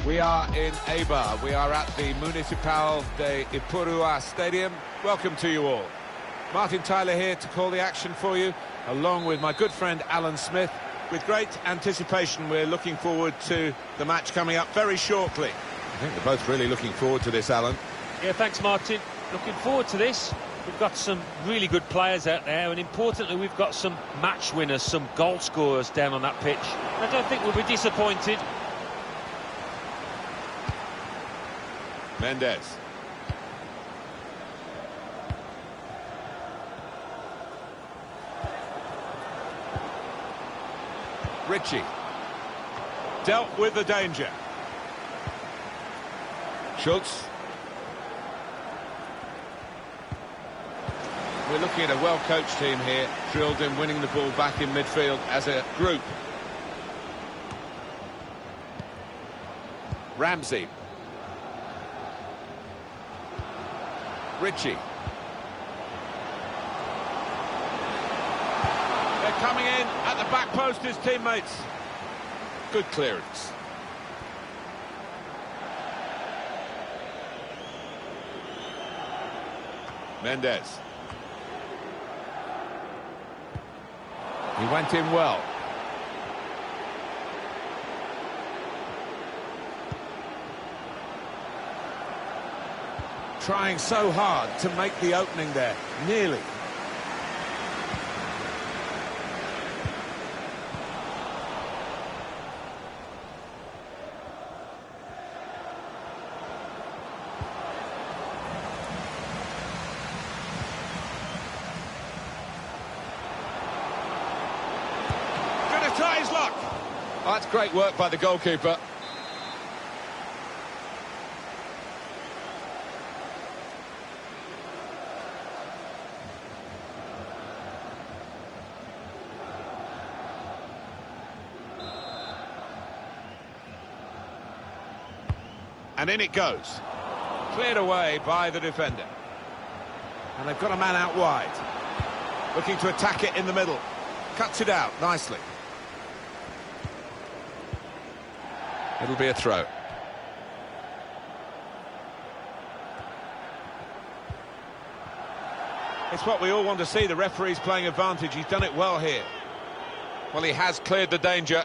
We are in Eibar. We are at the Municipal de Ipurua Stadium. Welcome to you all. Martin Tyler here to call the action for you, along with my good friend Alan Smith. With great anticipation, we're looking forward to the match coming up very shortly. I think they're both really looking forward to this, Alan. Yeah, thanks, Martin. Looking forward to this. We've got some really good players out there, and importantly, we've got some match winners, some goal scorers down on that pitch. I don't think we'll be disappointed. Mendes. Ritchie. Dealt with the danger. Schultz. We're looking at a well-coached team here, drilled in winning the ball back in midfield as a group. Ramsey. Ritchie. They're coming in at the back post, his teammates. Good clearance. Mendes. He went in well. Trying so hard to make the opening there. Nearly. Gonna try his luck. Oh, that's great work by the goalkeeper. And in it goes. Cleared away by the defender. And they've got a man out wide. Looking to attack it in the middle. Cuts it out nicely. It'll be a throw. It's what we all want to see. The referee's playing advantage. He's done it well here. Well, he has cleared the danger.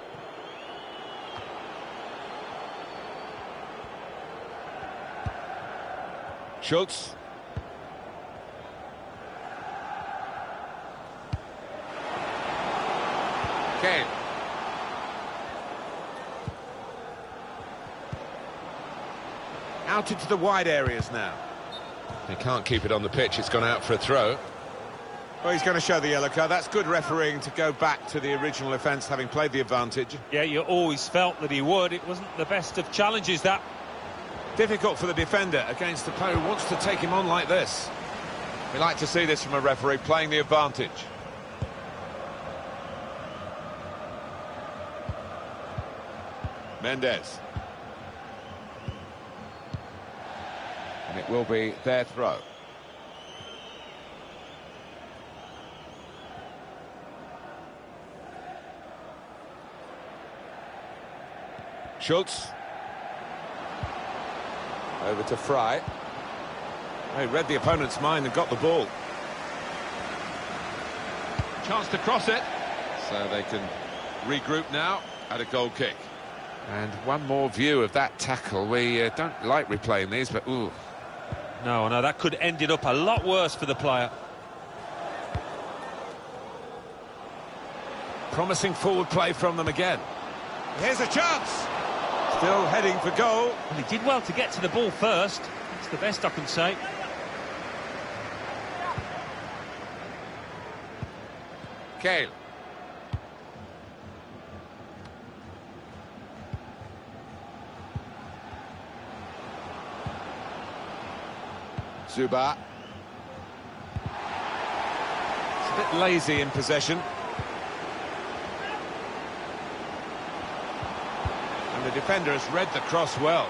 Schultz. Kane. Out into the wide areas now. They can't keep it on the pitch. It's gone out for a throw. Well, he's going to show the yellow card. That's good refereeing to go back to the original offence, having played the advantage. Yeah, you always felt that he would. It wasn't the best of challenges, that. Difficult for the defender against the player who wants to take him on like this. We like to see this from a referee, playing the advantage. Mendes. And it will be their throw. Schultz. Over to Fry. He read the opponent's mind and got the ball. Chance to cross it. So they can regroup now at a goal kick. And one more view of that tackle. We don't like replaying these, but ooh. No, that could end it up a lot worse for the player. Promising forward play from them again. Here's a chance. Still heading for goal. Well, he did well to get to the ball first. That's the best I can say. Kane. Zuba. It's a bit lazy in possession. And the defender has read the cross well.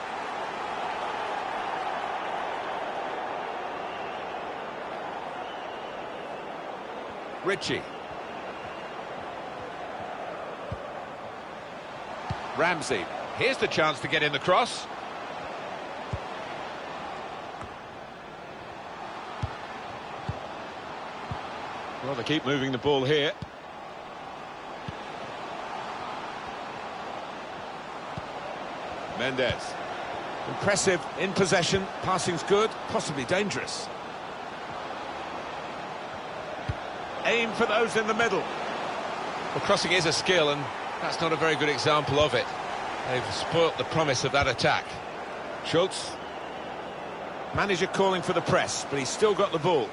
Ritchie. Ramsey. Here's the chance to get in the cross. Well, they keep moving the ball here. Mendes. Impressive in possession. Passing's good, possibly dangerous. Aim for those in the middle. Well, crossing is a skill, and that's not a very good example of it. They've spoilt the promise of that attack. Schultz. Manager calling for the press, but he's still got the ball.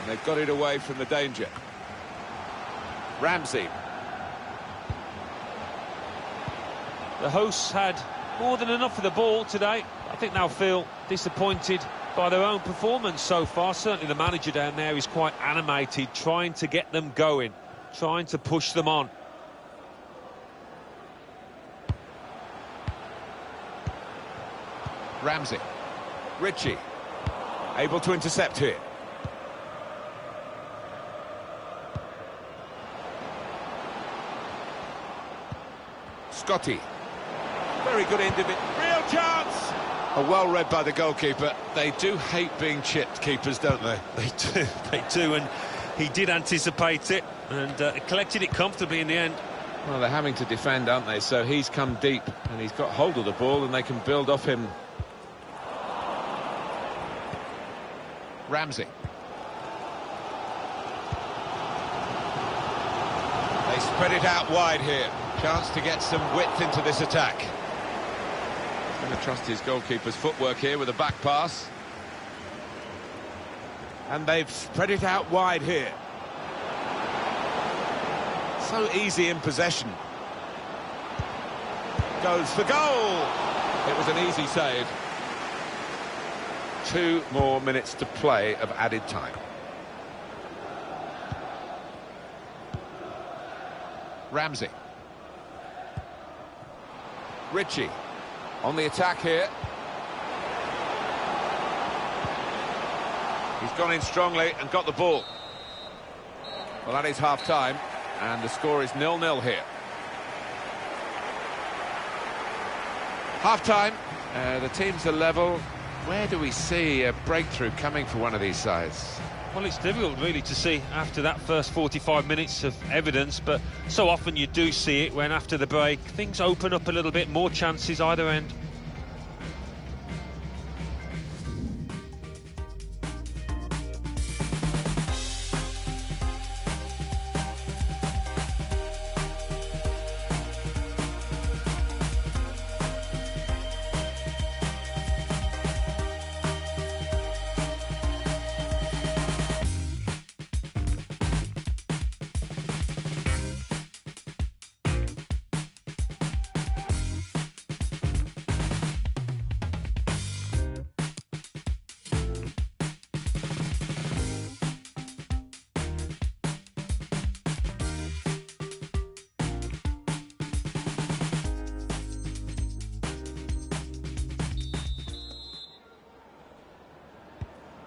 And they've got it away from the danger. Ramsey. The hosts had more than enough of the ball today. I think they'll feel disappointed by their own performance so far. Certainly the manager down there is quite animated, trying to get them going, trying to push them on. Ramsey. Ritchie. Able to intercept here. Scotty. Very good individual. Real chance! Well read by the goalkeeper. They do hate being chipped, keepers, don't they? They do, and he did anticipate it and collected it comfortably in the end. Well, they're having to defend, aren't they? So he's come deep and he's got hold of the ball and they can build off him. Ramsey. They spread it out wide here. Chance to get some width into this attack. He's going to trust his goalkeeper's footwork here with a back pass. And they've spread it out wide here. So easy in possession. Goes for goal. It was an easy save. 2 more minutes to play of added time. Ramsey. Ritchie on the attack here. He's gone in strongly and got the ball. Well, that is half-time, and the score is 0-0 here. Half-time, the teams are level. Where do we see a breakthrough coming for one of these sides? Well, it's difficult really to see after that first 45 minutes of evidence, but so often you do see it when after the break things open up a little bit, more chances either end.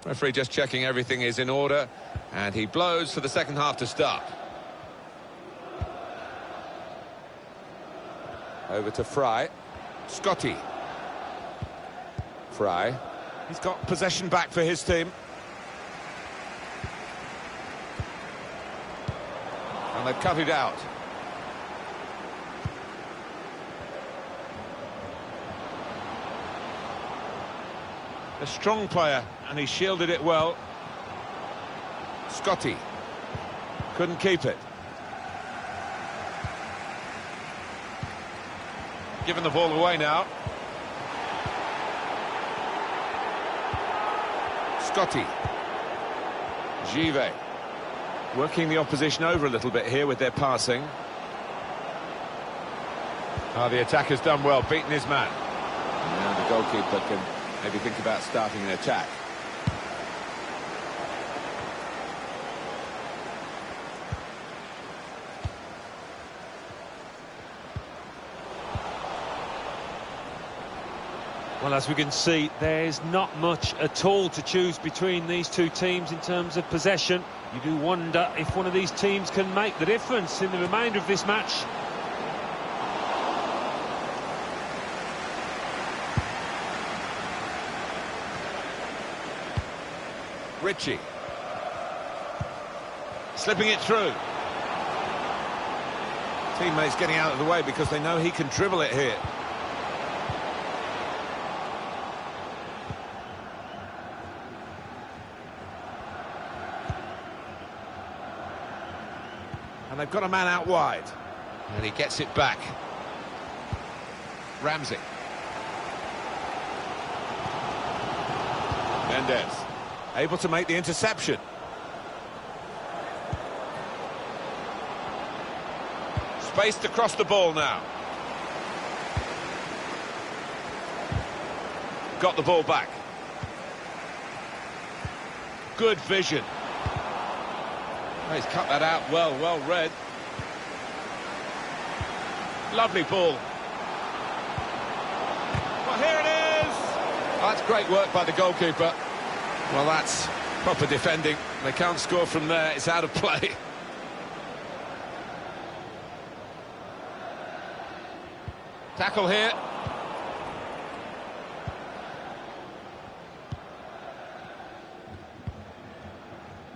Referee just checking everything is in order, and he blows for the second half to start. Over to Fry. Scotty. Fry. He's got possession back for his team. And they've cut it out. A strong player, and he shielded it well. Scotty couldn't keep it. Giving the ball away now. Scotty. Givet. Working the opposition over a little bit here with their passing. The attacker's done well, beaten his man. And now the goalkeeper can maybe think about starting an attack. Well, as we can see, there's not much at all to choose between these two teams in terms of possession. You do wonder if one of these teams can make the difference in the remainder of this match. Ritchie. Slipping it through. Teammates getting out of the way because they know he can dribble it here. And they've got a man out wide. And he gets it back. Ramsey. Mendes. Able to make the interception. Spaced across the ball now. Got the ball back. Good vision. Oh, he's cut that out well read. Lovely ball. Well, here it is! That's great work by the goalkeeper. Well, that's proper defending. They can't score from there. It's out of play. Tackle here.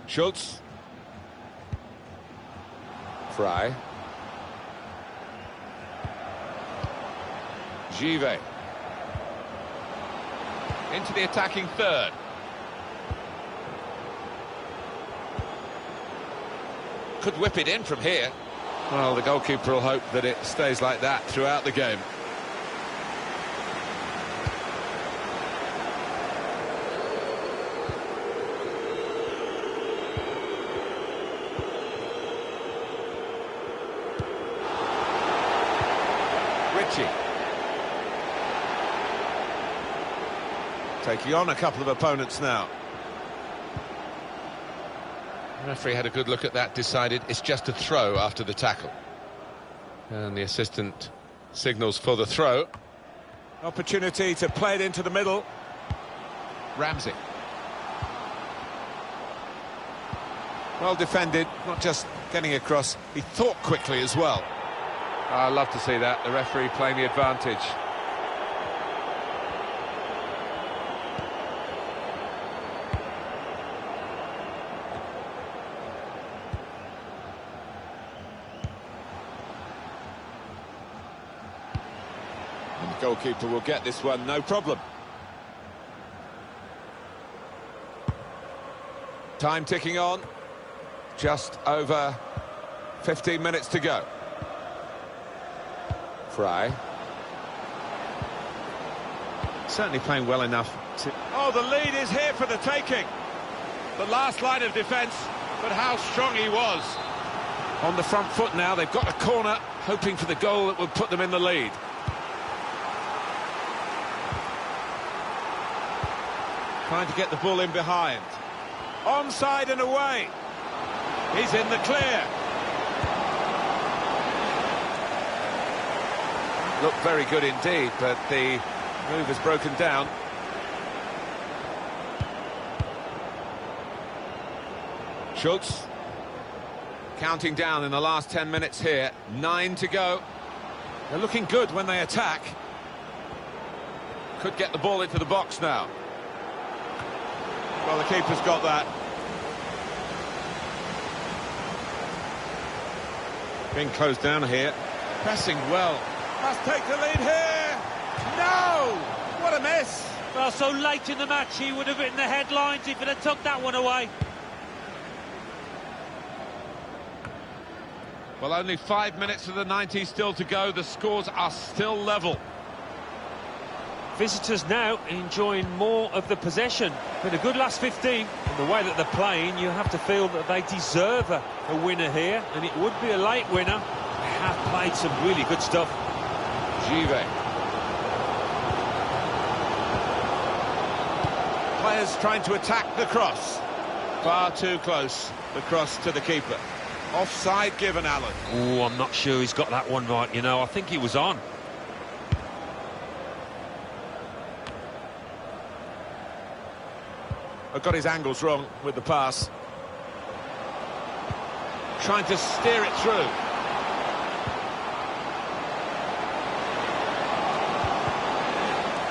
Schultz. Fry. Givet. Into the attacking third. Could whip it in from here. Well, the goalkeeper will hope that it stays like that throughout the game. Ritchie. Taking on a couple of opponents now. The referee had a good look at that, decided it's just a throw after the tackle. And the assistant signals for the throw. Opportunity to play it into the middle. Well defended, not just getting across, he thought quickly as well. I love to see that, the referee playing the advantage. And the goalkeeper will get this one, no problem. Time ticking on. Just over 15 minutes to go. Fry. Certainly playing well enough to... Oh, the lead is here for the taking. The last line of defence, but how strong he was. On the front foot now, they've got a corner, hoping for the goal that would put them in the lead. Trying to get the ball in behind. Onside and away. He's in the clear. Looked very good indeed, but the move has broken down. Schultz. Counting down in the last 10 minutes here. 9 to go. They're looking good when they attack. Could get the ball into the box now. Well, the keeper's got that. Being closed down here. Pressing well. Must take the lead here. No! What a miss. Well, so late in the match, he would have written the headlines if it had took that one away. Well, only 5 minutes of the 90 still to go. The scores are still level. Visitors now enjoying more of the possession. Been a good last 15. And the way that they're playing, you have to feel that they deserve a winner here. And it would be a late winner. They have played some really good stuff. Givet. Players trying to attack the cross. Far too close, the cross to the keeper. Offside given, Alan. Oh, I'm not sure he's got that one right, you know. I think he was on. Got his angles wrong with the pass. Trying to steer it through.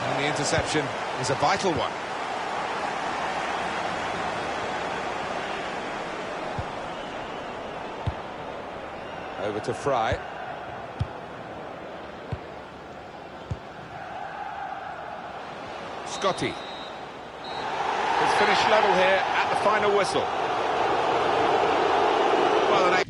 And the interception is a vital one. Over to Fry. Scotty. It's finished level here at the final whistle. Well, an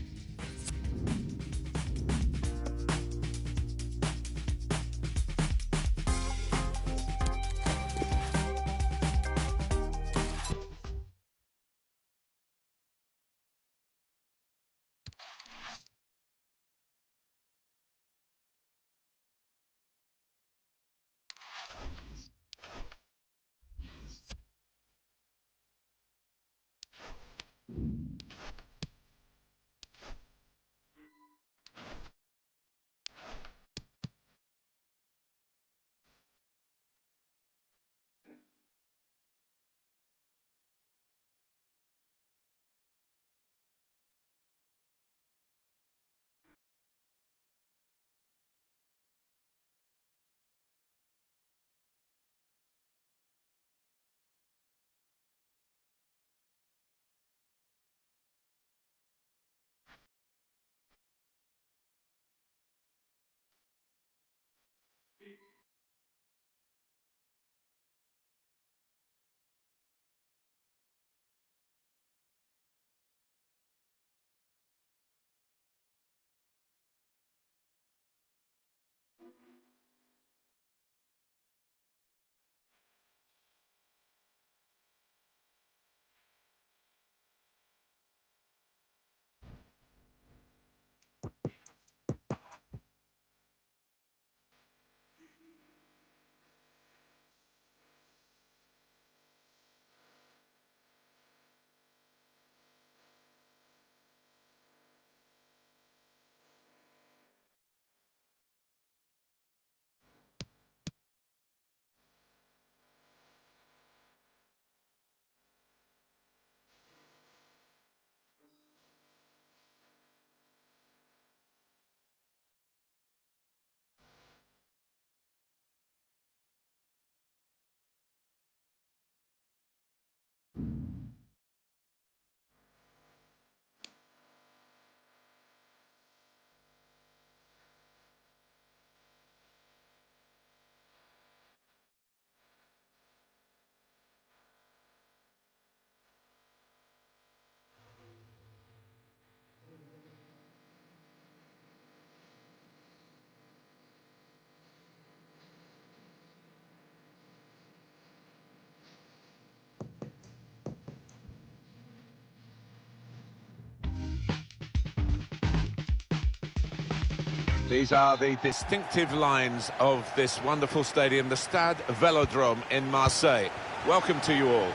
These are the distinctive lines of this wonderful stadium, the Stade Vélodrome in Marseille. Welcome to you all.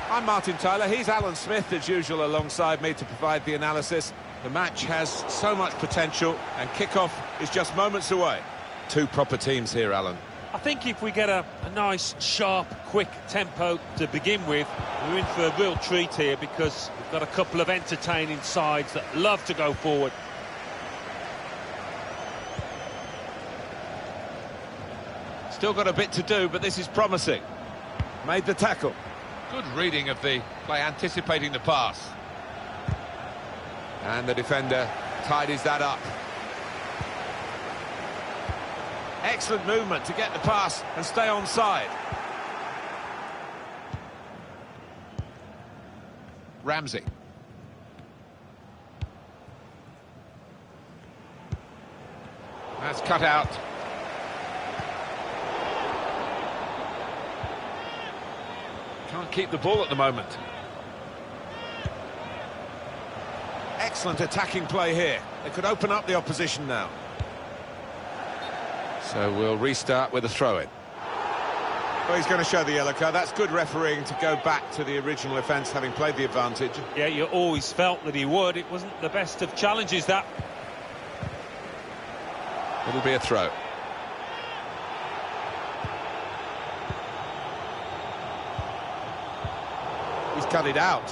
I'm Martin Tyler, he's Alan Smith as usual alongside me to provide the analysis. The match has so much potential and kick-off is just moments away. Two proper teams here, Alan. I think if we get a nice, sharp, quick tempo to begin with, we're in for a real treat here because we've got a couple of entertaining sides that love to go forward. Still got a bit to do, but this is promising. Made the tackle. Good reading of the play, anticipating the pass. And the defender tidies that up. Excellent movement to get the pass and stay onside. Ramsey. That's cut out. Can't keep the ball at the moment. Excellent attacking play here. They could open up the opposition now. So we'll restart with a throw-in. Well, he's going to show the yellow card. That's good refereeing to go back to the original offence, having played the advantage. Yeah, you always felt that he would. It wasn't the best of challenges, that. It'll be a throw. He's cut it out.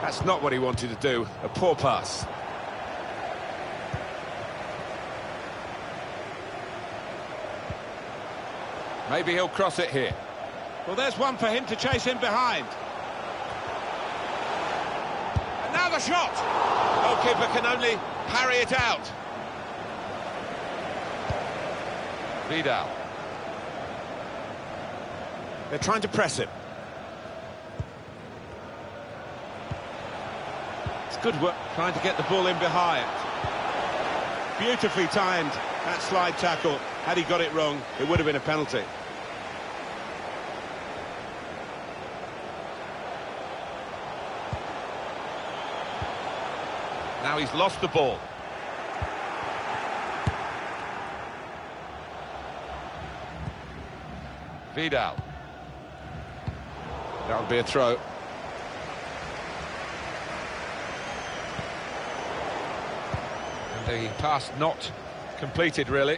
That's not what he wanted to do. A poor pass. Maybe he'll cross it here. Well, there's one for him to chase in behind. And now the shot! Goalkeeper can only parry it out. Vidal. They're trying to press him. It's good work trying to get the ball in behind. Beautifully timed, that slide tackle. Had he got it wrong, it would have been a penalty. Now he's lost the ball. Vidal. That'll be a throw. And the pass not completed, really.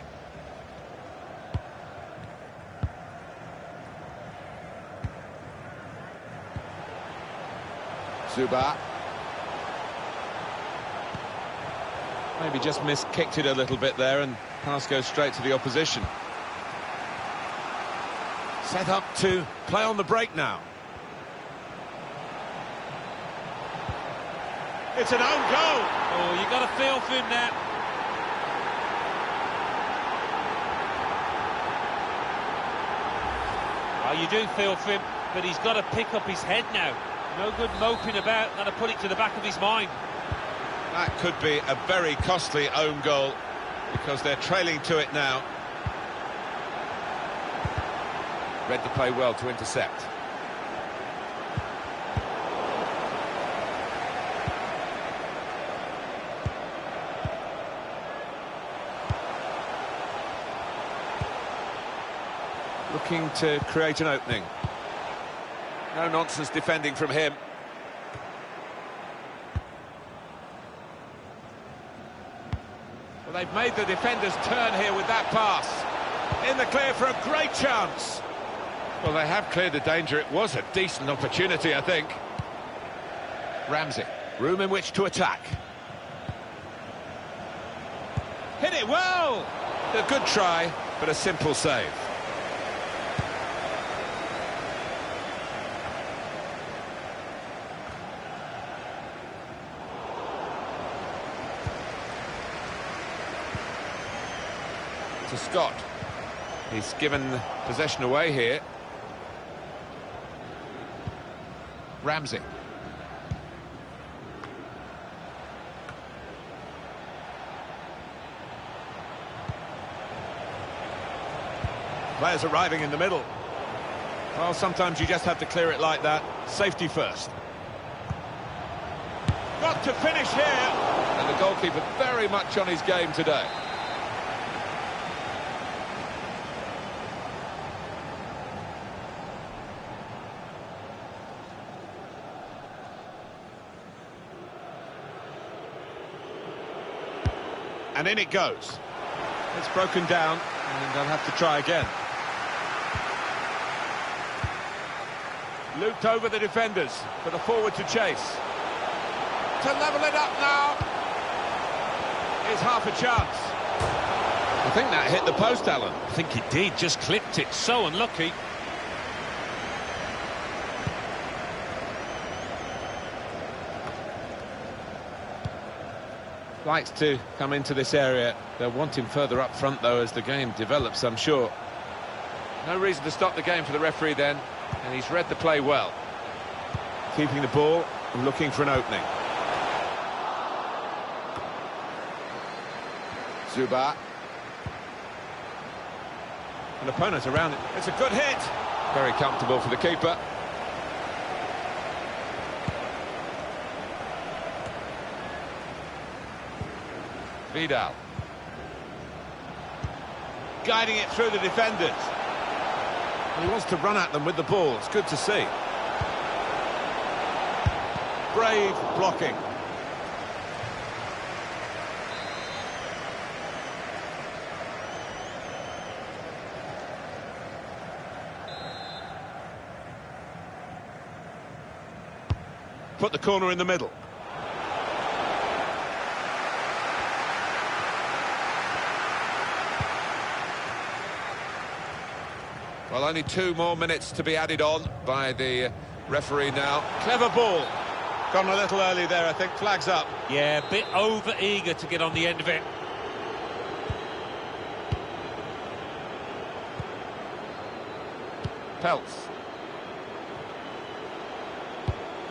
Zuba. Maybe just kicked it a little bit there, and pass goes straight to the opposition. Set up to play on the break now. It's an own goal. Oh, you got to feel for him now. Oh, you do feel for him, but he's got to pick up his head now. No good moping about, got to put it to the back of his mind. That could be a very costly own goal, because they're trailing to it now. Read the play well to intercept. Looking to create an opening. No nonsense defending from him. Well, they've made the defenders turn here with that pass. In the clear for a great chance. Well, they have cleared the danger. It was a decent opportunity, I think. Ramsey, room in which to attack. Hit it well! A good try, but a simple save. To Scott. He's given possession away here. Ramsey. Players arriving in the middle. Well, sometimes you just have to clear it like that. Safety first. Got to finish here. And the goalkeeper very much on his game today. And in it goes. It's broken down, and they'll have to try again. Looped over the defenders for the forward to chase. To level it up now. Here's half a chance. I think that hit the post, Alan. I think it did, just clipped it. So unlucky. Likes to come into this area. They'll want him further up front, though, as the game develops, I'm sure. No reason to stop the game for the referee then, and he's read the play well. Keeping the ball and looking for an opening. Zuba. An opponent around it. It's a good hit. Very comfortable for the keeper. Vidal. Guiding it through the defenders. He wants to run at them with the ball. It's good to see. Brave blocking. Put the corner in the middle. Well, only 2 more minutes to be added on by the referee now. Clever ball. Gone a little early there, I think. Flags up. Yeah, a bit over-eager to get on the end of it. Peltz.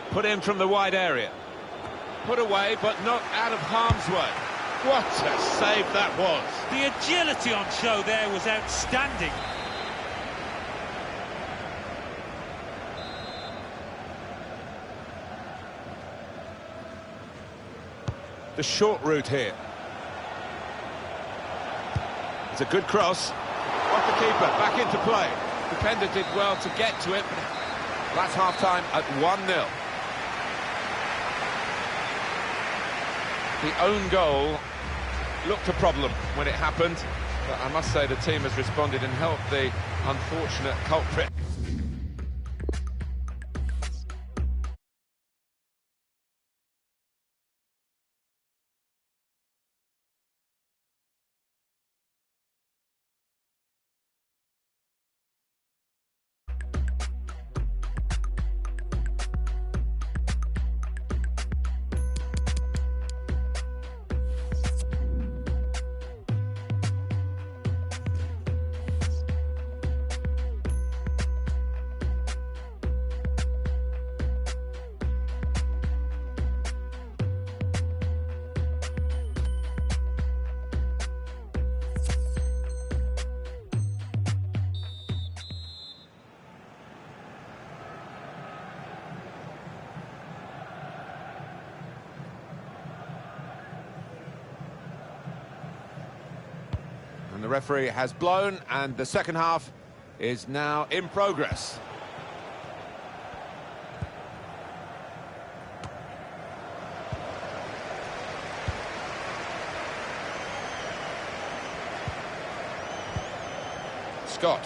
Put in from the wide area. Put away, but not out of harm's way. What a save that was. The agility on show there was outstanding. The short route here. It's a good cross. Off the keeper, back into play. Defender did well to get to it, but that's half-time at 1-0. The own goal looked a problem when it happened, but I must say the team has responded and helped the unfortunate culprit. And the referee has blown, and the second half is now in progress. Scott.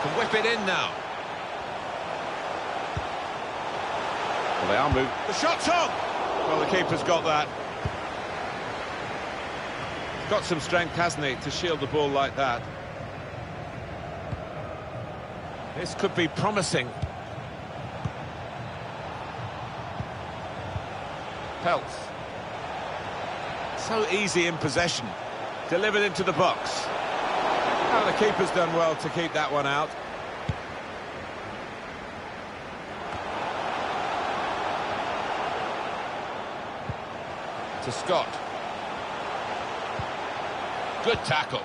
Can whip it in now. Well, they are moving. The shot's on! Well, the keeper's got that. Got some strength, hasn't he, to shield the ball like that. This could be promising. Peltz. So easy in possession. Delivered into the box. Oh, the keeper's done well to keep that one out. To Scott. Good tackle.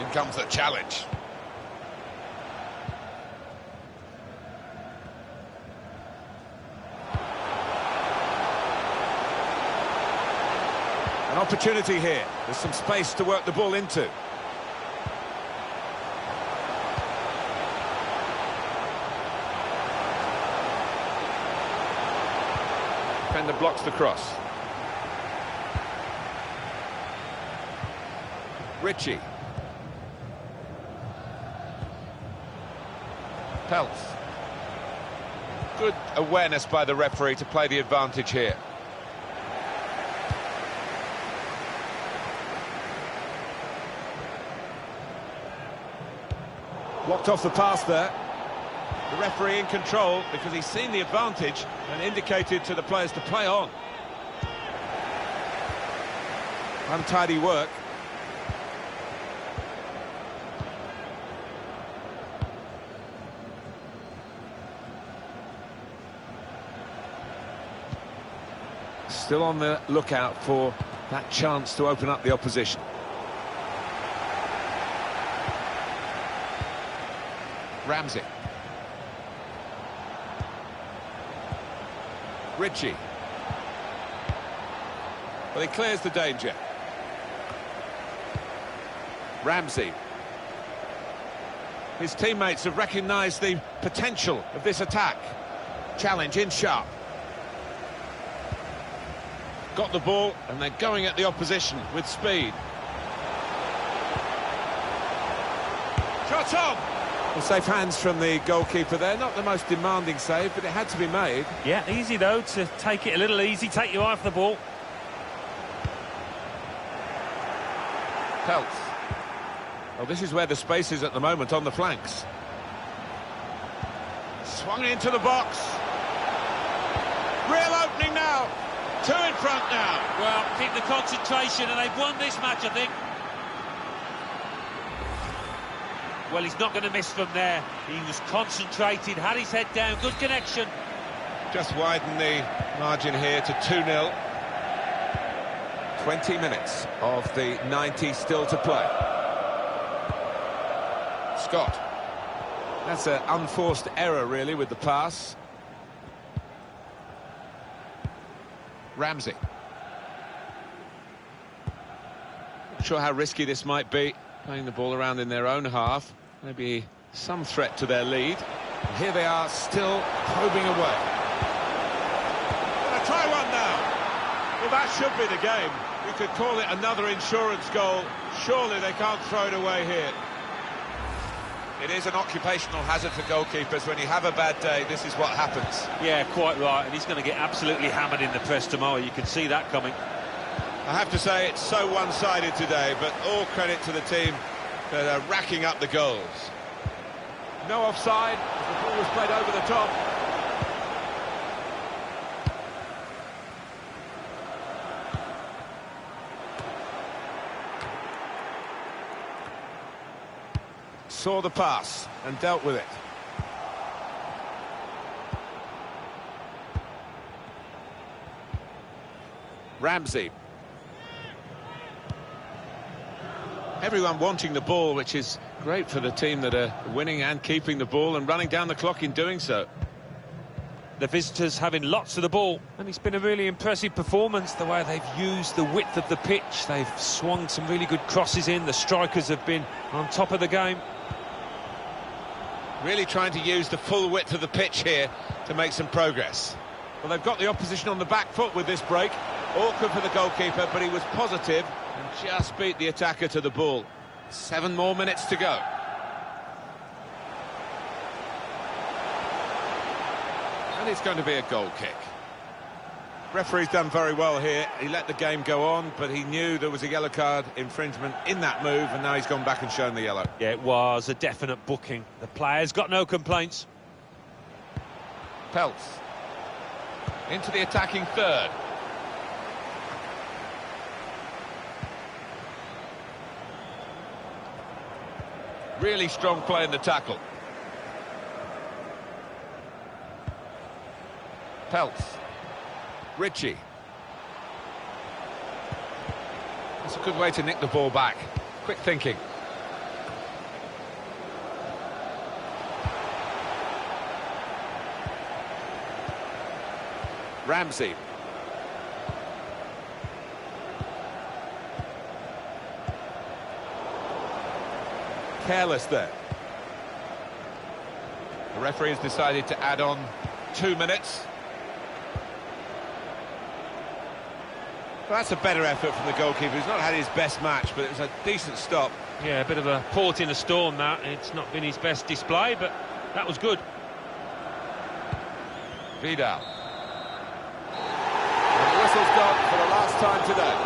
Then comes the challenge. An opportunity here. There's some space to work the ball into. Defender blocks the cross. Ritchie. Peltz. Good awareness by the referee to play the advantage here. Blocked off the pass there. The referee in control because he's seen the advantage and indicated to the players to play on. Untidy work. Still on the lookout for that chance to open up the opposition. Ramsey. Ritchie. Well, he clears the danger. Ramsey. His teammates have recognised the potential of this attack. Challenge in sharp. Got the ball and they're going at the opposition with speed. Shot on! Well, safe hands from the goalkeeper there. Not the most demanding save, but it had to be made. Yeah, easy though to take it a little easy, take your eye off the ball. Peltz. Well, this is where the space is at the moment on the flanks. Swung into the box. Real opening now. Two in front now. Well, keep the concentration and they've won this match, I think. Well, he's not going to miss from there. He was concentrated, had his head down, good connection. Just widen the margin here to 2-0. 20 minutes of the 90 still to play. Scott. That's an unforced error, really, with the pass. Ramsey. Not sure how risky this might be, playing the ball around in their own half. Maybe some threat to their lead. And here they are, still probing away. Gonna try one now. Well, that should be the game. You could call it another insurance goal. Surely they can't throw it away here. It is an occupational hazard for goalkeepers. When you have a bad day, this is what happens. Yeah, quite right. And he's going to get absolutely hammered in the press tomorrow. You can see that coming. I have to say, it's so one-sided today, but all credit to the team that are racking up the goals. No offside. The ball was played over the top. Saw the pass and dealt with it. Ramsey. Everyone wanting the ball, which is great for the team that are winning and keeping the ball and running down the clock in doing so. The visitors having lots of the ball, and it's been a really impressive performance, the way they've used the width of the pitch. They've swung some really good crosses in. The strikers have been on top of the game. Really trying to use the full width of the pitch here to make some progress. Well, they've got the opposition on the back foot with this break. Awkward for the goalkeeper, but he was positive and just beat the attacker to the ball. 7 more minutes to go. And it's going to be a goal kick. Referee's done very well here. He let the game go on, but he knew there was a yellow card infringement in that move, and now he's gone back and shown the yellow. Yeah, it was a definite booking. The players got no complaints. Peltz. Into the attacking third. Really strong play in the tackle. Peltz. Ritchie. That's a good way to nick the ball back. Quick thinking. Ramsey. Careless there. The referee has decided to add on 2 minutes. Well, that's a better effort from the goalkeeper. He's not had his best match, but it was a decent stop. Yeah, a bit of a port in a storm, that. It's not been his best display, but that was good. Vidal. And the whistle's gone for the last time today.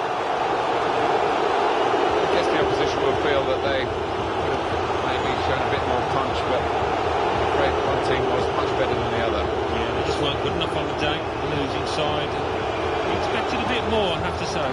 I guess the opposition will feel that they could have maybe shown a bit more punch, but I'm afraid one team was much better than the other. Yeah, they just weren't good enough on the day, the losing side. We expected a bit more, I have to say.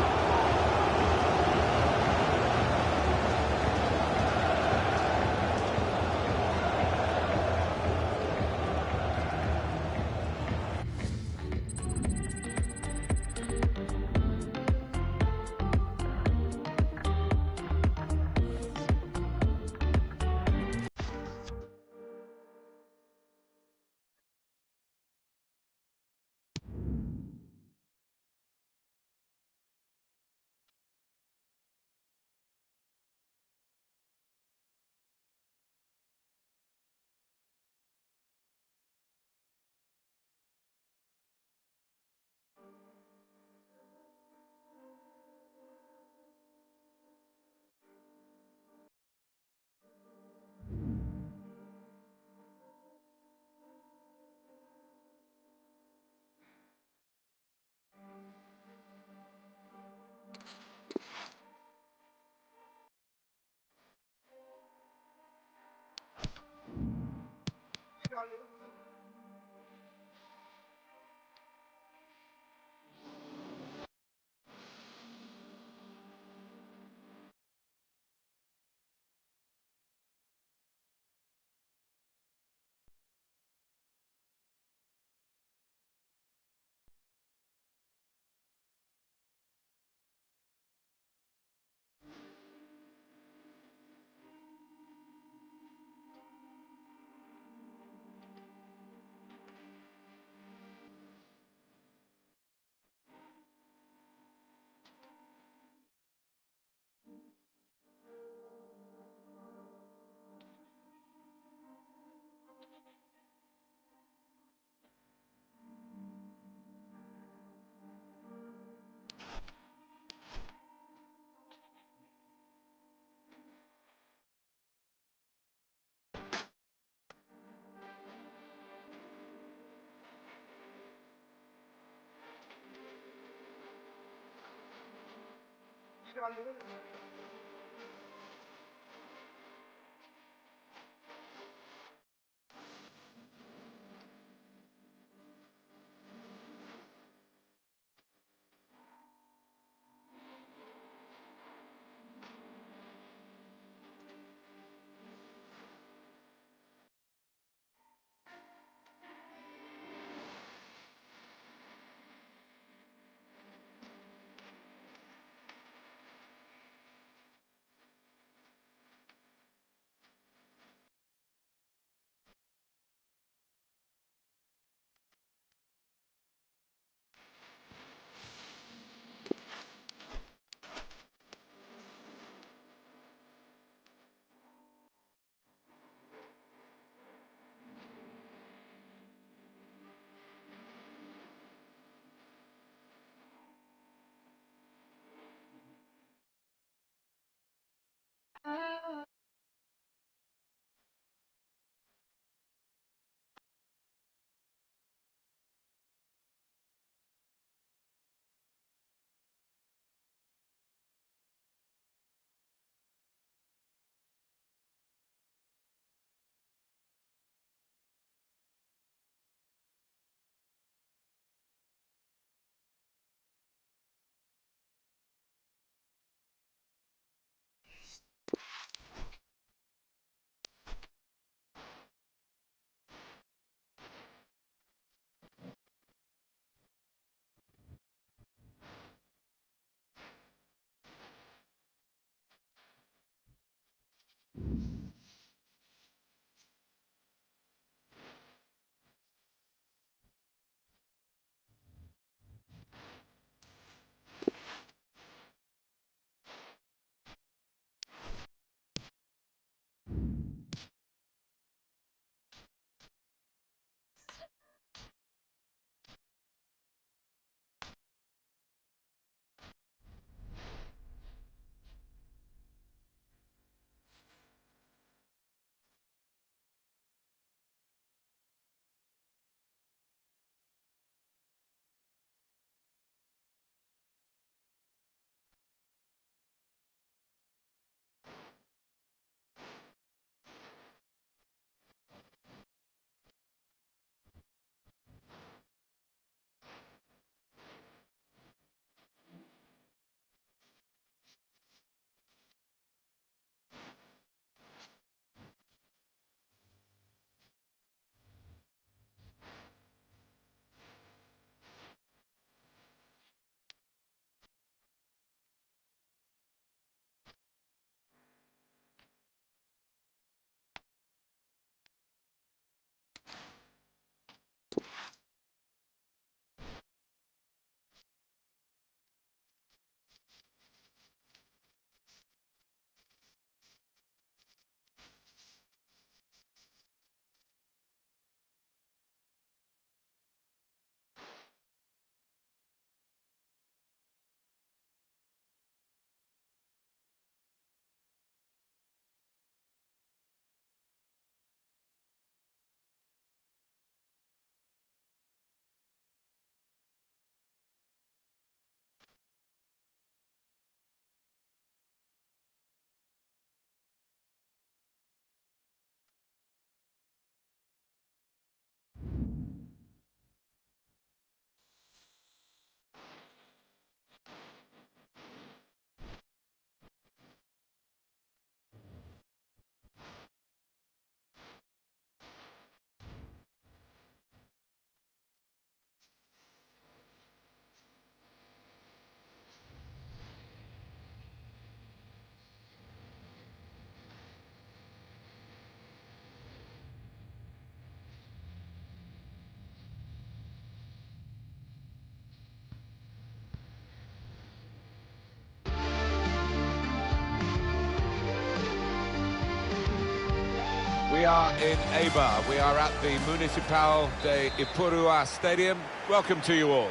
We are in Eibar. We are at the Municipal de Ipurua Stadium. Welcome to you all.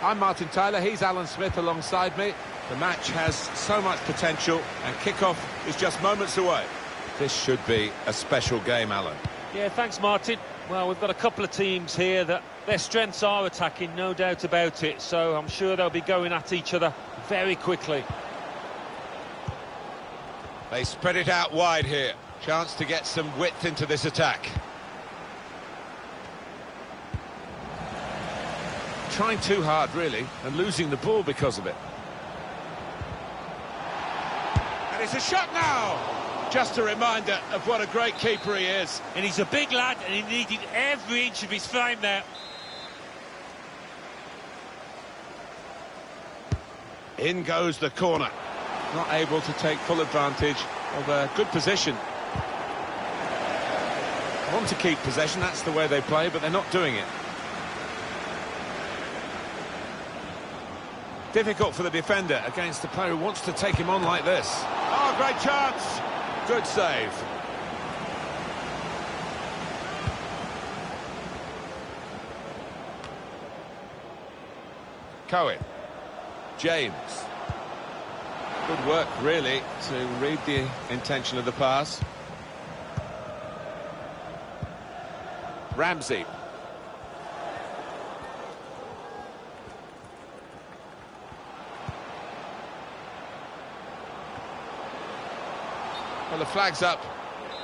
I'm Martin Tyler, he's Alan Smith alongside me. The match has so much potential and kick-off is just moments away. This should be a special game, Alan. Yeah, thanks, Martin. Well, we've got a couple of teams here that their strengths are attacking, no doubt about it. So I'm sure they'll be going at each other very quickly. They spread it out wide here. Chance to get some width into this attack. Trying too hard, really, and losing the ball because of it. And it's a shot now! Just a reminder of what a great keeper he is. And he's a big lad, and he needed every inch of his frame there. In goes the corner. Not able to take full advantage of a good position. Want to keep possession, that's the way they play, but they're not doing it. Difficult for the defender against the player who wants to take him on like this. Oh, great chance! Good save. Cohen. James. Good work, really, to read the intention of the pass. Ramsey. Well, the flag's up.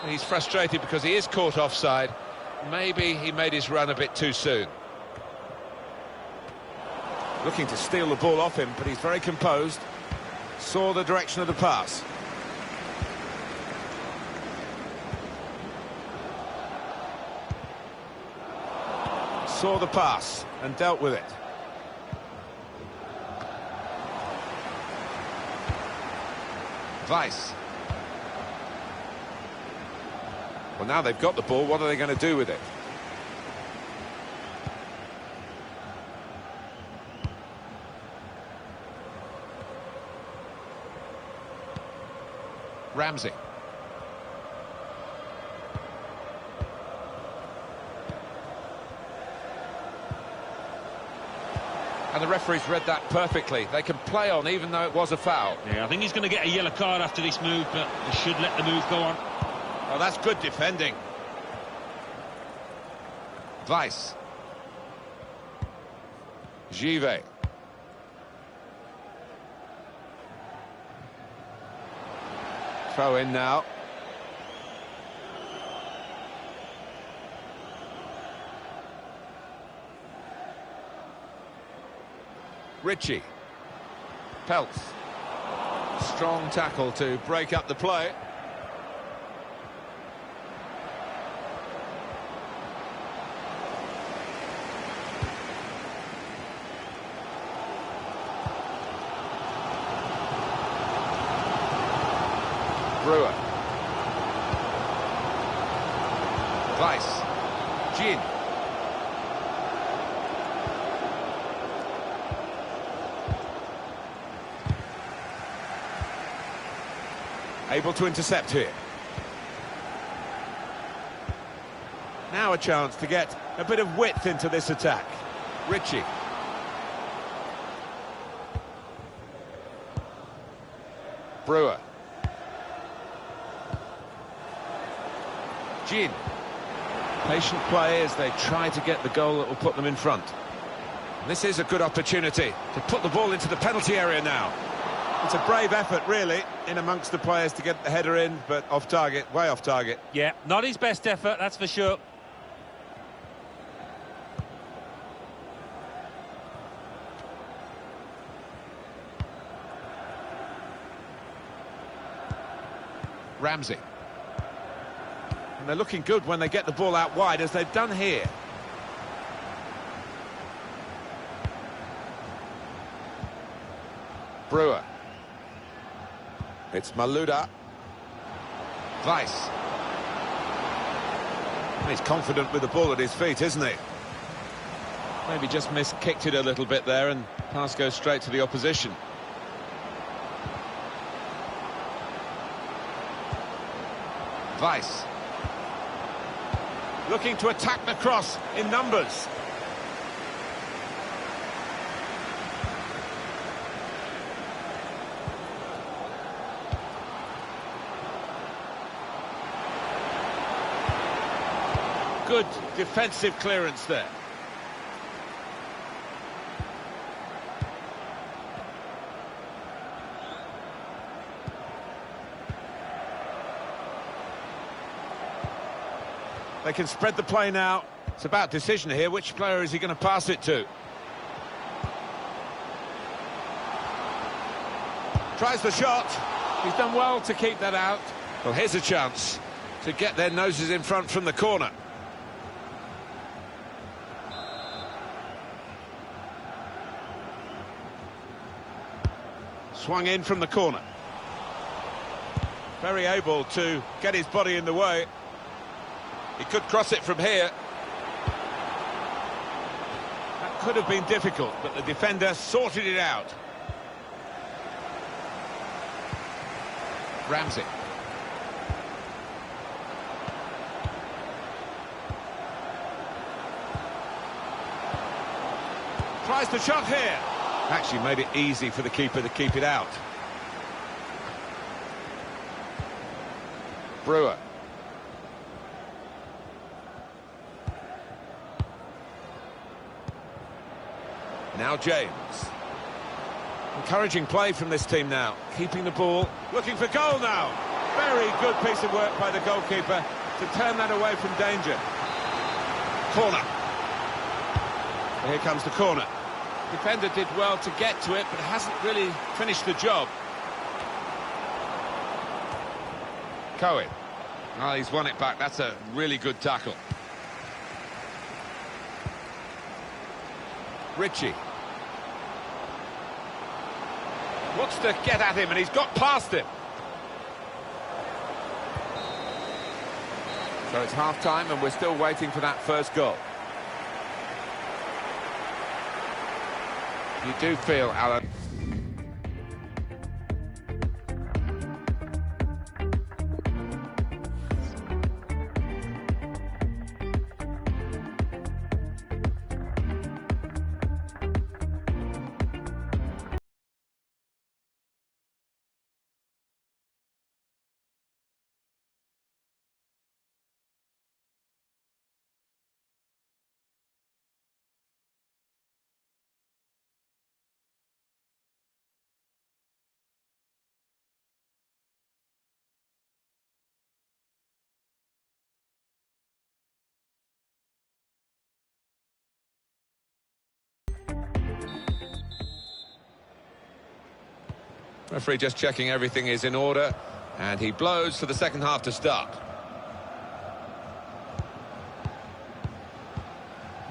He's frustrated because he is caught offside. Maybe he made his run a bit too soon. Looking to steal the ball off him, but he's very composed. Saw the direction of the pass. Saw the pass and dealt with it. Weiss. Well, now they've got the ball, what are they going to do with it? Ramsey. And the referee's read that perfectly. They can play on even though it was a foul. Yeah, I think he's going to get a yellow card after this move, but they should let the move go on. Oh, that's good defending. Weiss. Givet. Throw in now. Ritchie. Peltz. Strong tackle to break up the play. Brewer. Weiss. Gin. Able to intercept here. Now a chance to get a bit of width into this attack. Ritchie. Brewer. Gin. Patient play as they try to get the goal that will put them in front. This is a good opportunity to put the ball into the penalty area now. It's a brave effort, really, in amongst the players to get the header in, but off target, way off target. Yeah, not his best effort, that's for sure. Ramsey. And they're looking good when they get the ball out wide, as they've done here. Brewer. It's Malouda. Weiss. He's confident with the ball at his feet, isn't he? Maybe just kicked it a little bit there, and pass goes straight to the opposition. Weiss. looking to attack the cross in numbers. Good defensive clearance there. They can spread the play now. It's about decision here. Which player is he going to pass it to? Tries the shot. He's done well to keep that out. Well, here's a chance to get their noses in front from the corner. Swung in from the corner. Very able to get his body in the way. He could cross it from here. That could have been difficult, but the defender sorted it out. Ramsey. Tries the shot here. Actually made it easy for the keeper to keep it out. Brewer. Now James. Encouraging play from this team now. Keeping the ball. Looking for goal now. Very good piece of work by the goalkeeper to turn that away from danger. Corner. Here comes the corner. Defender did well to get to it, but hasn't really finished the job. Cohen. Oh, he's won it back. That's a really good tackle. Ritchie. Wants to get at him, and he's got past him. So it's half-time, and we're still waiting for that first goal. You do feel, Alan... Referee just checking everything is in order, and he blows for the second half to start.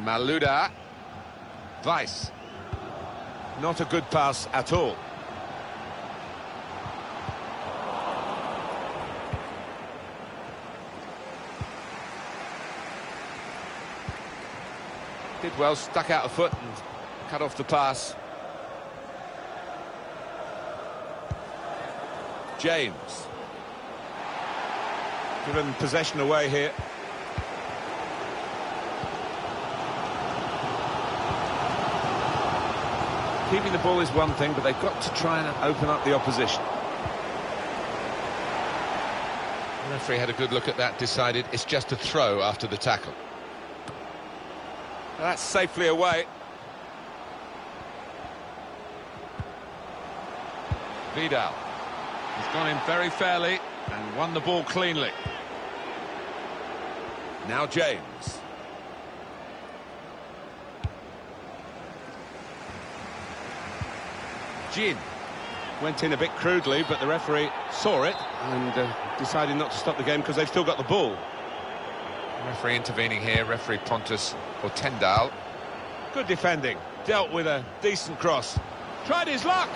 Malouda. Weiss. Not a good pass at all. Did well, stuck out a foot and cut off the pass. James. Given possession away here. Keeping the ball is one thing, but they've got to try and open up the opposition. The referee had a good look at that, decided it's just a throw after the tackle. That's safely away. Vidal. He's gone in very fairly and won the ball cleanly. Now James. Gin. Went in a bit crudely, but the referee saw it and decided not to stop the game because they've still got the ball. Referee intervening here, referee Pontus or Tendal. Good defending, dealt with a decent cross. Tried his luck.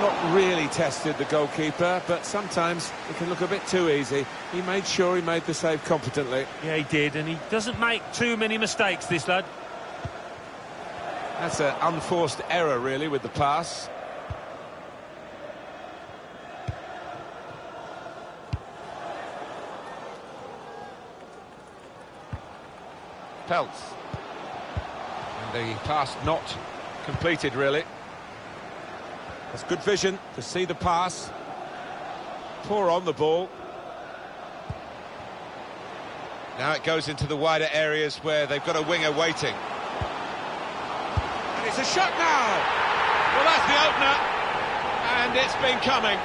Not really tested the goalkeeper, but sometimes it can look a bit too easy. He made sure he made the save competently. Yeah, he did, and he doesn't make too many mistakes, this lad. That's an unforced error, really, with the pass. Peltz. And the pass not completed, really. That's good vision to see the pass. Poor on the ball. Now it goes into the wider areas where they've got a winger waiting. And it's a shot now! Well, that's the opener. And it's been coming.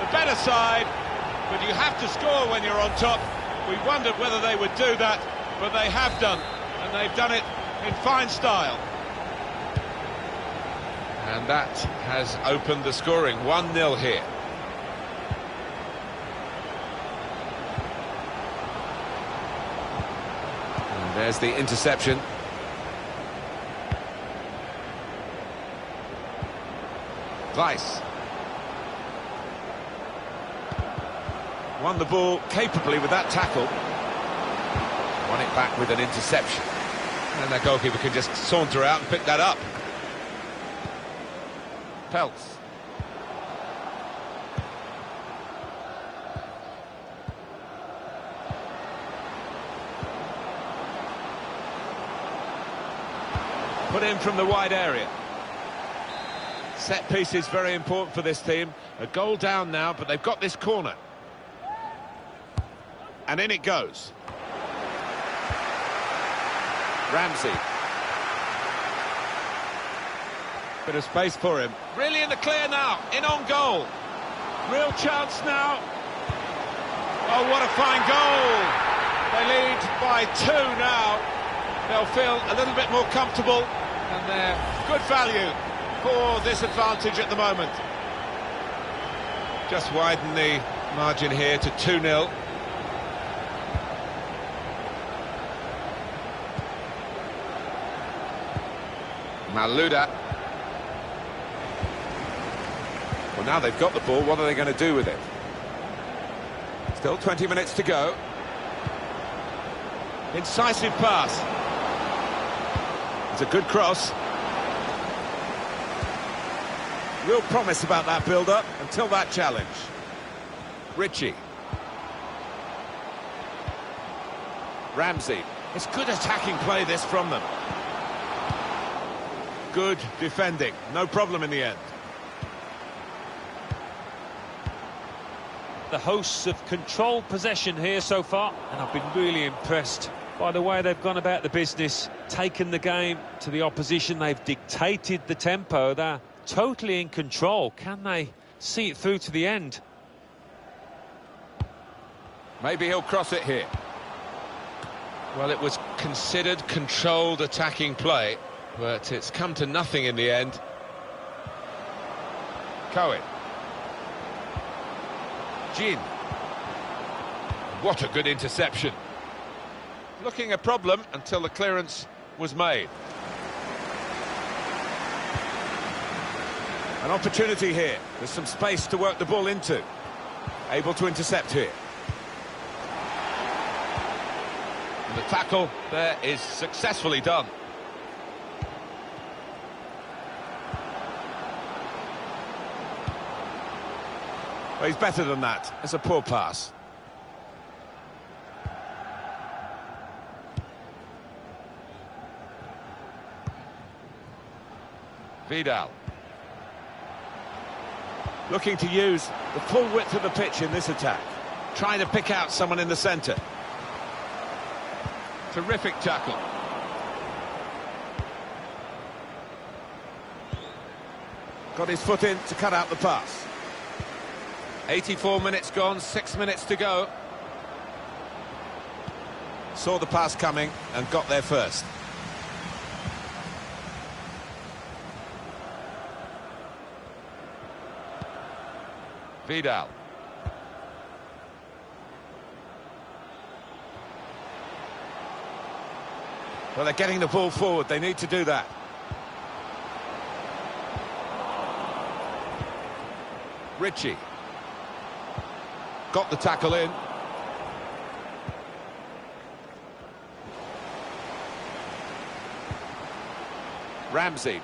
The better side, but you have to score when you're on top. We wondered whether they would do that, but they have done. And they've done it in fine style. And that has opened the scoring. 1-0 here. And there's the interception. Weiss. Won the ball capably with that tackle. Won it back with an interception. And the goalkeeper can just saunter out and pick that up. Peltz. Put in from the wide area. Set piece is very important for this team. A goal down now, but they've got this corner. And in it goes. Ramsey. Bit of space for him. Really in the clear now. In on goal. Real chance now. Oh, what a fine goal. They lead by 2 now. They'll feel a little bit more comfortable. And they're good value for this advantage at the moment. Just widen the margin here to 2-0. Malouda. Well, now they've got the ball, what are they going to do with it? Still 20 minutes to go. Incisive pass. It's a good cross. Real promise about that build-up until that challenge. Ritchie. Ramsey. It's good attacking play, this, from them. Good defending. No problem in the end. The hosts have controlled possession here so far, and I've been really impressed by the way they've gone about the business, taken the game to the opposition. They've dictated the tempo. They're totally in control. Can they see it through to the end? Maybe he'll cross it here. Well, it was considered controlled attacking play, but it's come to nothing in the end. Cohen. Jin. What a good interception. Looking a problem until the clearance was made. An opportunity here. There's some space to work the ball into. Able to intercept here. And the tackle there is successfully done. Well, he's better than that. It's a poor pass. Vidal. Looking to use the full width of the pitch in this attack. Trying to pick out someone in the centre. Terrific tackle. Got his foot in to cut out the pass. 84 minutes gone, 6 minutes to go. Saw the pass coming and got there first. Vidal. Well, they're getting the ball forward. They need to do that. Ritchie. Got the tackle in. Ramsey.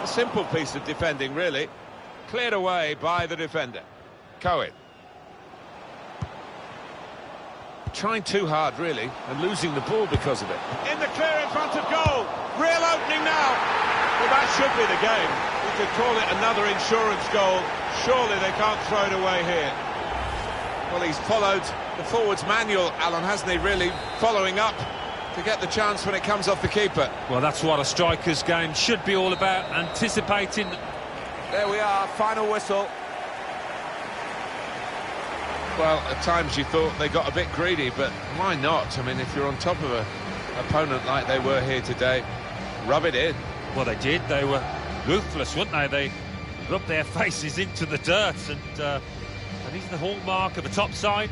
A simple piece of defending, really. Cleared away by the defender. Cohen. Trying too hard, really, and losing the ball because of it. In the clear in front of goal. Real opening now. Well, that should be the game. You could call it another insurance goal. Surely they can't throw it away here. Well, he's followed the forward's manual, Alan, hasn't he, really? Following up to get the chance when it comes off the keeper. Well, that's what a striker's game should be all about, anticipating. There we are, final whistle. Well, at times you thought they got a bit greedy, but why not? I mean, if you're on top of an opponent like they were here today, rub it in. Well, they did. They were ruthless, weren't they? They rubbed their faces into the dirt, and is the hallmark of a top side.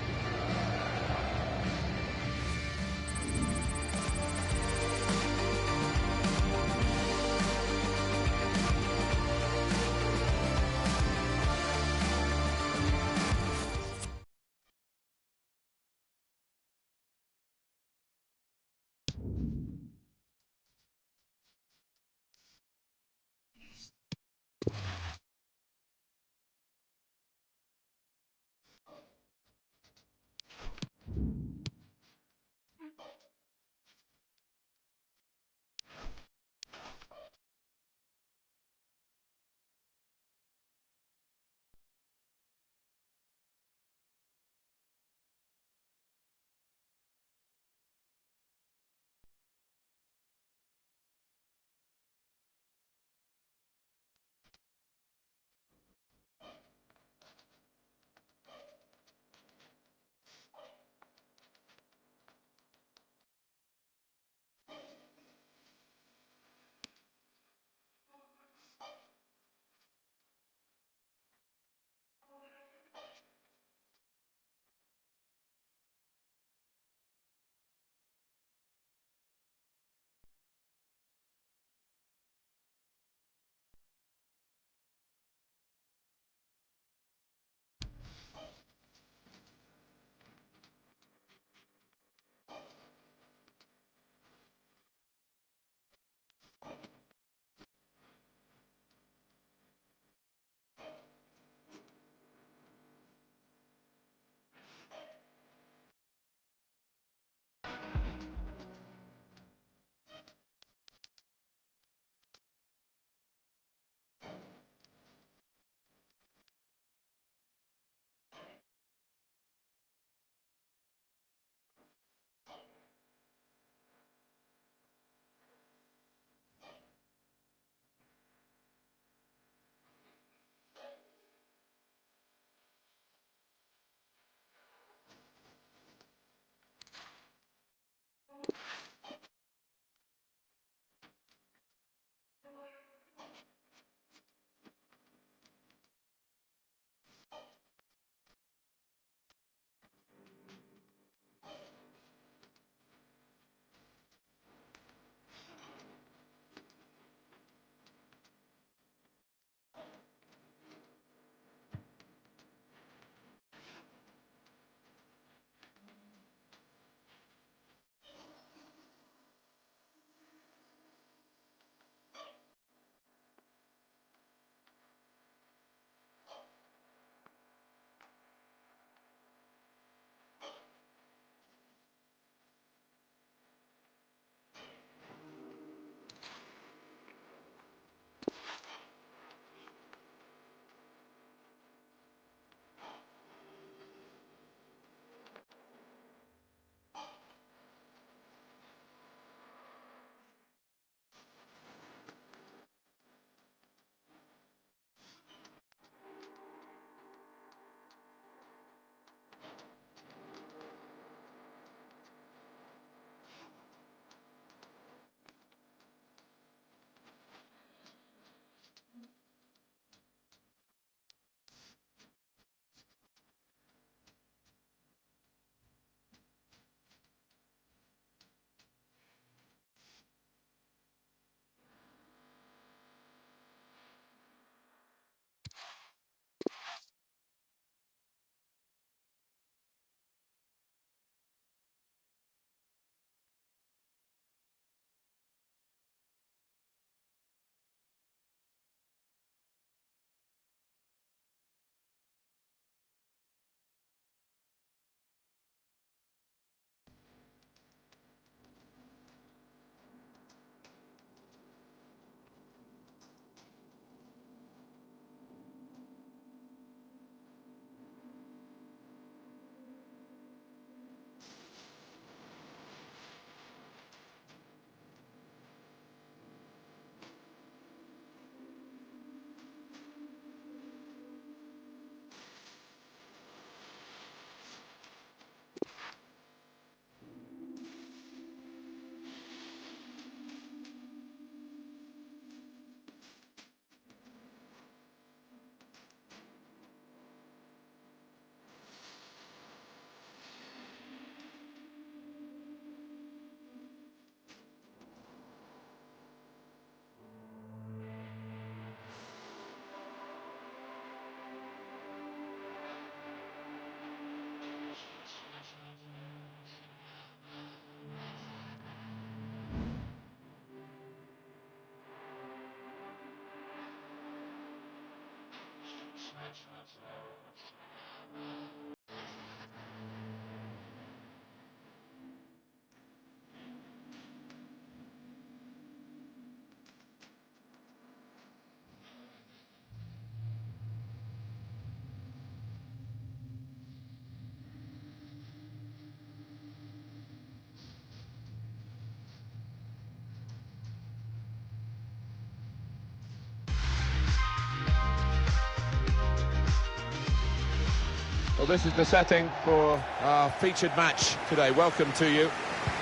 Well, this is the setting for our featured match today. Welcome to you.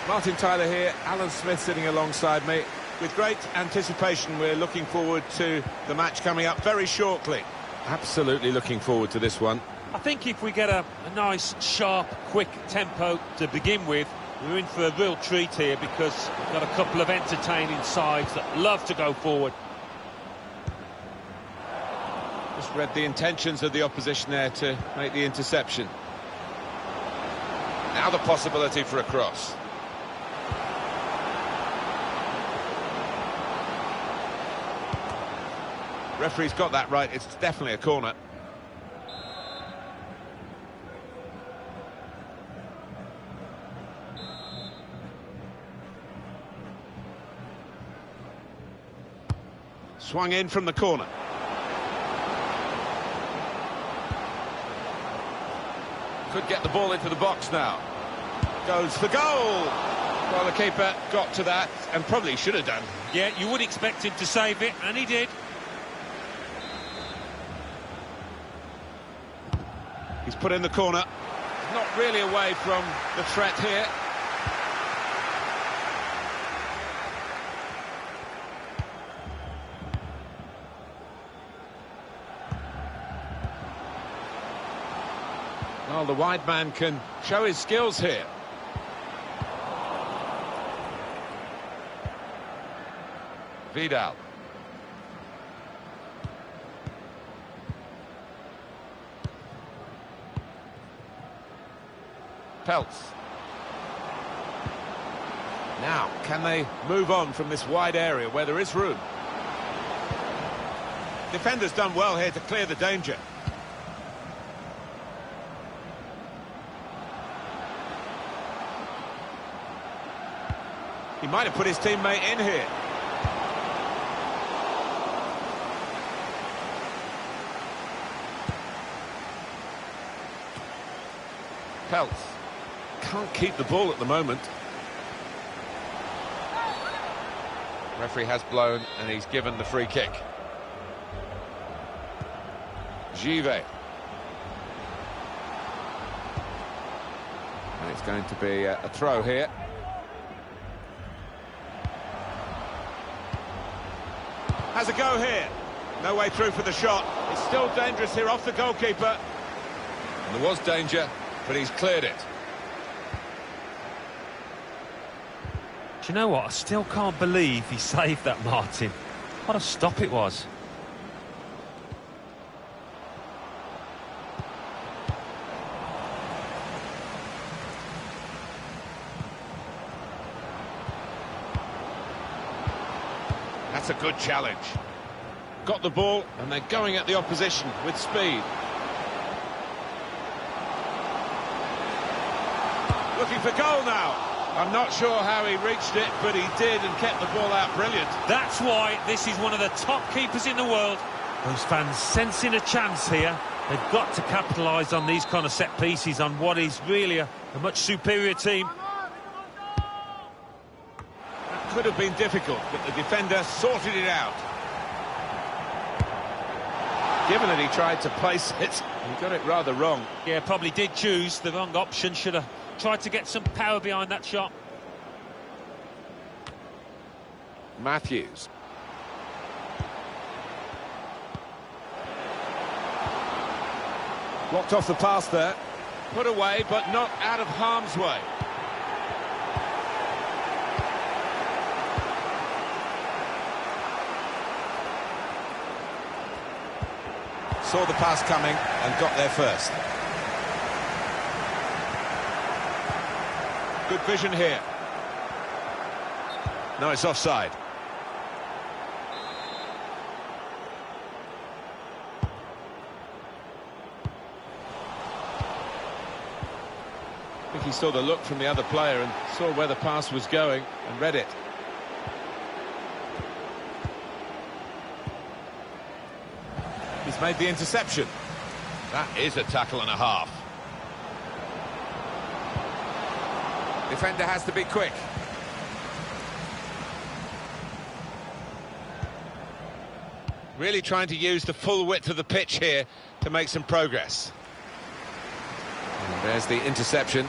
Martin Tyler here, Alan Smith sitting alongside me. With great anticipation, we're looking forward to the match coming up very shortly. Absolutely looking forward to this one. I think if we get a nice, sharp, quick tempo to begin with, we're in for a real treat here because we've got a couple of entertaining sides that love to go forward. Just read the intentions of the opposition there to make the interception. Now the possibility for a cross. Referee's got that right, it's definitely a corner. Swung in from the corner. Could get the ball into the box now. Goes for goal! Well, the keeper got to that and probably should have done. Yeah, you would expect him to save it, and he did. He's put in the corner. Not really away from the threat here. Well, the wide man can show his skills here. Vidal. Peltz. Now, can they move on from this wide area where there is room? Defender's done well here to clear the danger. He might have put his teammate in here. Peltz. Can't keep the ball at the moment. Referee has blown and he's given the free kick. Give. And it's going to be a throw here. Has a go here. No way through for the shot. It's still dangerous here off the goalkeeper. And there was danger, but he's cleared it. Do you know what? I still can't believe he saved that, Martin. What a stop it was. That's a good challenge. Got the ball, and they're going at the opposition with speed. Looking for goal now. I'm not sure how he reached it, but he did and kept the ball out brilliant. That's why this is one of the top keepers in the world. Those fans sensing a chance here. They've got to capitalise on these kind of set pieces on what is really a much superior team. That could have been difficult, but the defender sorted it out. Given that he tried to place it, he got it rather wrong. Yeah, probably did choose the wrong option. Should have tried to get some power behind that shot. Matthews. Blocked off the pass there. Put away, but not out of harm's way. Saw the pass coming and got there first. Good vision here. No, it's offside. think he saw the look from the other player and saw where the pass was going and read it. He's made the interception. That is a tackle and a half. Defender has to be quick. Really trying to use the full width of the pitch here to make some progress. And there's the interception.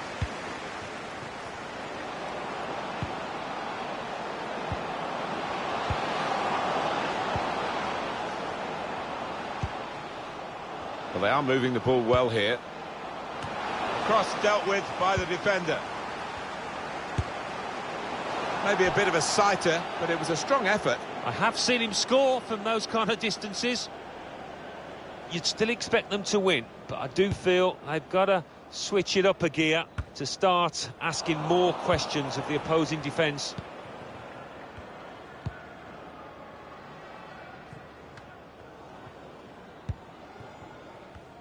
Well, they are moving the ball well here. Cross dealt with by the defender. Maybe a bit of a sighter, but it was a strong effort. I have seen him score from those kind of distances. You'd still expect them to win, but I do feel they've got to switch it up a gear to start asking more questions of the opposing defence.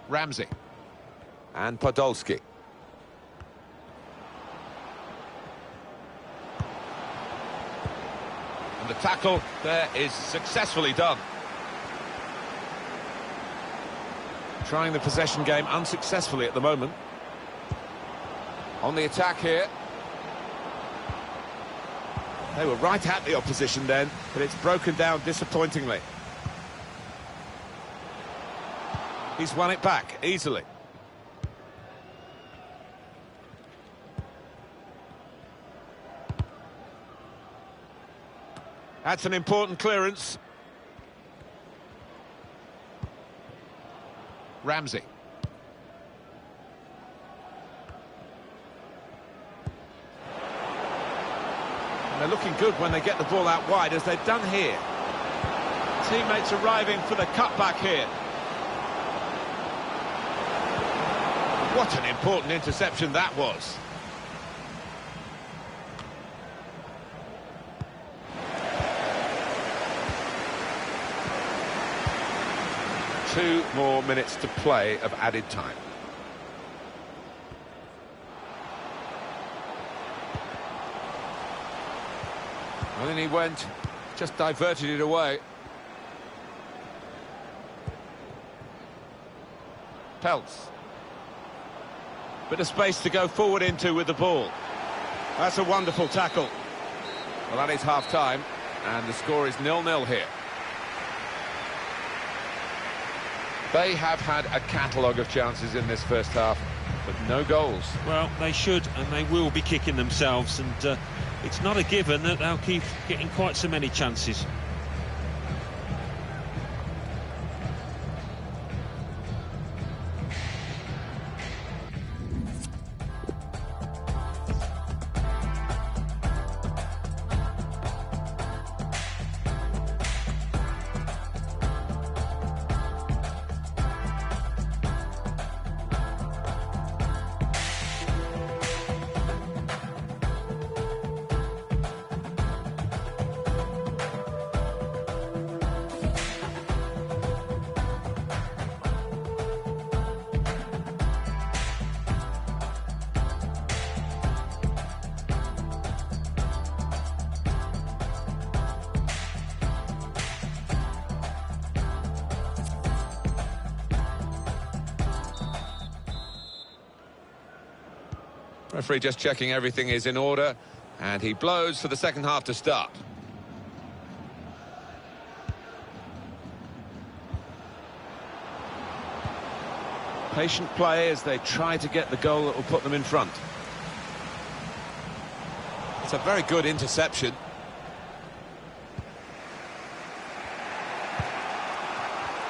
Ramsey. And Podolski. And the tackle there is successfully done. Trying the possession game unsuccessfully at the moment. On the attack here. They were right at the opposition then, but it's broken down disappointingly. He's won it back easily. That's an important clearance. Ramsey. And they're looking good when they get the ball out wide, as they've done here. Teammates arriving for the cutback here. What an important interception that was. Two more minutes to play of added time. Well, then he went, just diverted it away. Peltz. Bit of space to go forward into with the ball. That's a wonderful tackle. Well, that is half-time, and the score is 0-0 here. They have had a catalogue of chances in this first half, but no goals. Well, they should and they will be kicking themselves, and it's not a given that they'll keep getting quite so many chances. Referee just checking everything is in order, and he blows for the second half to start. Patient play as they try to get the goal that will put them in front. It's a very good interception.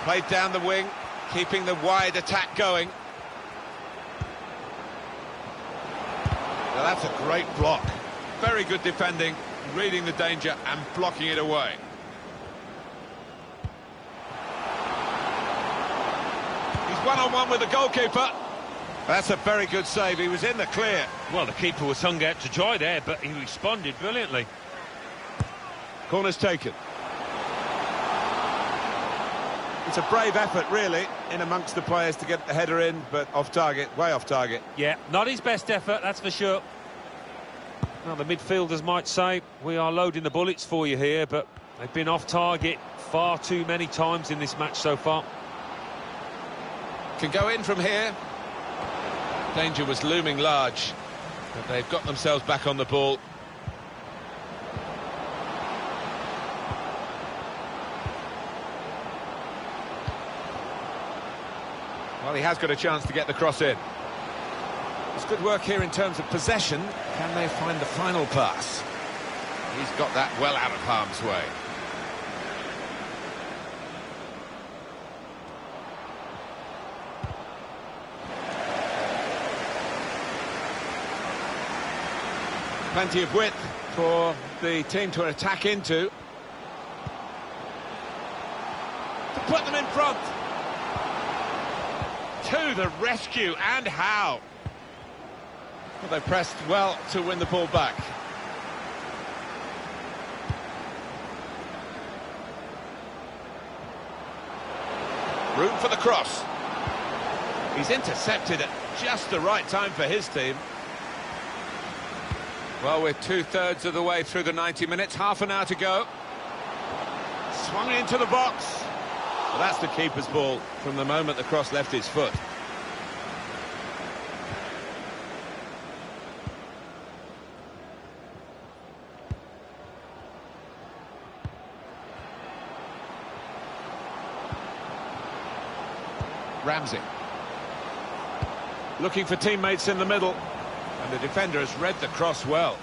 Played down the wing, keeping the wide attack going. Well, that's a great block. Very good defending, reading the danger and blocking it away. He's one-on-one with the goalkeeper. That's a very good save. He was in the clear. Well, the keeper was hung out to dry there, but he responded brilliantly. Corner's taken. It's a brave effort, really, in amongst the players to get the header in, but off target, way off target. Yeah, not his best effort, that's for sure. Now, the midfielders might say, we are loading the bullets for you here, but they've been off target far too many times in this match so far. Can go in from here. Danger was looming large, but they've got themselves back on the ball. Well, he has got a chance to get the cross in. It's good work here in terms of possession. Can they find the final pass? He's got that well out of harm's way. Plenty of width for the team to attack into. To put them in front. To the rescue, and how? Well, they pressed well to win the ball back. Room for the cross. He's intercepted at just the right time for his team. Well, we're two-thirds of the way through the 90 minutes, half an hour to go. Swung into the box. Well, that's the keeper's ball from the moment the cross left his foot. Ramsey. Looking for teammates in the middle. And the defender has read the cross well.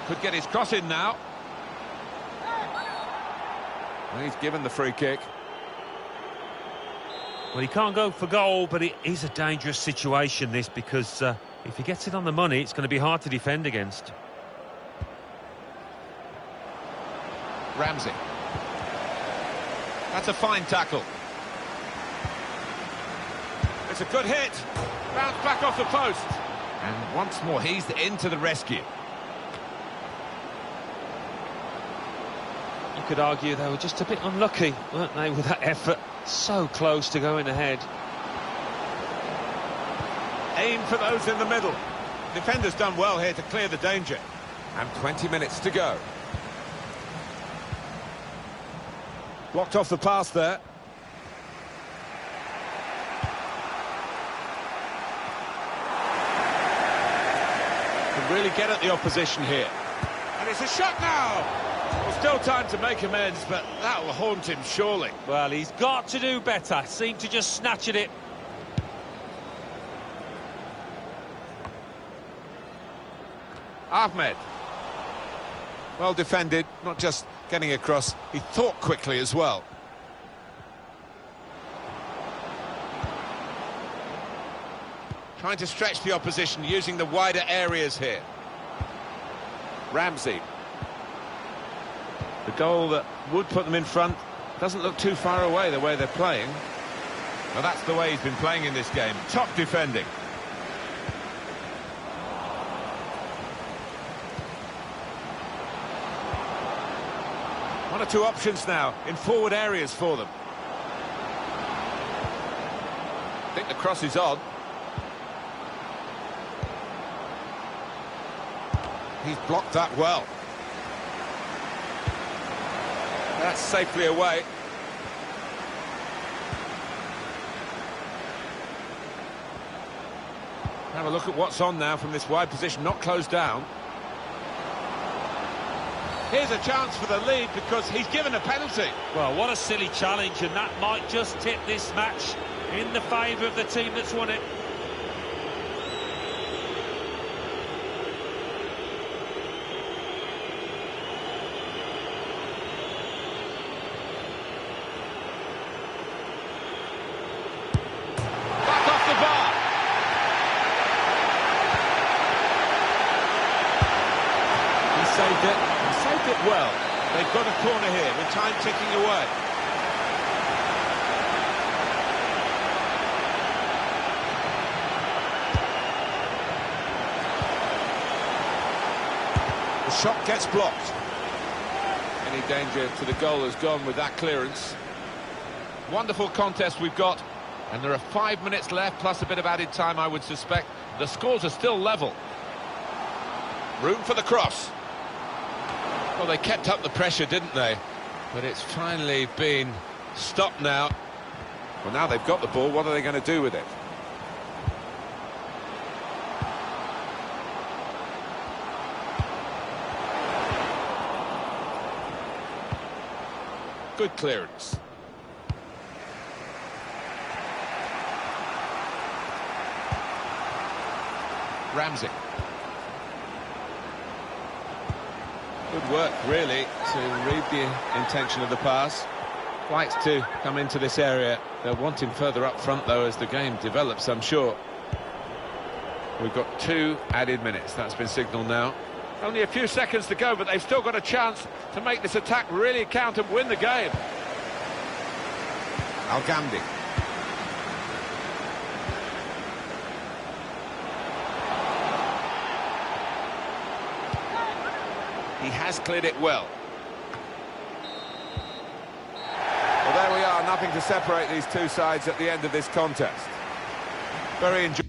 Could get his cross in now. Well, he's given the free kick. Well, he can't go for goal, but it is a dangerous situation, this, because if he gets it on the money, it's going to be hard to defend against. Ramsey. That's a fine tackle. It's a good hit. Bounce back off the post. And once more, he's into the rescue. You could argue they were just a bit unlucky, weren't they, with that effort? So close to going ahead. Aim for those in the middle. Defender's done well here to clear the danger. And 20 minutes to go. Blocked off the pass there. Can really get at the opposition here. And it's a shot now! Well, still time to make amends, but that will haunt him, surely. Well, he's got to do better. Seemed to just snatch at it. Ahmed. Well defended, not just getting across, he thought quickly as well. Trying to stretch the opposition, using the wider areas here. Ramsey. The goal that would put them in front doesn't look too far away the way they're playing. Well, that's the way he's been playing in this game. Top defending. One or two options now in forward areas for them. I think the cross is on. He's blocked that well. That's safely away. Have a look at what's on now from this wide position, not closed down. Here's a chance for the lead because he's given a penalty. Well, what a silly challenge, and that might just tip this match in the favour of the team that's won it. Saved it well. They've got a corner here with time ticking away. shot gets blocked. Any danger to the goal has gone with that clearance. Wonderful contest we've got, and there are 5 minutes left, plus a bit of added time, I would suspect. The scores are still level. Room for the cross. Well, they kept up the pressure, didn't they? But it's finally been stopped now. Well, now they've got the ball, what are they going to do with it? Good clearance. Ramsey. Good work, really, to read the intention of the pass. Likes to come into this area. They'll want him further up front, though, as the game develops, I'm sure. We've got 2 added minutes. That's been signalled now. Only a few seconds to go, but they've still got a chance to make this attack really count and win the game. Al-Ghamdi. He has cleared it well. Well, there we are, nothing to separate these two sides at the end of this contest. Very enjoyable.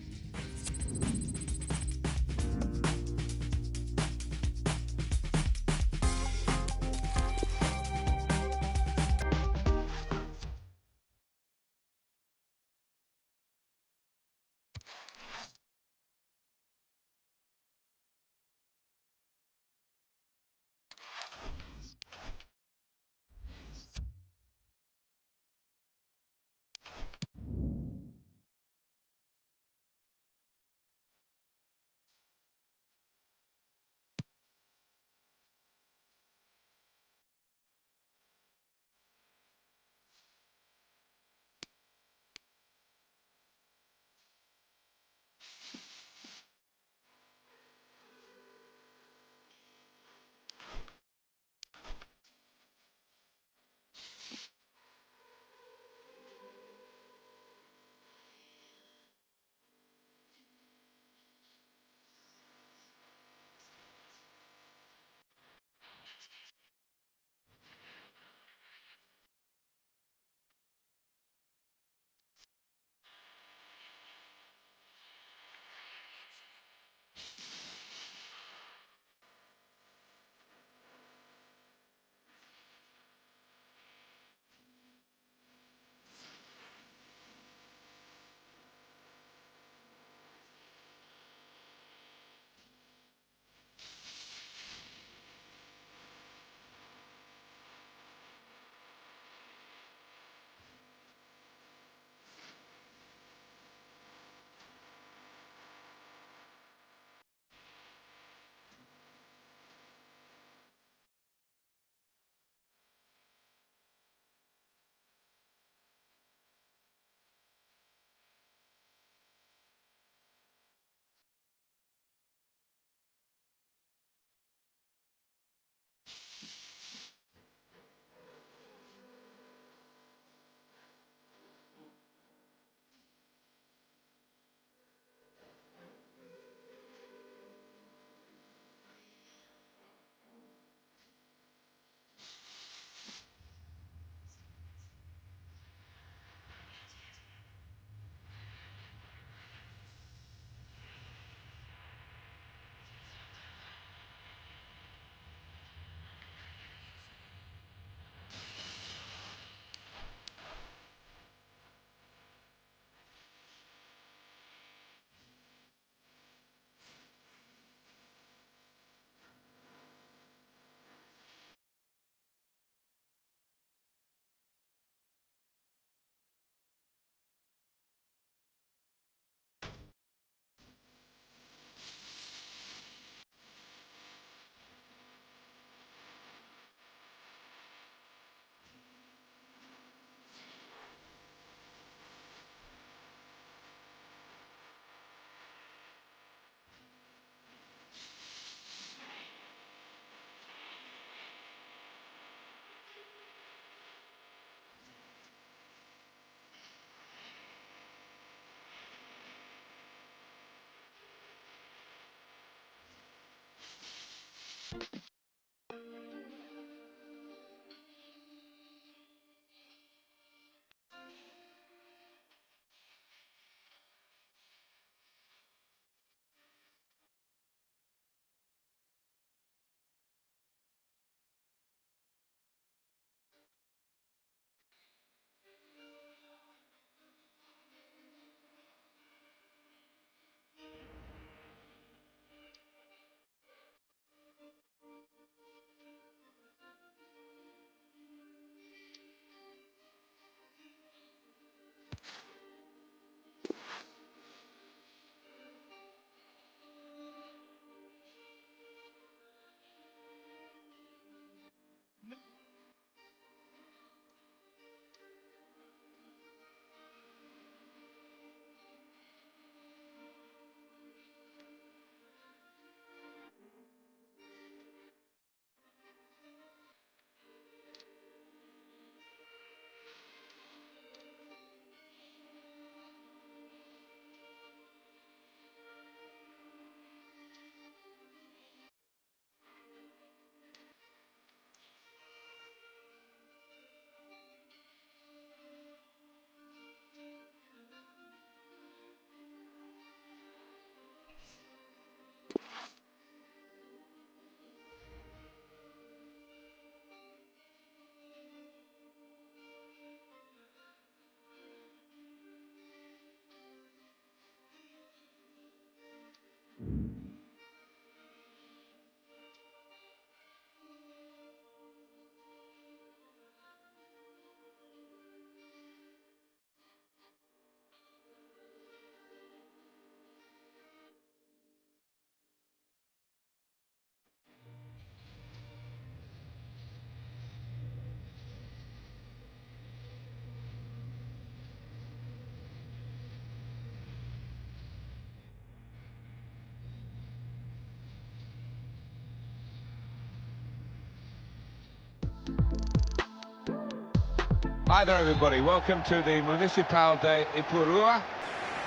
Hi there, everybody. Welcome to the Municipal de Ipurua.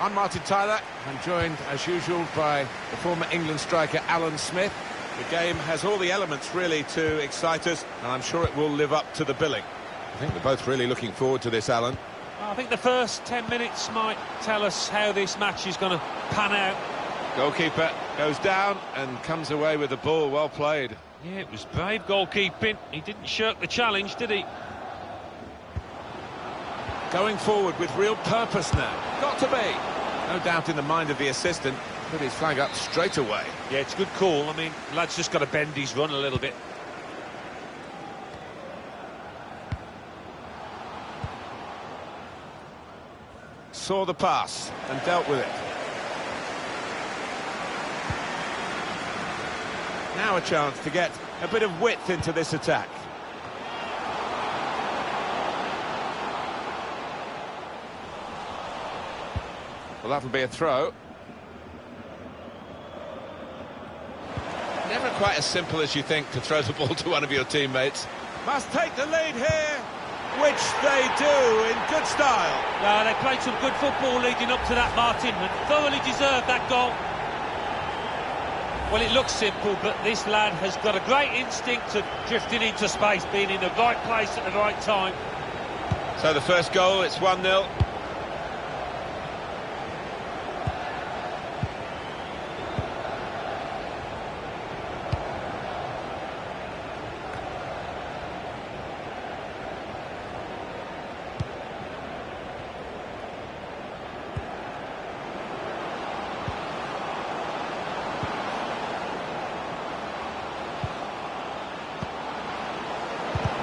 I'm Martin Tyler. I'm joined, as usual, by the former England striker Alan Smith. The game has all the elements, really, to excite us, and I'm sure it will live up to the billing. I think we're both really looking forward to this, Alan. I think the first 10 minutes might tell us how this match is going to pan out. Goalkeeper goes down and comes away with the ball. Well played. Yeah, it was brave goalkeeping. He didn't shirk the challenge, did he? Going forward with real purpose now. Got to be. No doubt in the mind of the assistant. Put his flag up straight away. Yeah, it's a good call. I mean, lad's just got to bend his run a little bit. Saw the pass and dealt with it. Now a chance to get a bit of width into this attack. Well, that'll be a throw. Never quite as simple as you think to throw the ball to one of your teammates. Must take the lead here, which they do in good style. They played some good football leading up to that, Martin, and thoroughly deserved that goal. Well, it looks simple, but this lad has got a great instinct of drifting into space, being in the right place at the right time. So the first goal, it's 1-0.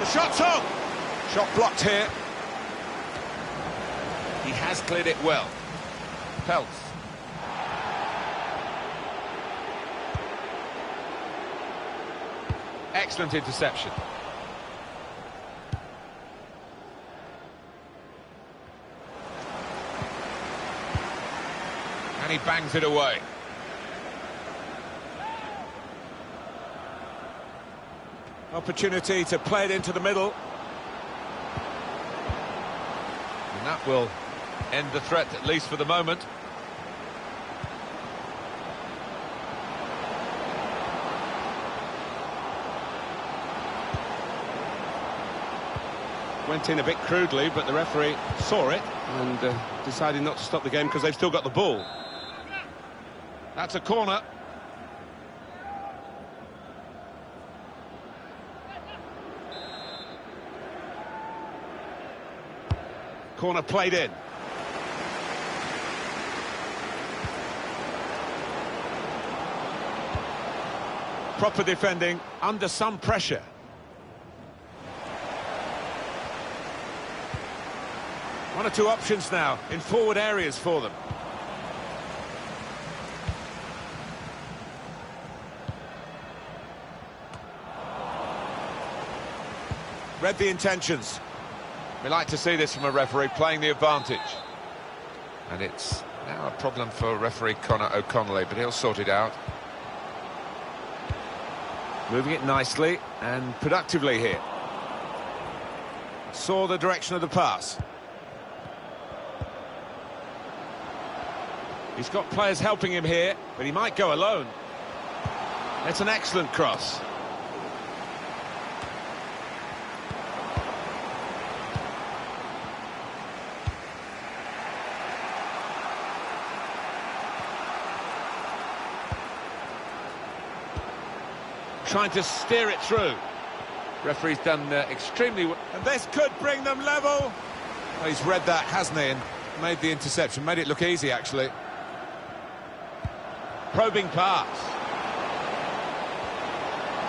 The shot's on! Shot blocked here. He has cleared it well. Peltz. Excellent interception. And he bangs it away. Opportunity to play it into the middle. And that will end the threat, at least for the moment. Went in a bit crudely, but the referee saw it and decided not to stop the game because they've still got the ball. That's a corner. Corner played in. Proper defending under some pressure. One or two options now in forward areas for them. Read the intentions. We like to see this from a referee playing the advantage. And it's now a problem for referee Conor O'Connelly, but he'll sort it out. Moving it nicely and productively here. Saw the direction of the pass. He's got players helping him here, but he might go alone. It's an excellent cross. Trying to steer it through. Referee's done extremely well. And this could bring them level. Well, he's read that, hasn't he? And made the interception. Made it look easy, actually. Probing pass.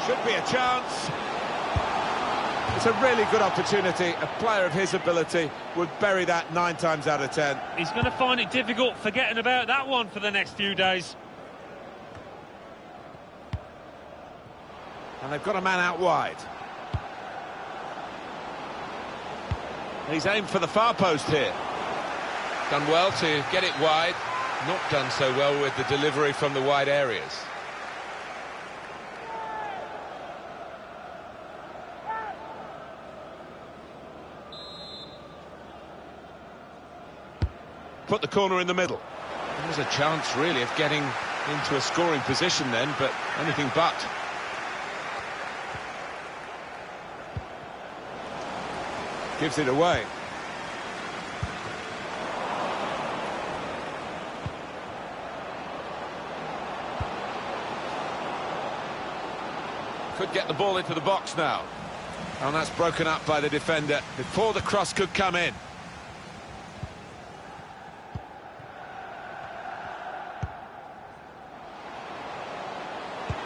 Should be a chance. It's a really good opportunity. A player of his ability would bury that 9 times out of 10. He's going to find it difficult forgetting about that one for the next few days. And they've got a man out wide. He's aimed for the far post here. Done well to get it wide. Not done so well with the delivery from the wide areas. put the corner in the middle. There's a chance, really, of getting into a scoring position then, but anything but. Gives it away. Could get the ball into the box now. And that's broken up by the defender before the cross could come in.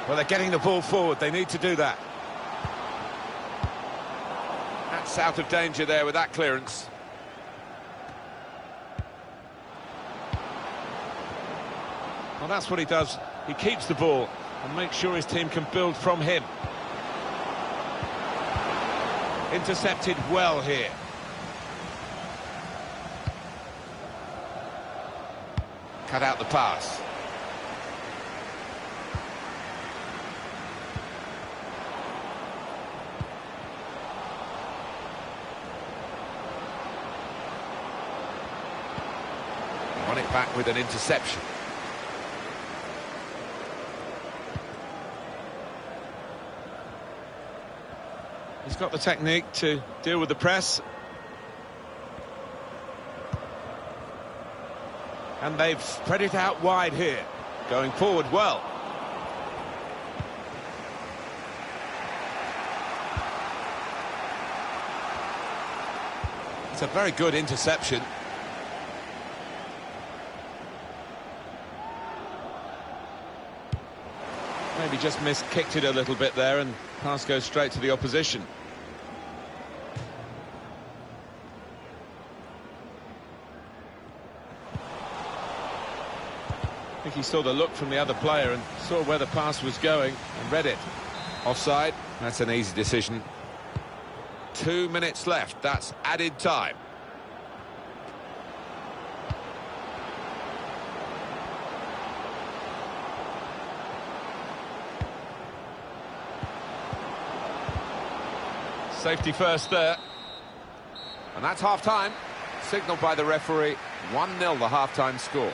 Well, they're getting the ball forward. They need to do that. That's out of danger there with that clearance. Well, that's what he does. He keeps the ball and makes sure his team can build from him. Intercepted well here. Cut out the pass. Won it back with an interception. He's got the technique to deal with the press. And they've spread it out wide here. Going forward well. It's a very good interception. Maybe just kicked it a little bit there, and pass goes straight to the opposition. I think he saw the look from the other player and saw where the pass was going and read it. Offside. That's an easy decision. 2 minutes left. That's added time. Safety first there. And that's half-time. Signalled by the referee. 1-0 the half-time score.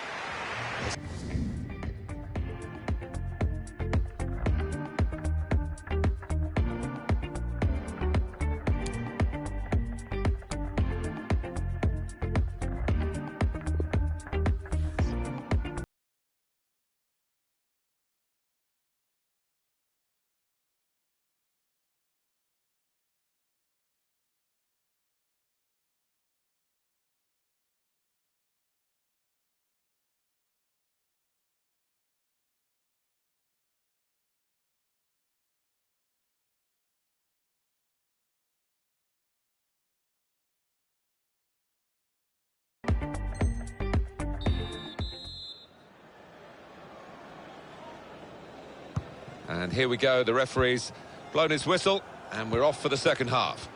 And here we go, the referee's blown his whistle, and we're off for the second half.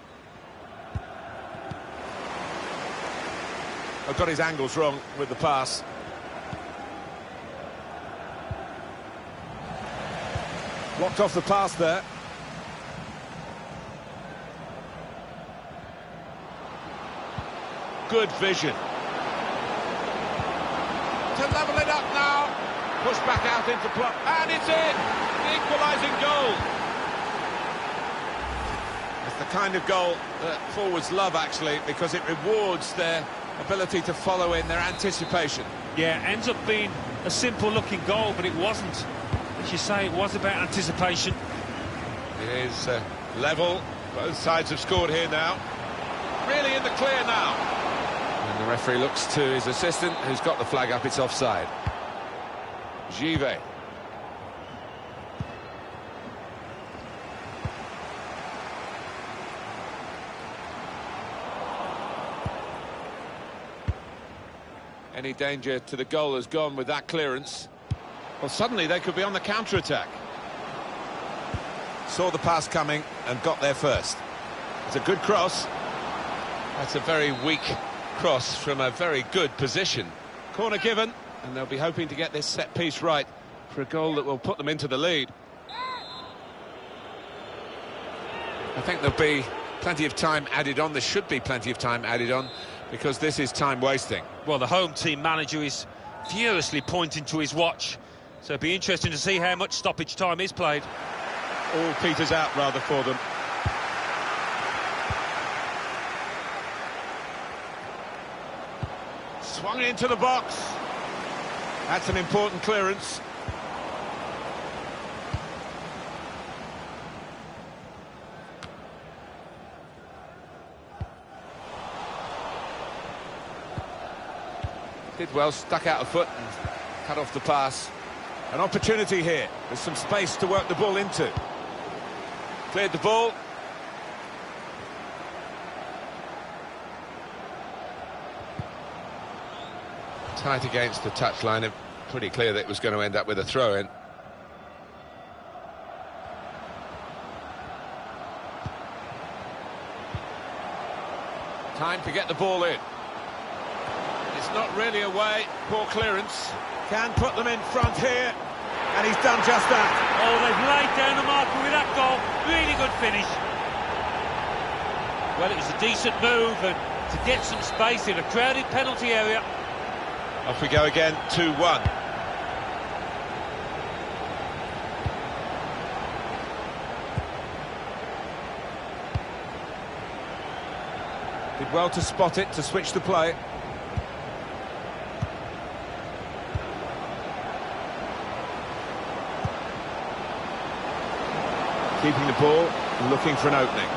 I've got his angles wrong with the pass. Blocked off the pass there. Good vision. To level it up now. Push back out into play, and it's in! The equalising goal. It's the kind of goal that forwards love, actually, because it rewards their ability to follow in, their anticipation. Yeah, ends up being a simple-looking goal, but it wasn't. As you say, it was about anticipation. It is level. Both sides have scored here now. Really in the clear now. And the referee looks to his assistant, who's got the flag up. It's offside. Givet. Any danger to the goal has gone with that clearance. Well, suddenly they could be on the counter-attack. Saw the pass coming and got there first. It's a good cross. That's a very weak cross from a very good position. Corner given. And they'll be hoping to get this set piece right for a goal that will put them into the lead. I think there'll be plenty of time added on. There should be plenty of time added on because this is time wasting. Well, the home team manager is furiously pointing to his watch, so it'll be interesting to see how much stoppage time is played. All peters out rather for them. Swung into the box. That's an important clearance. Did well, stuck out a foot and cut off the pass. An opportunity here. There's some space to work the ball into. Cleared the ball. Tight against the touchline, and pretty clear that it was going to end up with a throw-in. Time to get the ball in. It's not really away, poor clearance. Can put them in front here, and he's done just that. Oh, they've laid down the marker with that goal. Really good finish. Well, it was a decent move, and to get some space in a crowded penalty area. Off we go again, 2-1. Did well to spot it, to switch the play. Keeping the ball, looking for an opening.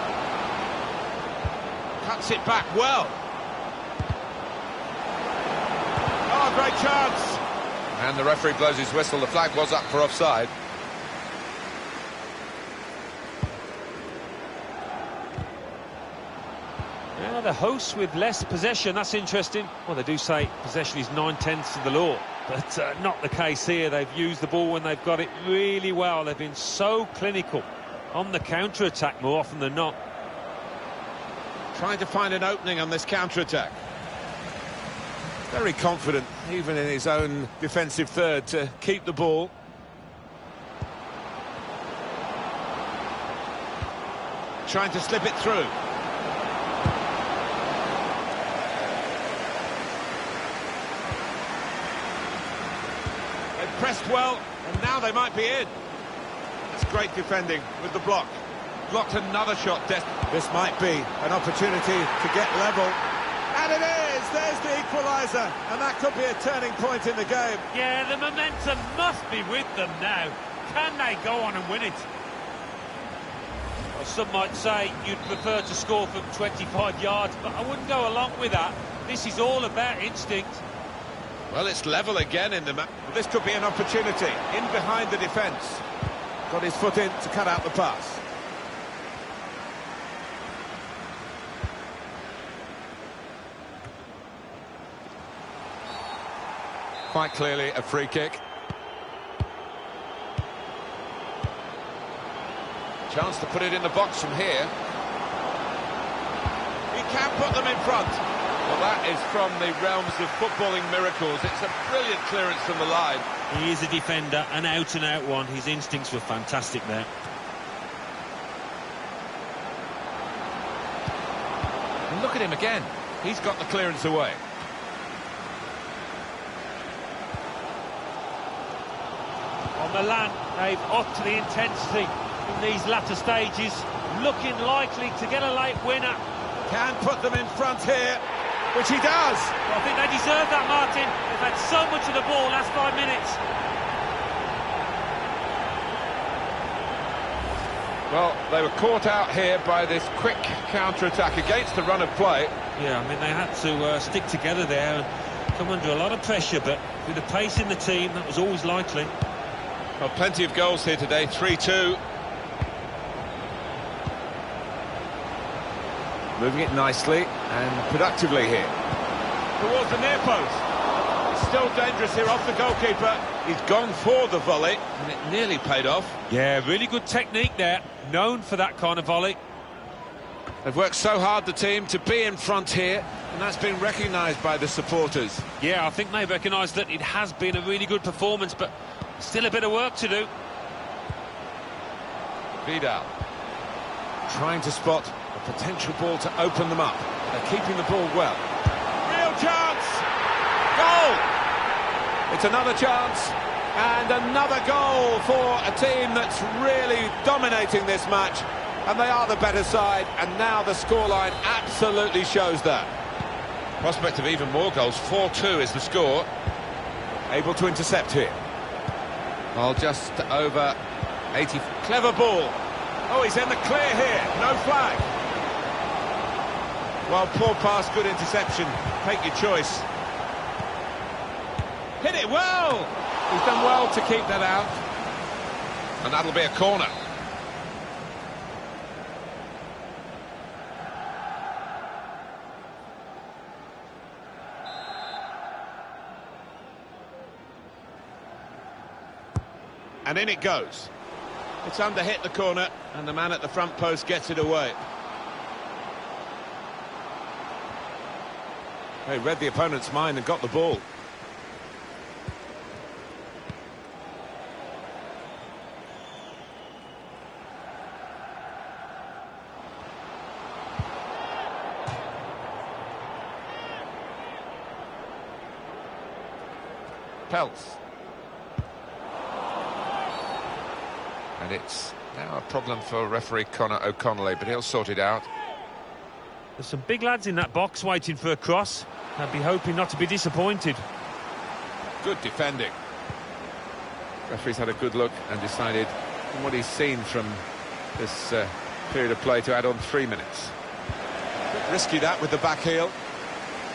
Cuts it back well. Oh, great chance! And the referee blows his whistle. The flag was up for offside. Now the hosts with less possession, that's interesting. Well, they do say possession is 9/10 of the law, but not the case here. They've used the ball when they've got it really well. They've been so clinical on the counter-attack more often than not. Trying to find an opening on this counter-attack. Very confident, even in his own defensive third, to keep the ball. Trying to slip it through. They've pressed well, and now they might be in. That's great defending with the block. Blocked another shot. This might be an opportunity to get level. And it is! There's the equaliser, and that could be a turning point in the game. Yeah, the momentum must be with them now. Can they go on and win it? Well, some might say you'd prefer to score from 25 yards, but I wouldn't go along with that. This is all about instinct. Well, it's level again in the match. This could be an opportunity. In behind the defence. Got his foot in to cut out the pass. Quite clearly a free kick. Chance to put it in the box from here. He can put them in front. Well, that is from the realms of footballing miracles. It's a brilliant clearance from the line. He is a defender, an out-and-out one. His instincts were fantastic there. And look at him again. He's got the clearance away. Milan, they've upped the intensity in these latter stages, looking likely to get a late winner. Can put them in front here, which he does. Well, I think they deserve that, Martin. They've had so much of the ball last 5 minutes. Well, they were caught out here by this quick counter-attack against the run of play. Yeah, I mean, they had to stick together there and come under a lot of pressure, but with the pace in the team, that was always likely. Well, plenty of goals here today, 3-2. Moving it nicely and productively here. Towards the near post. It's still dangerous here off the goalkeeper. He's gone for the volley, and it nearly paid off. Yeah, really good technique there. Known for that kind of volley. They've worked so hard, the team, to be in front here, and that's been recognised by the supporters. Yeah, I think they recognise that it has been a really good performance, but still a bit of work to do. Vidal trying to spot a potential ball to open them up. They're keeping the ball well. real chance! Goal! It's another chance, and another goal for a team that's really dominating this match. And they are the better side, and now the scoreline absolutely shows that. Prospect of even more goals. 4-2 is the score. Able to intercept here. Well, just over 80. Clever ball. Oh, he's in the clear here. No flag. Well, poor pass, good interception. Take your choice. Hit it well. He's done well to keep that out. And that'll be a corner. And in it goes. It's under hit the corner, and the man at the front post gets it away. They read the opponent's mind and got the ball. Peltz. And it's now a problem for referee Conor O'Connelly, but he'll sort it out. There's some big lads in that box waiting for a cross. I'd be hoping not to be disappointed. Good defending. Referee's had a good look and decided, from what he's seen from this period of play, to add on 3 minutes. Risky that with the back heel.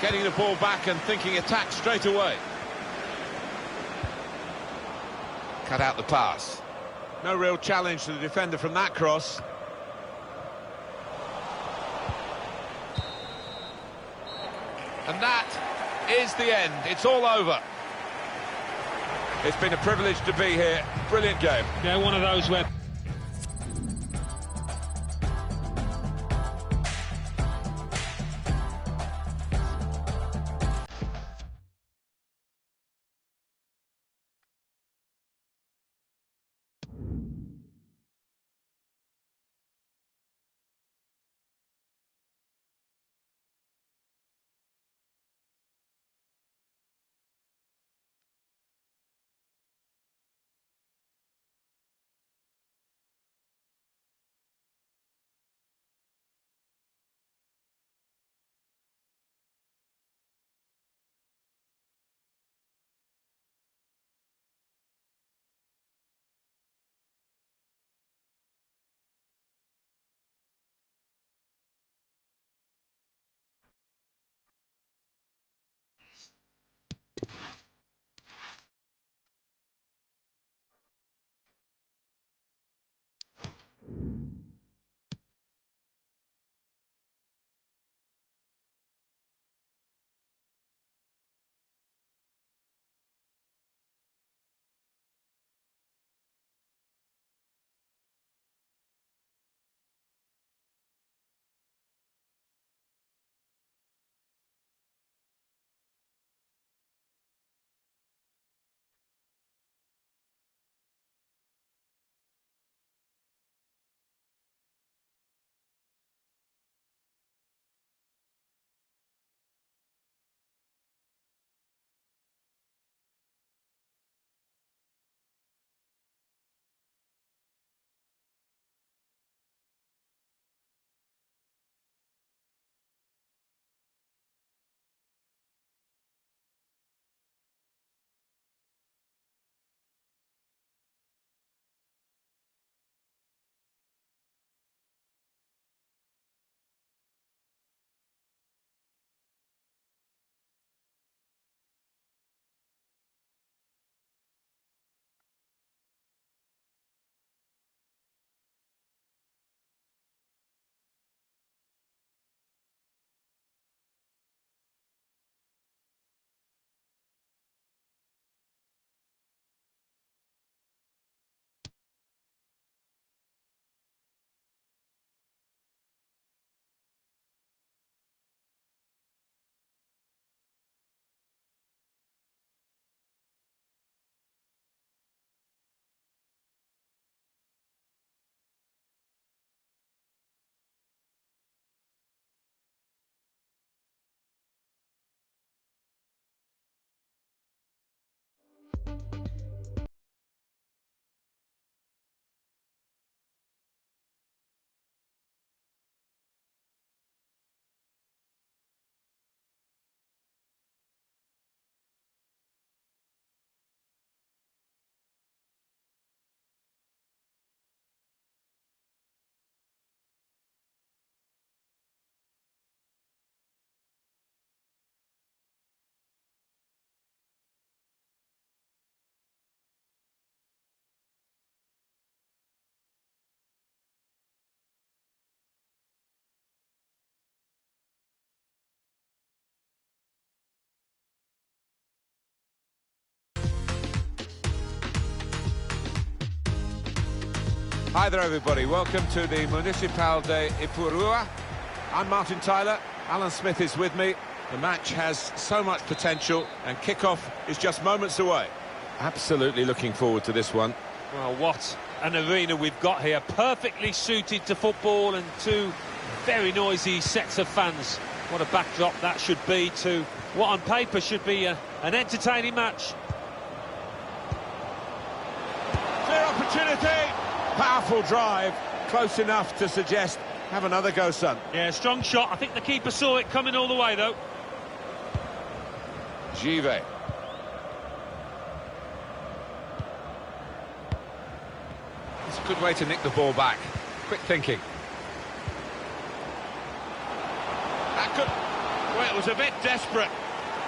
Getting the ball back and thinking attack straight away. Cut out the pass. No real challenge to the defender from that cross. And that is the end. It's all over. It's been a privilege to be here. Brilliant game. Yeah, one of those where Hi there, everybody. Welcome to the Municipal de Ipurua. I'm Martin Tyler. Alan Smith is with me. The match has so much potential, and kick-off is just moments away. Absolutely looking forward to this one. Well, what an arena we've got here. Perfectly suited to football and two very noisy sets of fans. What a backdrop that should be to what on paper should be an entertaining match. Clear opportunity. Powerful drive. Close enough to suggest, have another go, son. Yeah, strong shot. I think the keeper saw it coming all the way, though. Give. It's a good way to nick the ball back. Quick thinking. That could... Well, it was a bit desperate,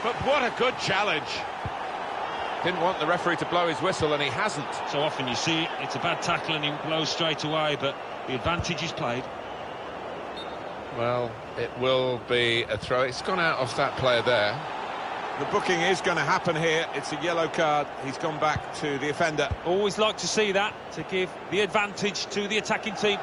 but what a good challenge. Didn't want the referee to blow his whistle, and he hasn't. So often you see it's a bad tackle and he blows straight away, but the advantage is played. Well, it will be a throw. It's gone out off that player there. The booking is going to happen here. It's a yellow card. He's gone back to the offender. Always like to see that, to give the advantage to the attacking team.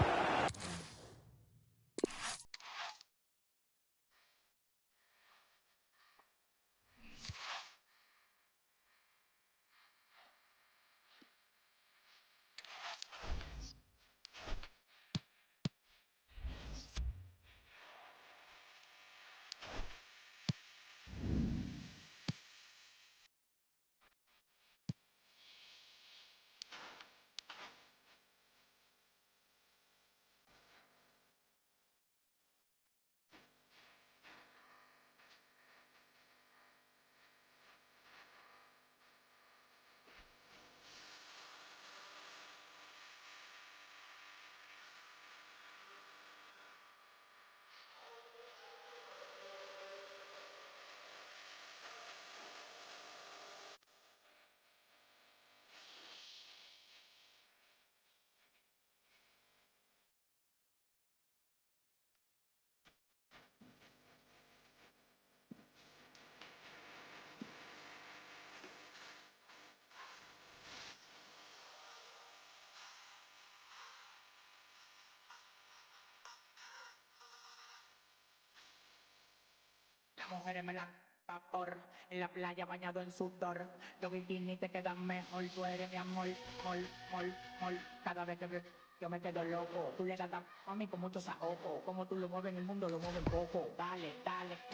Mujeres me la vapor, en la playa bañado en sudor. Los bikinis te quedan mejor, tú eres mi amor, mol. Cada vez que yo me quedo loco. Tú le das a mí con mucho saoco. Como tú lo mueves en el mundo, lo mueves poco. Dale,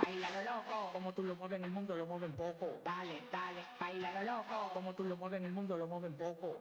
bailalo loco. Como tú lo mueves en el mundo, lo mueves poco. Dale, bailalo loco. Como tú lo mueves en el mundo, lo mueves poco.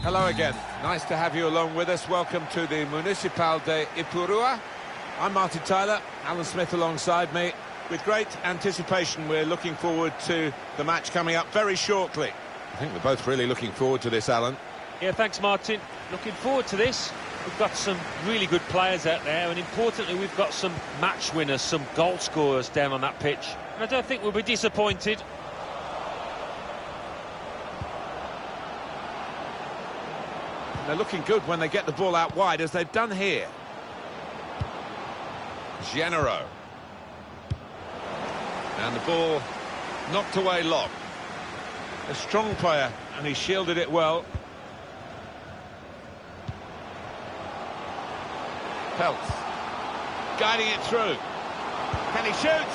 Hello again. Nice to have you along with us. Welcome to the Municipal de Ipurua. I'm Martin Tyler, Alan Smith alongside me. With great anticipation, we're looking forward to the match coming up very shortly. I think we're both really looking forward to this, Alan. Yeah, thanks, Martin. Looking forward to this. We've got some really good players out there, and importantly, we've got some match winners, some goal scorers down on that pitch. And I don't think we'll be disappointed. They're looking good when they get the ball out wide, as they've done here. Genero. And the ball knocked away long. A strong player, and he shielded it well. Peltz. Guiding it through. Can he shoot?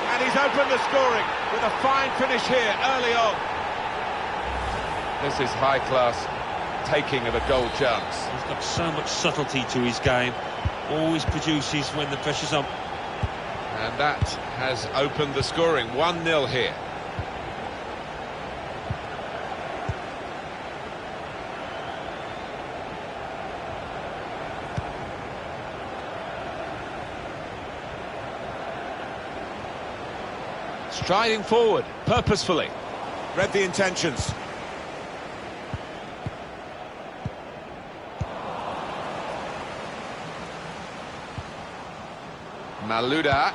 And he's opened the scoring with a fine finish here early on. This is high-class taking of a goal chance. He's got so much subtlety to his game. Always produces when the pressure's on. And that has opened the scoring. 1-0 here. Striding forward, purposefully. Read the intentions. Malouda.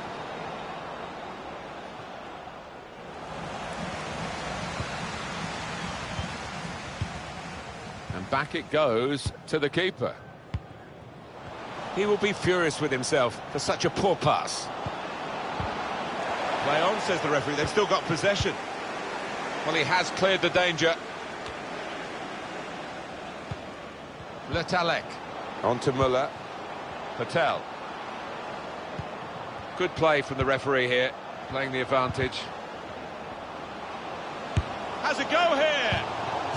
And back it goes to the keeper. He will be furious with himself for such a poor pass. Play on, says the referee. They've still got possession. Well, he has cleared the danger. Le Talek. On to Muller. Patel. Good play from the referee here, playing the advantage. Has a go here!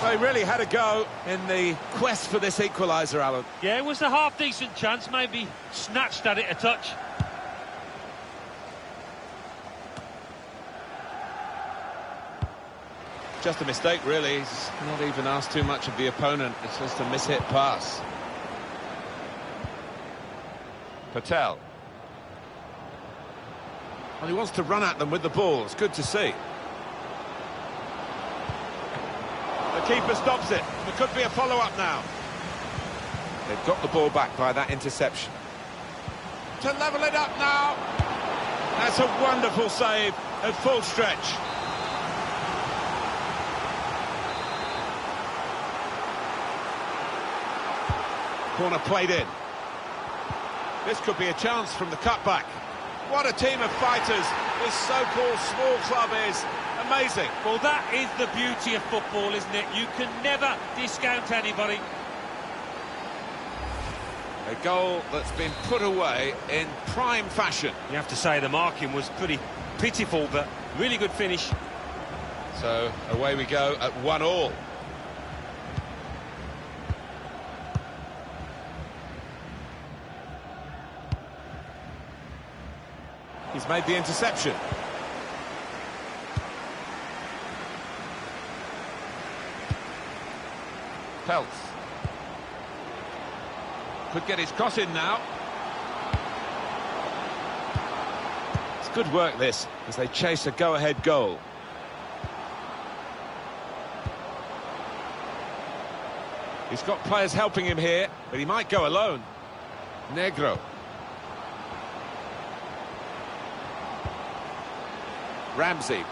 So he really had a go in the quest for this equaliser, Alan. Yeah, it was a half-decent chance, maybe snatched at it a touch. Just a mistake, really. He's not even asked too much of the opponent. It's just a mishit pass. Patel. Well, he wants to run at them with the ball. It's good to see. The keeper stops it. There could be a follow-up now. They've got the ball back by that interception. To level it up now. That's a wonderful save at full stretch. Corner played in. This could be a chance from the cutback. What a team of fighters this so-called small club is. Amazing. Well, that is the beauty of football, isn't it? You can never discount anybody. A goal that's been put away in prime fashion. You have to say the marking was pretty pitiful, but really good finish. So away we go at 1-1. He's made the interception. Peltz. Could get his cross in now. It's good work, this, as they chase a go-ahead goal. He's got players helping him here, but he might go alone. Negro. Ramsey.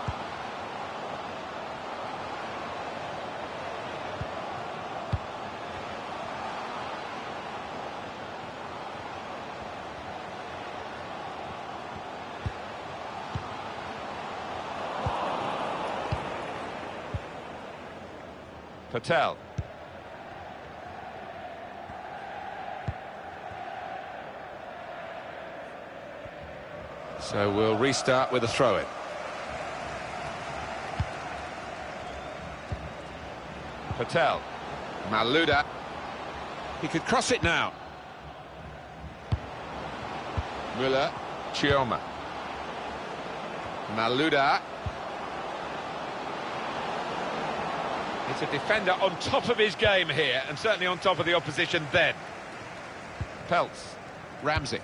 Patel. So we'll restart with a throw-in. Patel. Malouda. He could cross it now. Müller. Chioma. Malouda. It's a defender on top of his game here, and certainly on top of the opposition then. Peltz. Ramsey.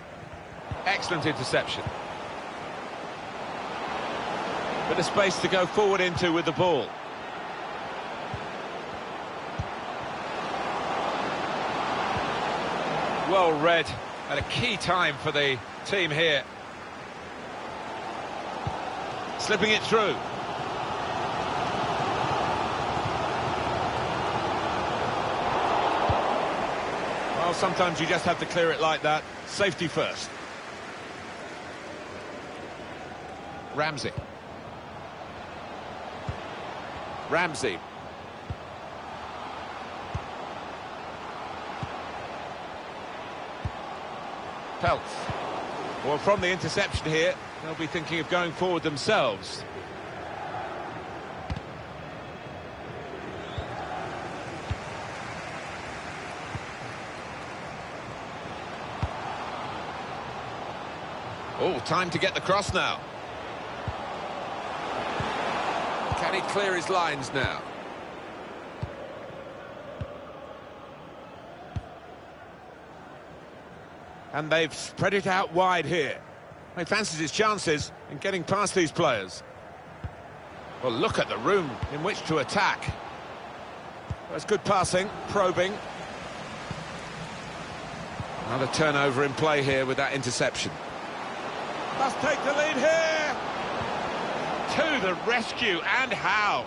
Excellent interception. Bit of space to go forward into with the ball. Well read at a key time for the team here. Slipping it through. Well, sometimes you just have to clear it like that. Safety first. Ramsey. Peltz. Well, from the interception here, they'll be thinking of going forward themselves. Oh, time to get the cross now. Can he clear his lines now? And they've spread it out wide here. He fancies his chances in getting past these players. Well, look at the room in which to attack. That's good passing, probing. Another turnover in play here with that interception. Must take the lead here. To the rescue, and how.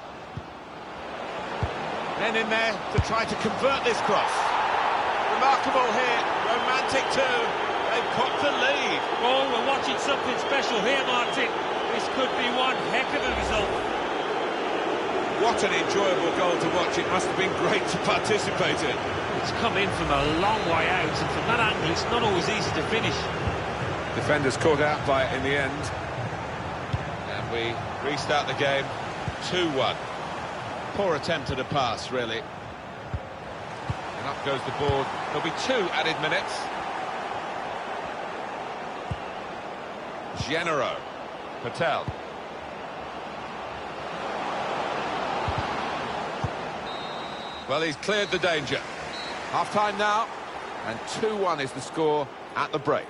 Men in there to try to convert this cross. Remarkable here, romantic too. They've got the lead. Oh, we're watching something special here, Martin. This could be one heck of a result. What an enjoyable goal to watch. It must have been great to participate in. It's come in from a long way out, and from that angle it's not always easy to finish. Defenders caught out by it in the end. And we restart the game 2-1. Poor attempt at a pass, really. And up goes the board. There'll be 2 added minutes. Genero. Patel. Well, he's cleared the danger. Half-time now, and 2-1 is the score at the break.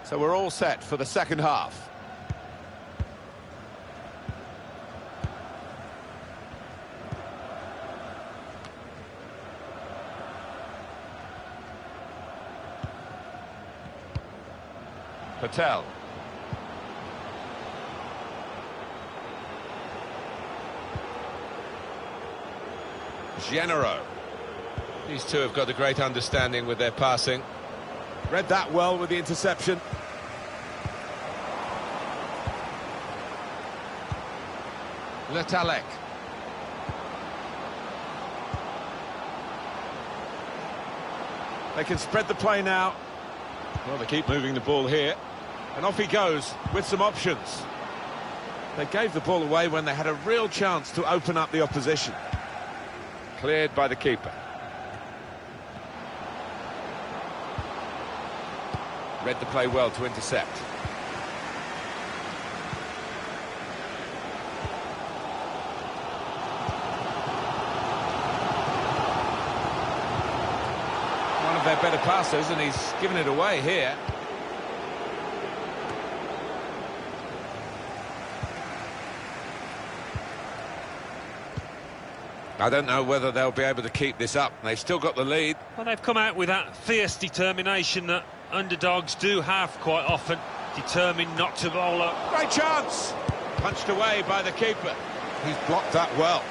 So we're all set for the second half. Patel. Genero. These two have got a great understanding with their passing. Read that well with the interception. Letalek. They can spread the play now. Well, they keep moving the ball here. And off he goes with some options. They gave the ball away when they had a real chance to open up the opposition. Cleared by the keeper. Read the play well to intercept. One of their better passers, and he's given it away here. I don't know whether they'll be able to keep this up. They've still got the lead. Well, they've come out with that fierce determination that underdogs do have quite often, determined not to roll up. Great chance! Punched away by the keeper. He's blocked that well.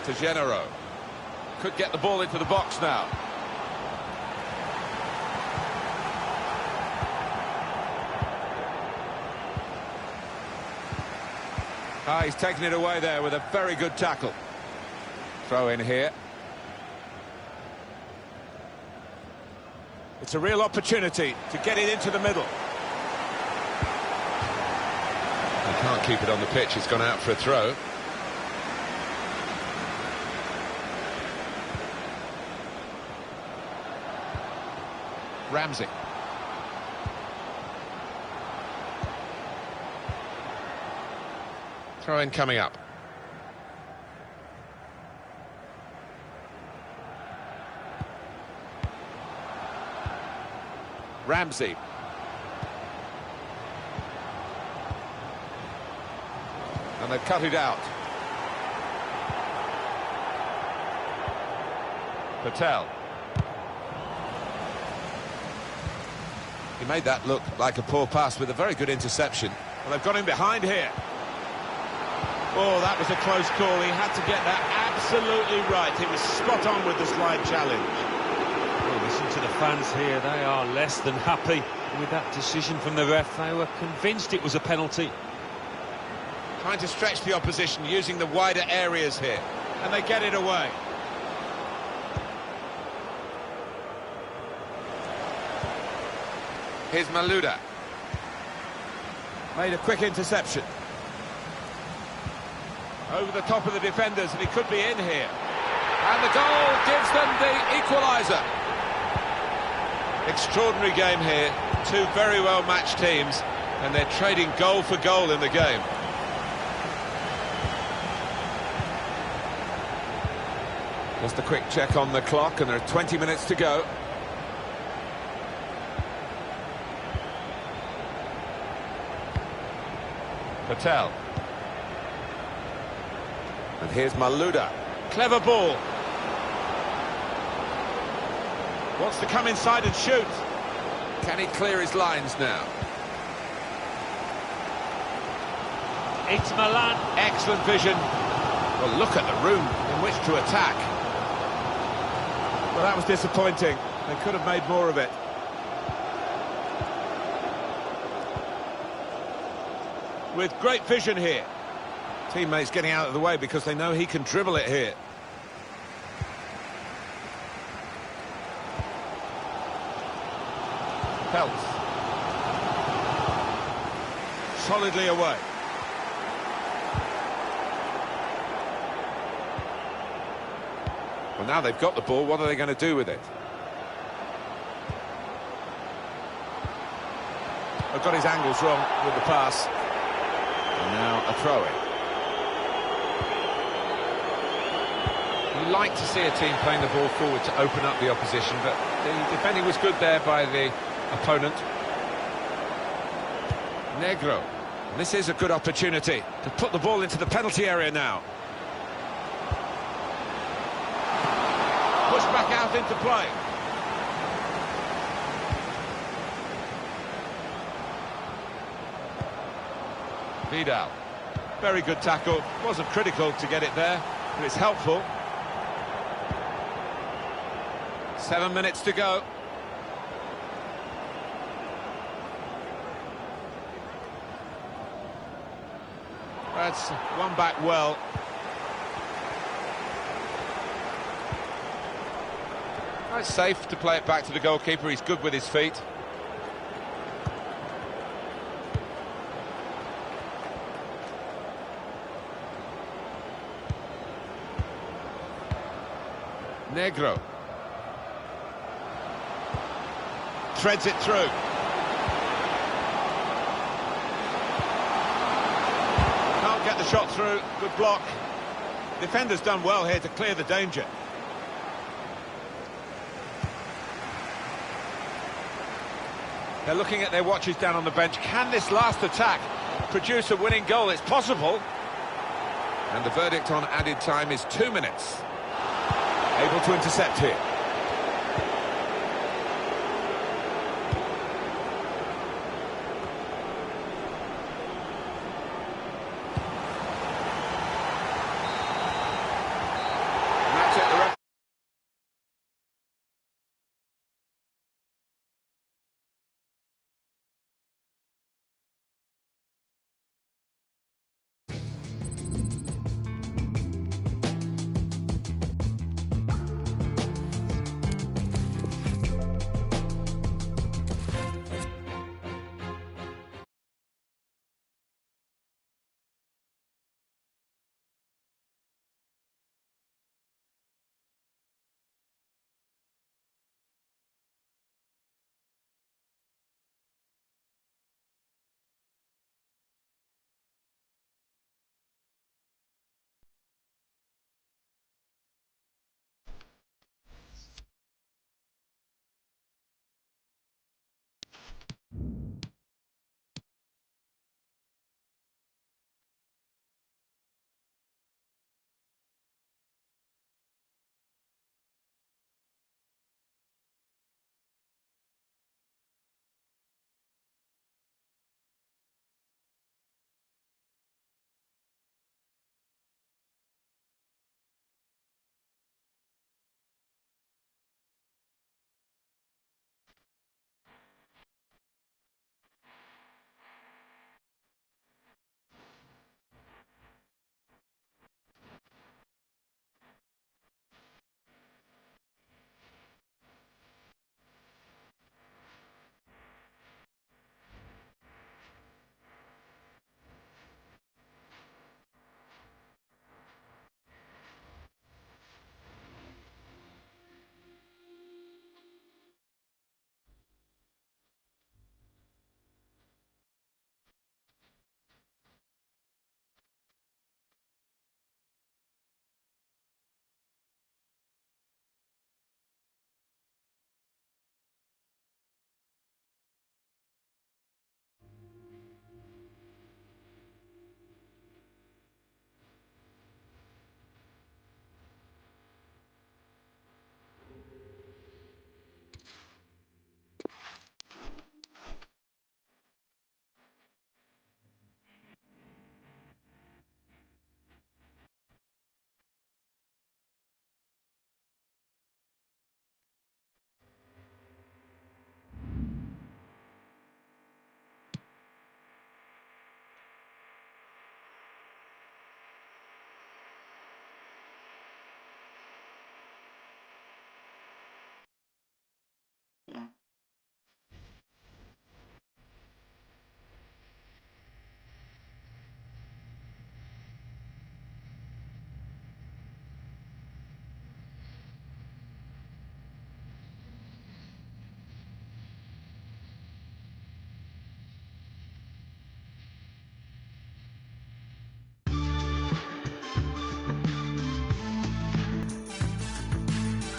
To Genero. Could get the ball into the box now. He's taken it away there with a very good tackle. Throw in here. It's a real opportunity to get it into the middle. He can't keep it on the pitch. It's gone out for a throw. Ramsey. Throw in coming up. Ramsey. And they've cut it out. Patel. He made that look like a poor pass with a very good interception. Well, they've got him behind here. Oh, that was a close call. He had to get that absolutely right. He was spot on with the slide challenge. Well, listen to the fans here. They are less than happy with that decision from the ref. They were convinced it was a penalty. Trying to stretch the opposition using the wider areas here. And they get it away. Here's Malouda. Made a quick interception. Over the top of the defenders, and he could be in here. And the goal gives them the equaliser. Extraordinary game here. Two very well-matched teams, and they're trading goal for goal in the game. Just a quick check on the clock, and there are 20 minutes to go. Patel. And here's Malouda. Clever ball. Wants to come inside and shoot. Can he clear his lines now? It's Milan. Excellent vision. Well, look at the room in which to attack. Well, that was disappointing. They could have made more of it. With great vision here. Teammates getting out of the way because they know he can dribble it here. Peltz. Solidly away. Well, now they've got the ball, what are they going to do with it? They've got his angles wrong with the pass. And now a throw-in. You like to see a team playing the ball forward to open up the opposition, but the defending was good there by the opponent. Negro. And this is a good opportunity to put the ball into the penalty area now. Push back out into play. Vidal. Very good tackle. Wasn't critical to get it there, but it's helpful. 7 minutes to go. That's one back well. It's safe to play it back to the goalkeeper. He's good with his feet. Negro. Threads it through. Can't get the shot through. Good block. Defender's done well here to clear the danger. They're looking at their watches down on the bench. Can this last attack produce a winning goal? It's possible. And the verdict on added time is 2 minutes. Able to intercept here. And that's it, the ref.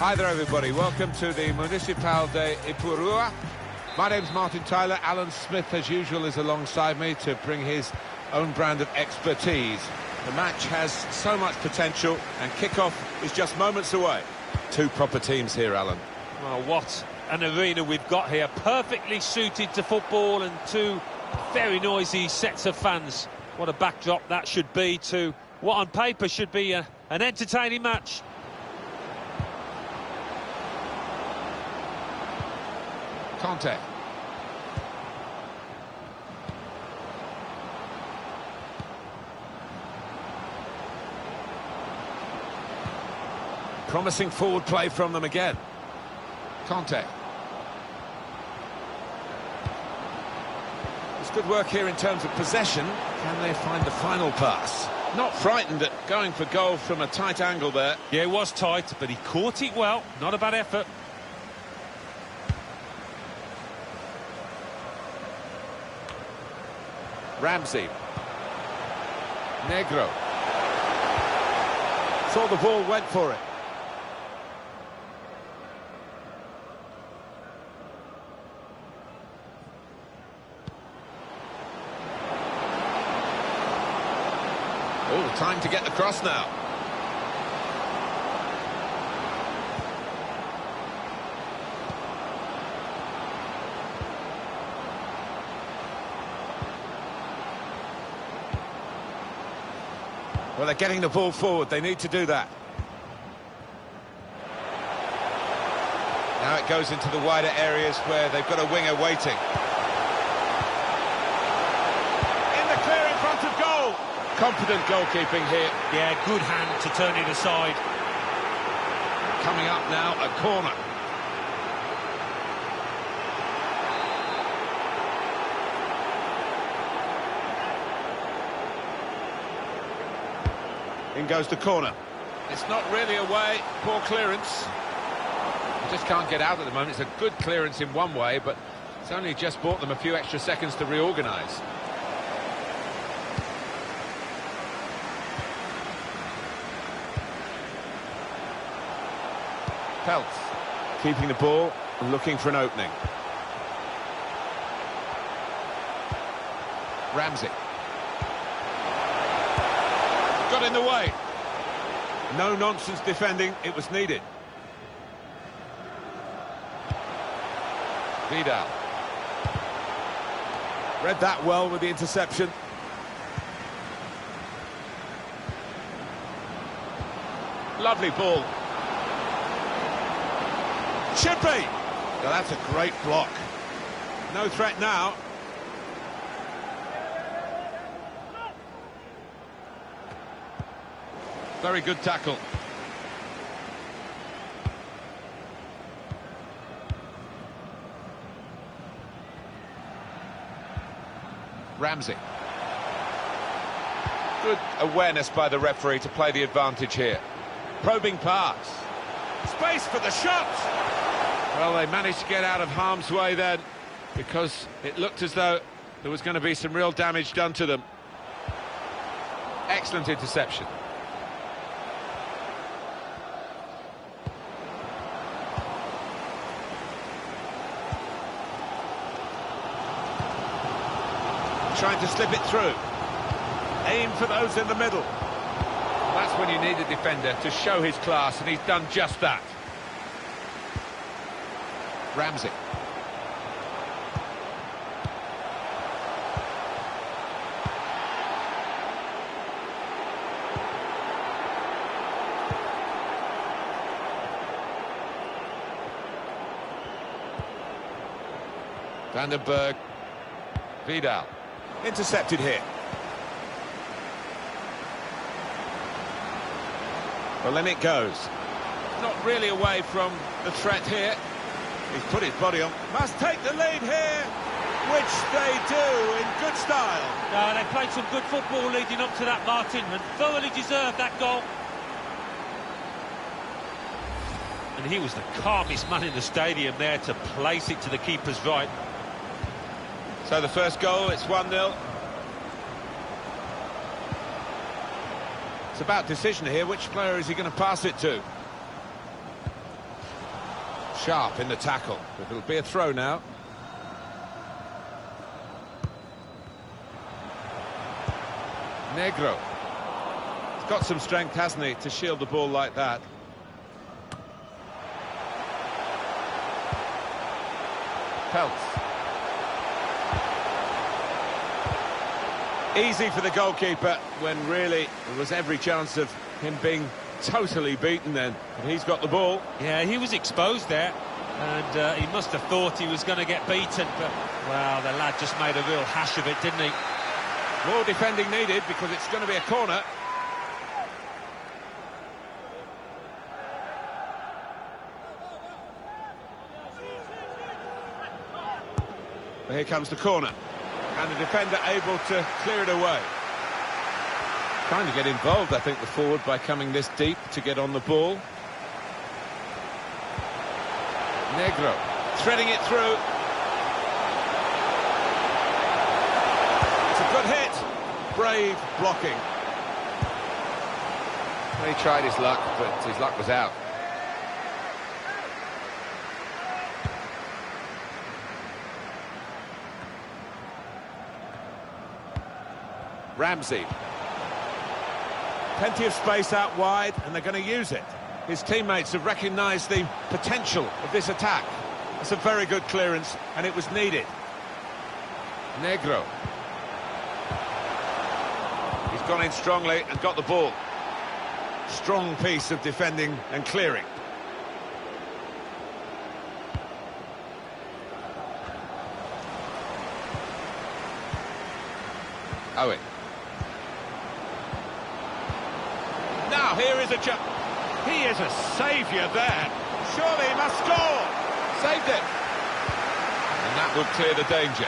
Hi there, everybody. Welcome to the Municipal de Ipurua. My name's Martin Tyler. Alan Smith, as usual, is alongside me to bring his own brand of expertise. The match has so much potential, and kick-off is just moments away. Two proper teams here, Alan. Well, what an arena we've got here. Perfectly suited to football, and two very noisy sets of fans. What a backdrop that should be to what on paper should be an entertaining match. Conte. Promising forward play from them again. Conte. It's good work here in terms of possession. Can they find the final pass? Not frightened at going for goal from a tight angle there. Yeah, it was tight, but he caught it well. Not a bad effort. Ramsey. Negro. Saw the ball, went for it. Oh, time to get the cross now. Well, they're getting the ball forward. They need to do that. Now it goes into the wider areas where they've got a winger waiting. In the clear in front of goal. Confident goalkeeping here. Yeah, good hand to turn it aside. Coming up now, a corner. In goes the corner. It's not really away, poor clearance. Just can't get out at the moment. It's a good clearance in one way, but it's only just bought them a few extra seconds to reorganise. Peltz keeping the ball and looking for an opening. Ramsey. Got in the way. No nonsense defending, it was needed. Vidal. Read that well with the interception. Lovely ball. Should be. Well, that's a great block. No threat now. Very good tackle. Ramsey. Good awareness by the referee to play the advantage here. Probing pass. Space for the shot! Well, they managed to get out of harm's way then, because it looked as though there was going to be some real damage done to them. Excellent interception. Trying to slip it through. Aim for those in the middle. That's when you need a defender to show his class, and he's done just that. Ramsey. Vandenberg. Vidal. Intercepted here. Well, in it goes. Not really away from the threat here. He's put his body on. Must take the lead here, which they do in good style. They played some good football leading up to that, Martin, and thoroughly deserved that goal. And he was the calmest man in the stadium there to place it to the keeper's right. So the first goal, it's 1-0. It's about decision here. Which player is he going to pass it to? Sharp in the tackle. It'll be a throw now. Negro. He's got some strength, hasn't he, to shield the ball like that. Peltz. Easy for the goalkeeper when really there was every chance of him being totally beaten then. And he's got the ball. Yeah, he was exposed there, and he must have thought he was going to get beaten, but, well, the lad just made a real hash of it, didn't he? More defending needed because it's going to be a corner. Here comes the corner. And the defender able to clear it away. Trying to get involved, I think, the forward by coming this deep to get on the ball. Negro threading it through. It's a good hit. Brave blocking. He tried his luck, but his luck was out. Ramsey. Plenty of space out wide, and they're going to use it. His teammates have recognised the potential of this attack. That's a very good clearance, and it was needed. Negro. He's gone in strongly and got the ball. Strong piece of defending and clearing. Owen. Now here is a chance. He is a saviour there. Surely he must score. Saved it. And that would clear the danger.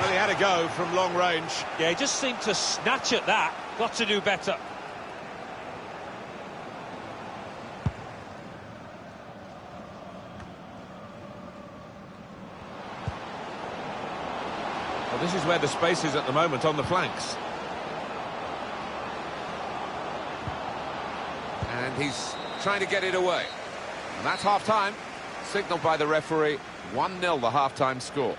Well, he had a go from long range. Yeah, he just seemed to snatch at that. Got to do better. Well, this is where the space is at the moment on the flanks. And he's trying to get it away. And that's half-time. Signalled by the referee, 1-0 the half-time score.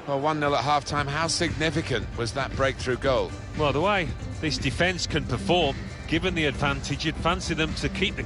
Well, 1-0 at half-time, how significant was that breakthrough goal? Well, the way this defence can perform, given the advantage, you'd fancy them to keep the...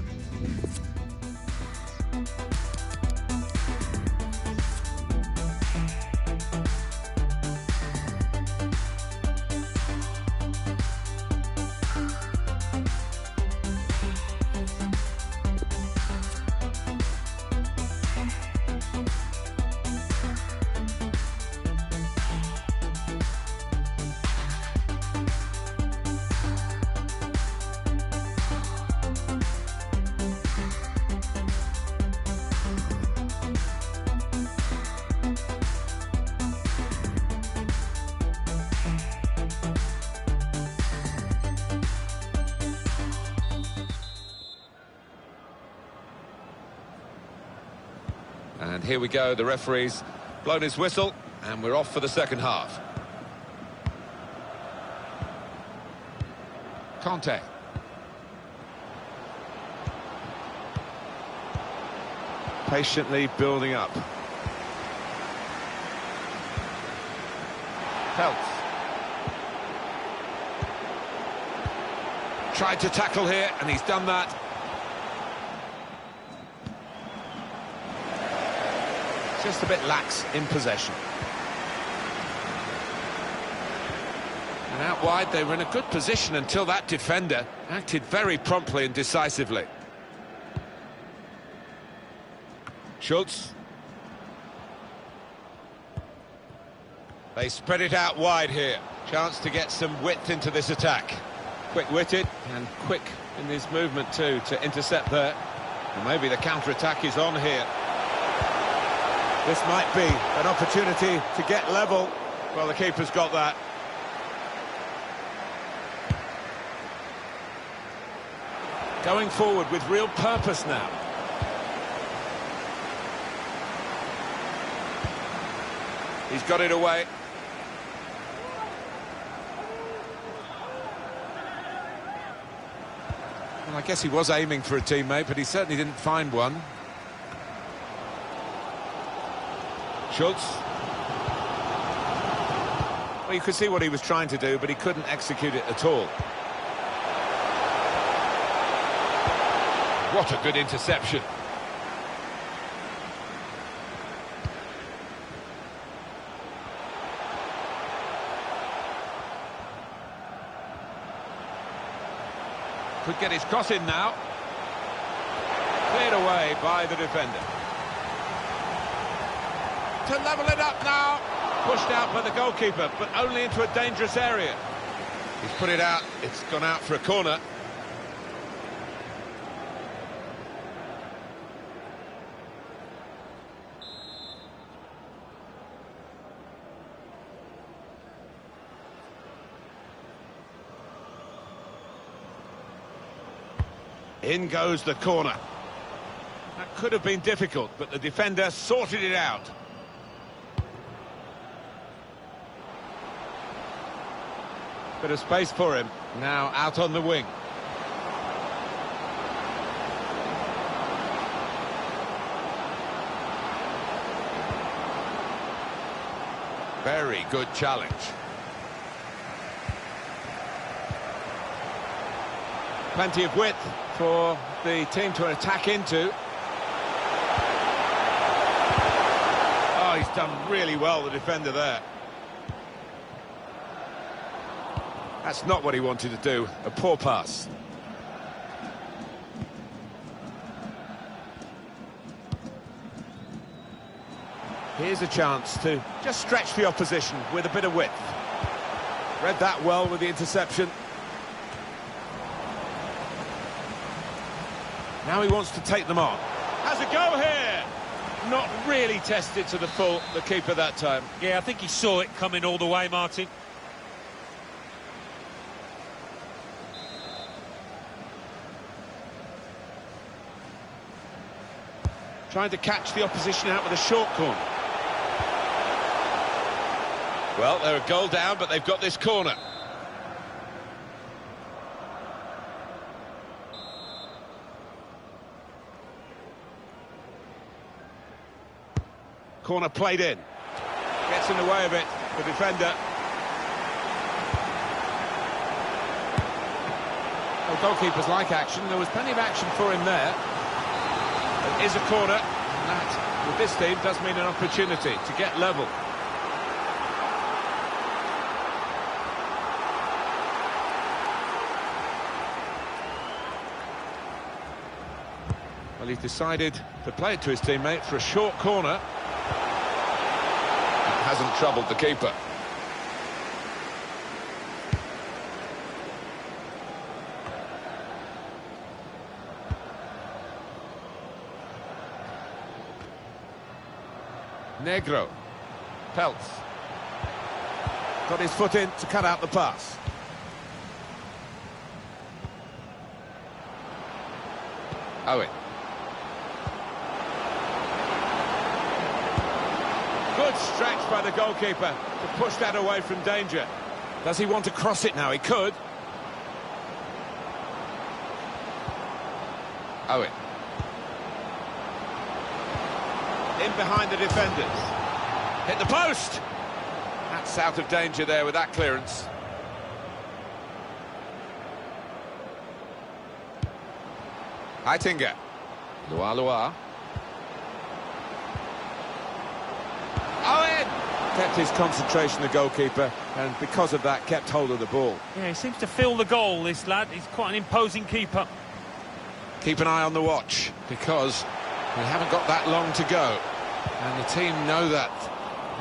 And here we go, the referee's blown his whistle, and we're off for the second half. Conte. Patiently building up. Peltz. Tried to tackle here, and he's done that. Just a bit lax in possession. And out wide, they were in a good position until that defender acted very promptly and decisively. Schultz. They spread it out wide here. Chance to get some width into this attack. Quick-witted and quick in his movement too to intercept there. And maybe the counter-attack is on here. This might be an opportunity to get level. Well, the keeper's got that. Going forward with real purpose now. He's got it away. Well, I guess he was aiming for a teammate, but he certainly didn't find one. Schultz. Well, you could see what he was trying to do, but he couldn't execute it at all. What a good interception. Could get his cross in now. Cleared away by the defender. To level it up now. Pushed out by the goalkeeper, but only into a dangerous area. He's put it out. It's gone out for a corner. In goes the corner. That could have been difficult, but the defender sorted it out. Bit of space for him. Now out on the wing. Very good challenge. Plenty of width for the team to attack into. Oh, he's done really well, the defender there. That's not what he wanted to do. A poor pass. Here's a chance to just stretch the opposition with a bit of width. Read that well with the interception. Now he wants to take them on. Has a go here! Not really tested to the full, the keeper that time. Yeah, I think he saw it coming all the way, Martin. Trying to catch the opposition out with a short corner. Well, they're a goal down, but they've got this corner. Corner played in. Gets in the way of it, the defender. Well, goalkeepers like action. There was plenty of action for him there. It is a corner, and that, with this team, does mean an opportunity to get level. Well, he's decided to play it to his teammate for a short corner. It hasn't troubled the keeper. Negro. Peltz. Got his foot in to cut out the pass. Owen. Good stretch by the goalkeeper to push that away from danger. Does he want to cross it now? He could. Owen. In behind the defenders. Hit the post! That's out of danger there with that clearance. Heitinga. Loa. Owen! Kept his concentration, the goalkeeper, and because of that, kept hold of the ball. Yeah, he seems to feel the goal, this lad. He's quite an imposing keeper. Keep an eye on the watch, because we haven't got that long to go. And the team know that.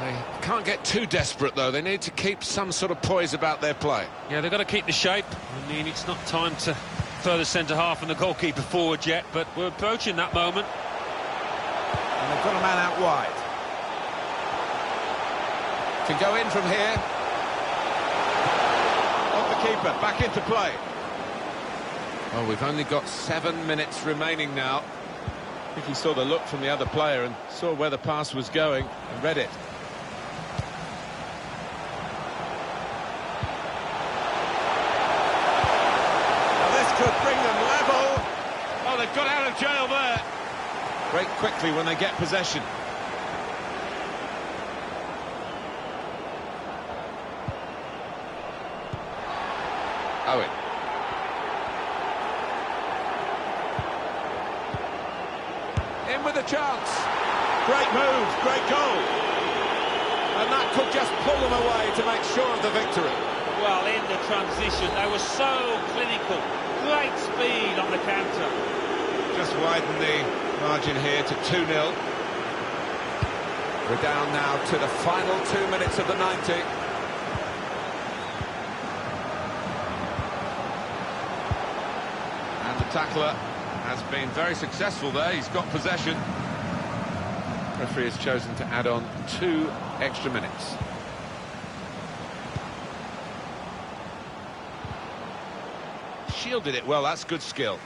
They can't get too desperate, though. They need to keep some sort of poise about their play. Yeah, they've got to keep the shape. I mean, it's not time to further centre-half and the goalkeeper forward yet, but we're approaching that moment. And they've got a man out wide. Can go in from here. Off the keeper, back into play. Oh, we've only got 7 minutes remaining now. I think he saw the look from the other player and saw where the pass was going and read it. Now this could bring them level. they've got out of jail there. Break quickly when they get possession. Owen. In with a chance. Great move, great goal. And that could just pull them away to make sure of the victory. Well, in the transition, they were so clinical. Great speed on the counter. Just widen the margin here to 2-0. We're down now to the final 2 minutes of the 90. And the tackler has been very successful there. He's got possession. Referee has chosen to add on 2 extra minutes. Shielded it well, that's good skill.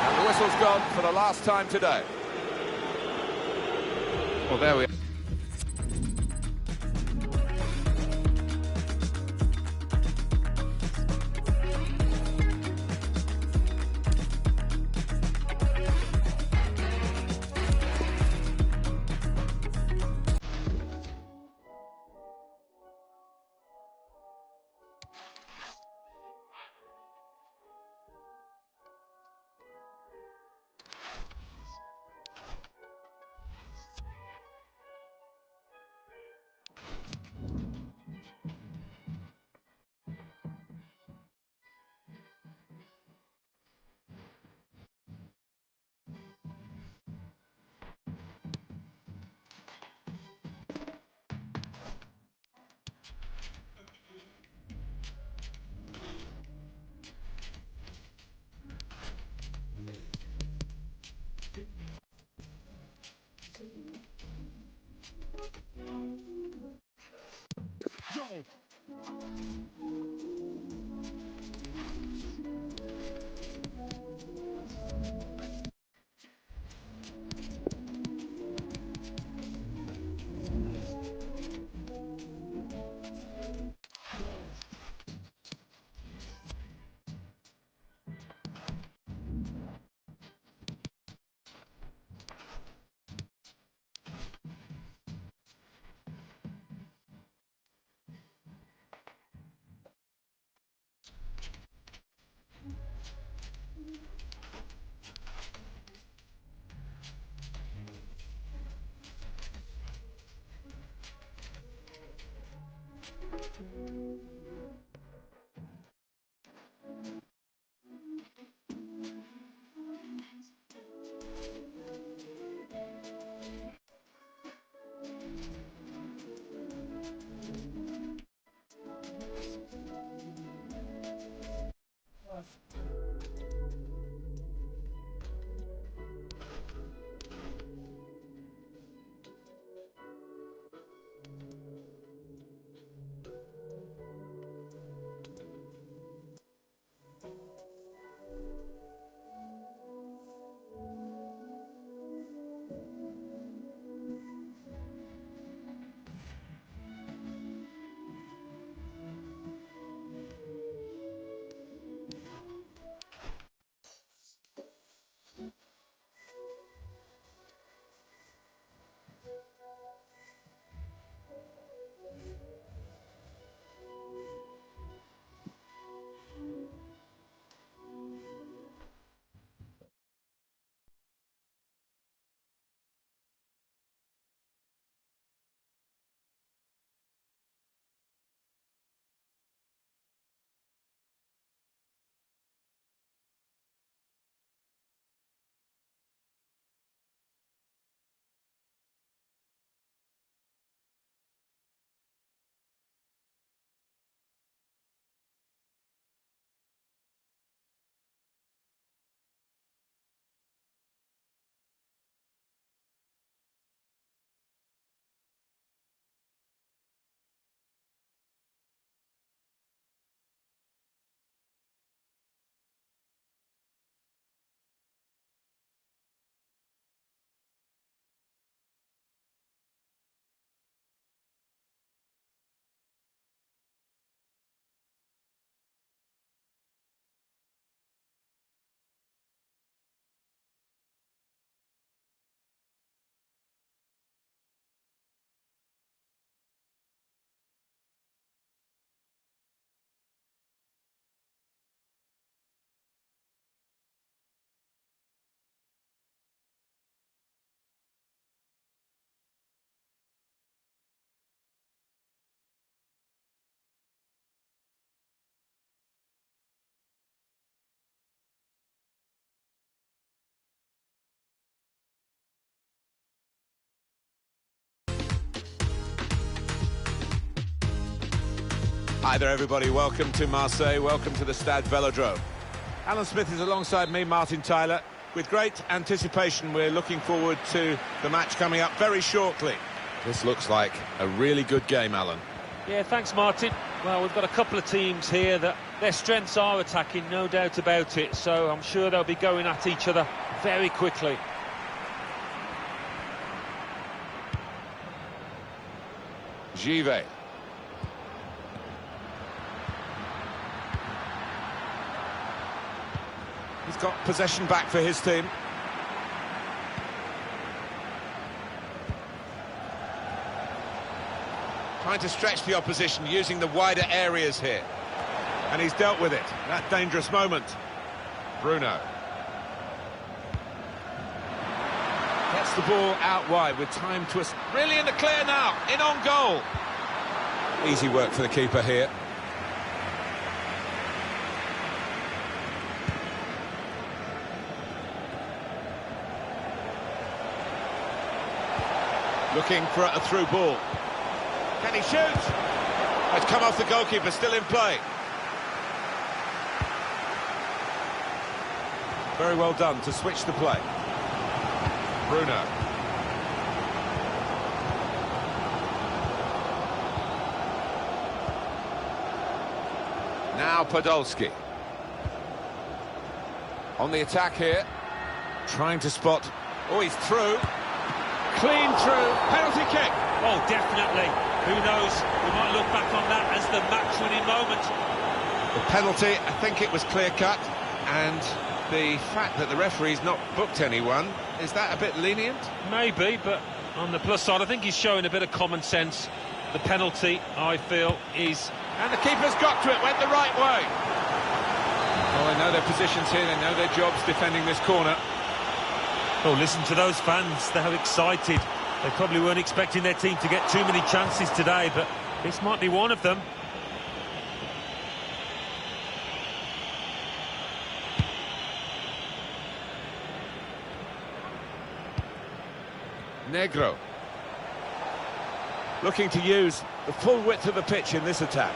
And the whistle's gone for the last time today. Well, there we are. Hi there, everybody. Welcome to Marseille. Welcome to the Stade Velodrome. Alan Smith is alongside me, Martin Tyler. With great anticipation, we're looking forward to the match coming up very shortly. This looks like a really good game, Alan. Yeah, thanks, Martin. Well, we've got a couple of teams here that their strengths are attacking, no doubt about it. So I'm sure they'll be going at each other very quickly. Givet. He's got possession back for his team. Trying to stretch the opposition, using the wider areas here. And he's dealt with it. That dangerous moment. Bruno. Gets the ball out wide with time to... Really in the clear now. In on goal. Easy work for the keeper here. Looking for a through ball. Can he shoot? It's come off the goalkeeper, still in play. Very well done to switch the play. Bruno. Now Podolski. On the attack here. Trying to spot. Oh, he's through. Clean through. Penalty kick. Oh, definitely. Who knows? We might look back on that as the match-winning moment. The penalty, I think it was clear-cut. And the fact that the referee's not booked anyone, is that a bit lenient? Maybe, but on the plus side, I think he's showing a bit of common sense. The penalty, I feel, is... And the keeper's got to it, went the right way. Well, they know their positions here, they know their jobs defending this corner. Oh, listen to those fans, they're excited. They probably weren't expecting their team to get too many chances today, but this might be one of them. Negro. Looking to use the full width of the pitch in this attack.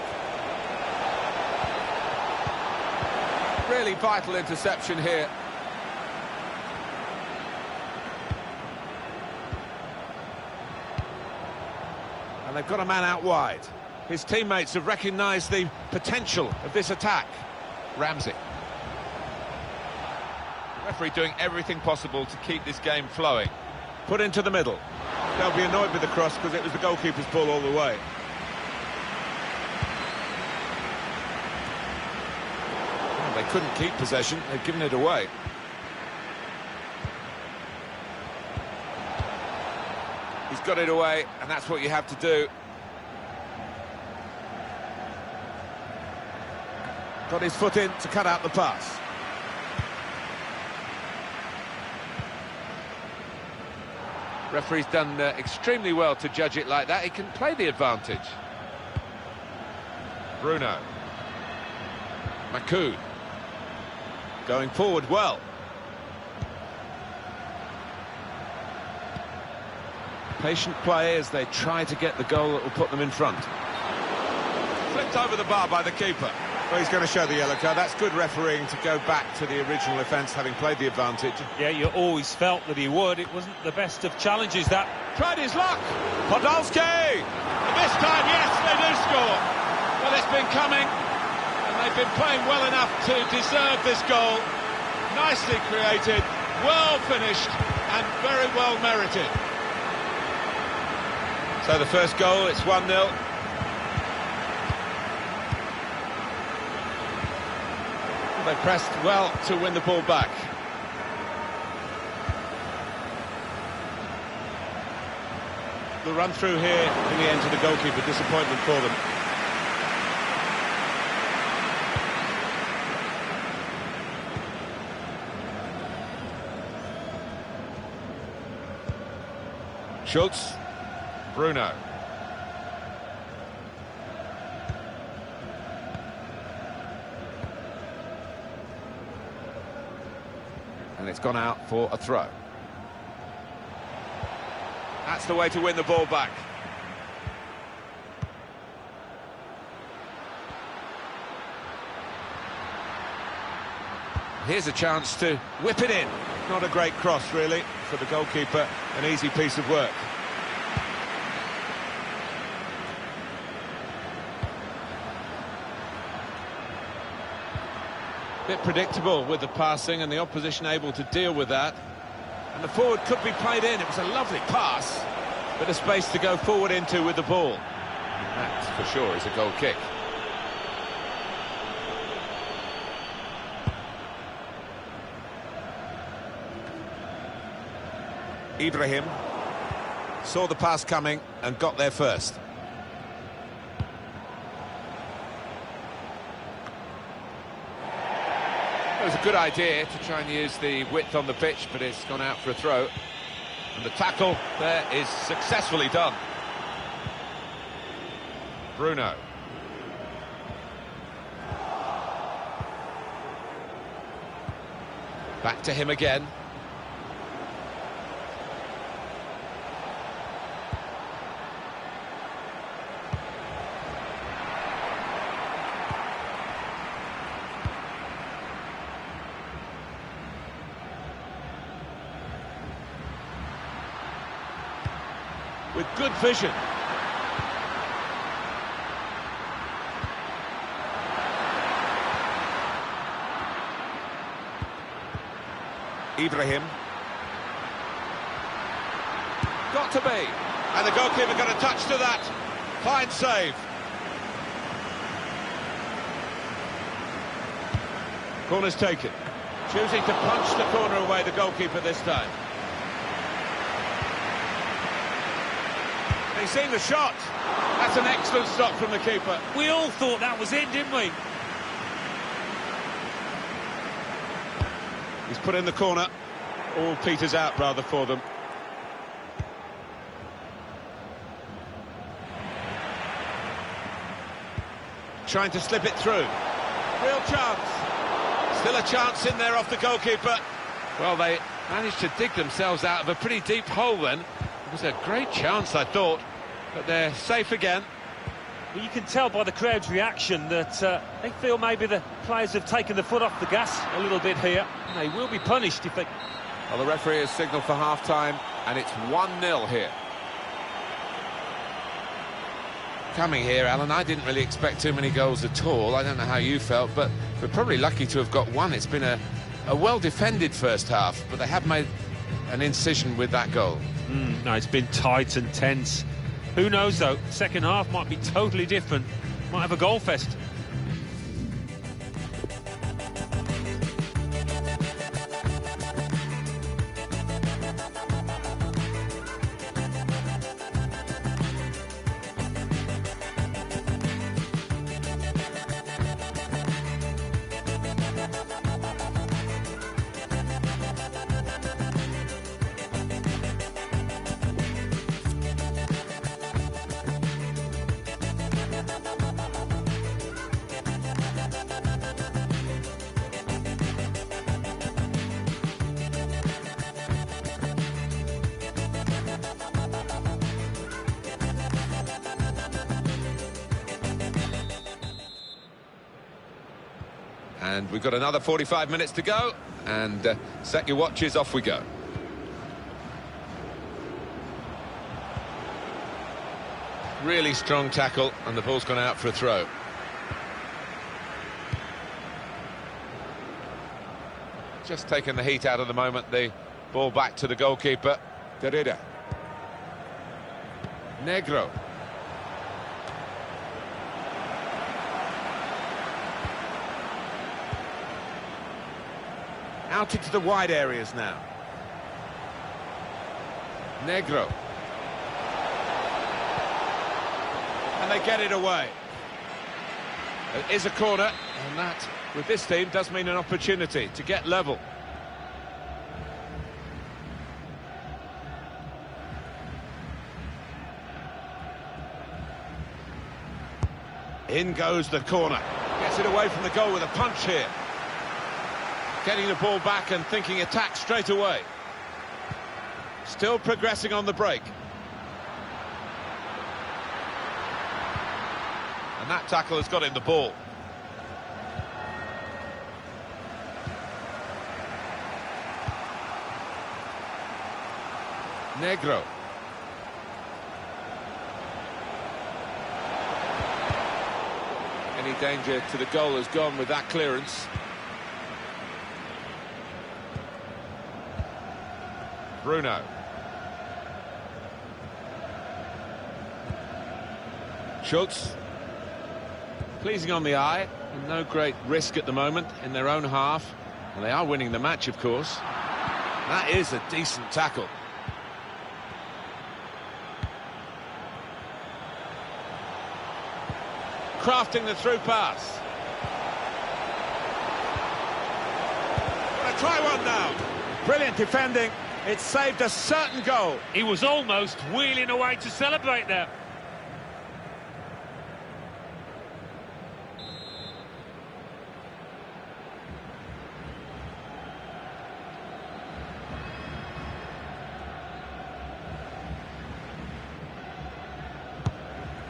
Really vital interception here. And they've got a man out wide. His teammates have recognised the potential of this attack. Ramsey. The referee doing everything possible to keep this game flowing. Put into the middle. They'll be annoyed with the cross because it was the goalkeeper's ball all the way. Well, they couldn't keep possession, they've given it away. He's got it away, and that's what you have to do. Got his foot in to cut out the pass. Referee's done extremely well to judge it like that. He can play the advantage. Bruno. Makoud. Going forward well. Patient play as they try to get the goal that will put them in front. Flipped over the bar by the keeper. Well, he's going to show the yellow card. That's good refereeing to go back to the original offence, having played the advantage. Yeah, you always felt that he would. It wasn't the best of challenges, that. Tried his luck. Podolski! And this time, yes, they do score. Well, it's been coming, and they've been playing well enough to deserve this goal. Nicely created, well finished, and very well merited. So the first goal, it's 1-0. They pressed well to win the ball back. The run through here in the end to the goalkeeper, disappointment for them. Schultz, Bruno. And it's gone out for a throw. That's the way to win the ball back. Here's a chance to whip it in. Not a great cross, really, for the goalkeeper. An easy piece of work. Bit predictable with the passing and the opposition able to deal with that. And the forward could be played in. It was a lovely pass. Bit of space to go forward into with the ball. That, for sure, is a goal kick. Ibrahim saw the pass coming and got there first. It was a good idea to try and use the width on the pitch, but it's gone out for a throw. And the tackle there is successfully done. Bruno. Back to him again. With good vision. Ibrahim. Got to be. And the goalkeeper got a touch to that. Fine save. Corner's taken. Choosing to punch the corner away, the goalkeeper this time. He's seen the shot. That's an excellent stop from the keeper. We all thought that was it, didn't we? He's put in the corner. All peters out, rather, for them. Trying to slip it through. Real chance. Still a chance in there off the goalkeeper. Well, they managed to dig themselves out of a pretty deep hole then. It was a great chance, I thought, but they're safe again. Well, you can tell by the crowd's reaction that they feel maybe the players have taken the foot off the gas a little bit here. And they will be punished if they... Well, the referee has signalled for half-time, and it's 1-0 here. Coming here, Alan, I didn't really expect too many goals at all. I don't know how you felt, but we're probably lucky to have got one. It's been a well-defended first half, but they have made an incision with that goal. No, it's been tight and tense. Who knows, though? Second half might be totally different. Might have a goal fest. And we've got another 45 minutes to go, and set your watches, off we go. Really strong tackle, and the ball's gone out for a throw. Just taking the heat out of the moment, the ball back to the goalkeeper. Derrida. Negro. Out into the wide areas now. Negro. And they get it away. It is a corner, and that, with this team, does mean an opportunity to get level. In goes the corner. Gets it away from the goal with a punch here. Getting the ball back and thinking attack straight away. Still progressing on the break. And that tackle has got him the ball. Negro. Any danger to the goal has gone with that clearance. Bruno. Schultz. Pleasing on the eye, and no great risk at the moment in their own half. And they are winning the match, of course. That is a decent tackle. Crafting the through pass. Gonna try one now. Brilliant defending. It saved a certain goal. He was almost wheeling away to celebrate there.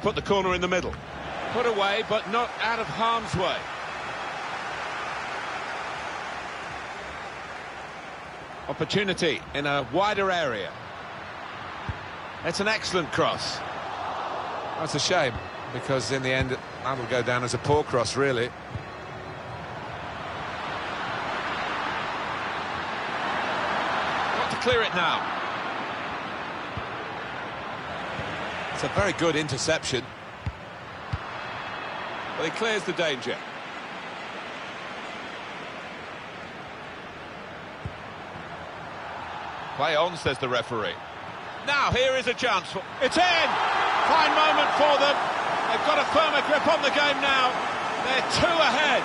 Put the corner in the middle. Put away, but not out of harm's way. Opportunity in a wider area. It's an excellent cross. That's a shame, because in the end, that'll go down as a poor cross, really. Got to clear it now. It's a very good interception. Well, he clears the danger. Play on, says the referee. Now, here is a chance. It's in! Fine moment for them. They've got a firmer grip on the game now. They're 2 ahead.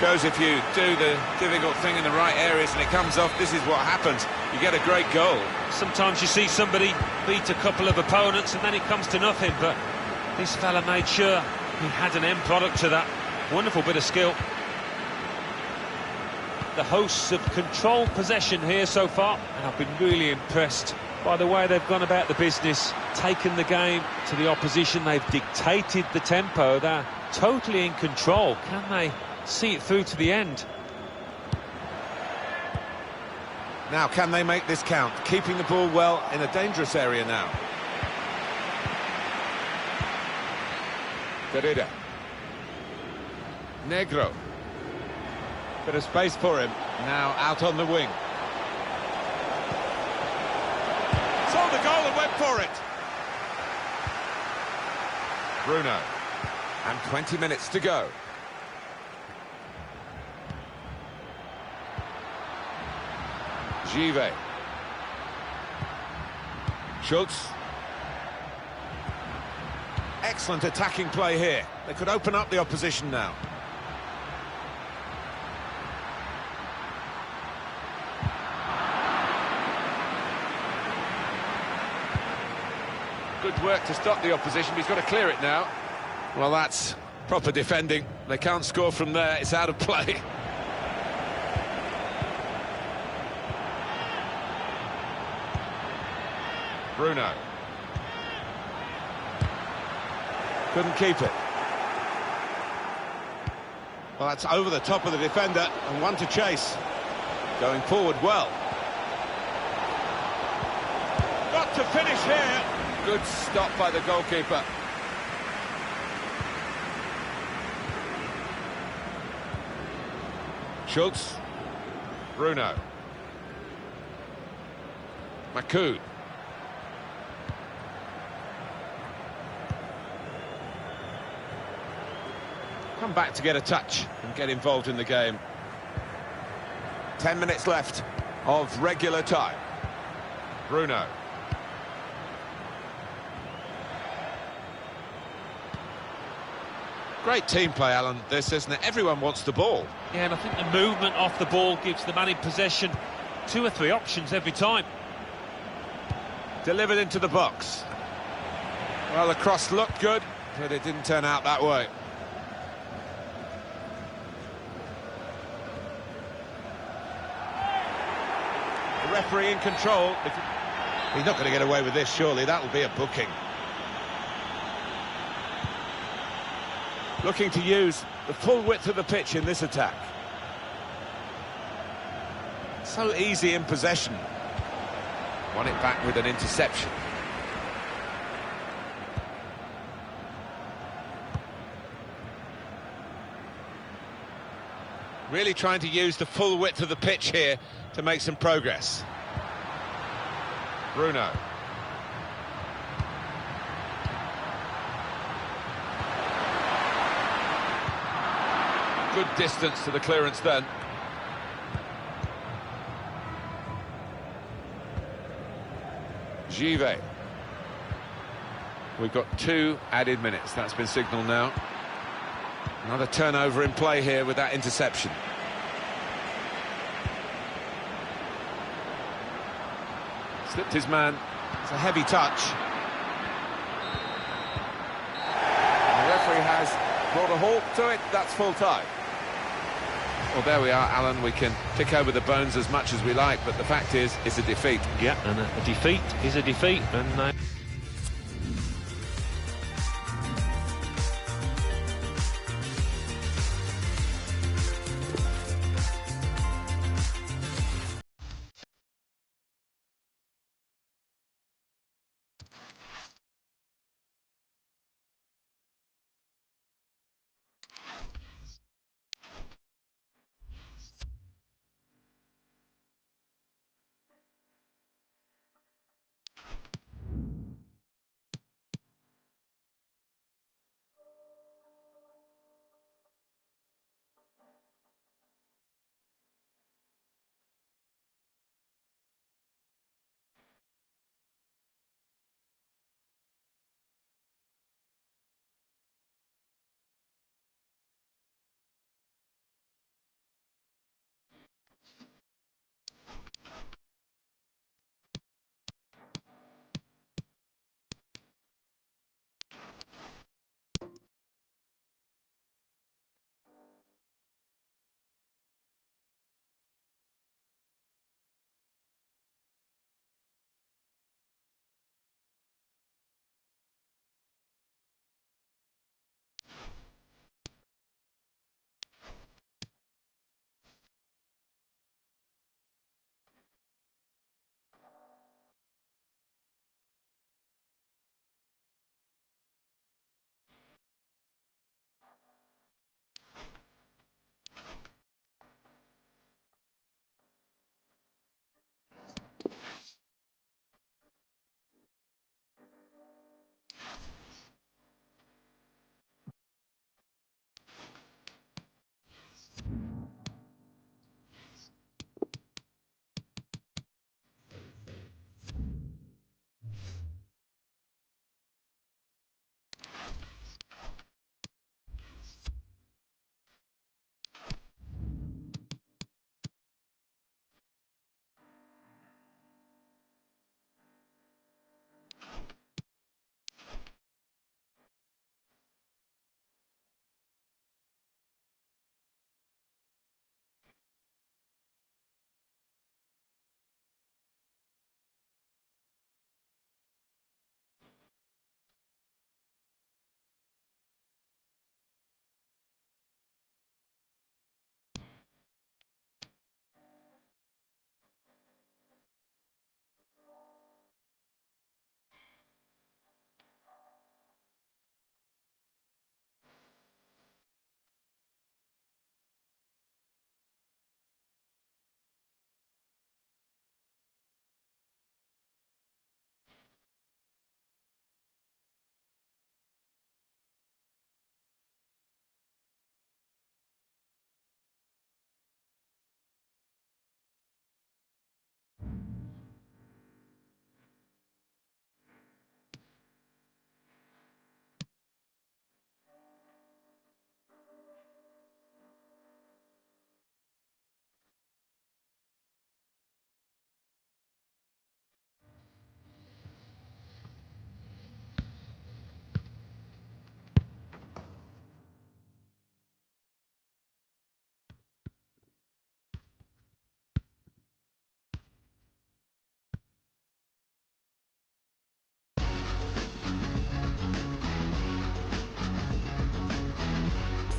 Shows if you do the difficult thing in the right areas and it comes off, this is what happens. You get a great goal. Sometimes you see somebody beat a couple of opponents and then it comes to nothing, but this fella made sure he had an end product to that. Wonderful bit of skill. The hosts have controlled possession here so far, and I've been really impressed by the way they've gone about the business, taken the game to the opposition. They've dictated the tempo. They're totally in control. Can they see it through to the end? Now, can they make this count? Keeping the ball well in a dangerous area now. Garida. Negro. Bit of space for him. Now out on the wing. Saw the goal and went for it. Bruno. And 20 minutes to go. Give. Schultz. Excellent attacking play here. They could open up the opposition now. Good work to stop the opposition, but he's got to clear it now. Well, that's proper defending. They can't score from there, it's out of play. Bruno. Couldn't keep it. Well, that's over the top of the defender, and one to chase. Going forward well. Got to finish here. Good stop by the goalkeeper. Schultz. Bruno. Makud. Come back to get a touch and get involved in the game. 10 minutes left of regular time. Bruno. Great team play, Alan, this, isn't it? Everyone wants the ball. Yeah, and I think the movement off the ball gives the man in possession 2 or 3 options every time. Delivered into the box. Well, the cross looked good, but it didn't turn out that way. The referee in control. He's not going to get away with this, surely. That will be a booking. Looking to use the full width of the pitch in this attack. So easy in possession. Won it back with an interception. Really trying to use the full width of the pitch here to make some progress. Bruno. Good distance to the clearance then. Givet. We've got 2 added minutes. That's been signalled now. Another turnover in play here with that interception. Slipped his man. It's a heavy touch. And the referee has brought a halt to it. That's full time. Well, there we are, Alan. We can tick over the bones as much as we like, but the fact is, it's a defeat. Yeah, and a defeat is a defeat. And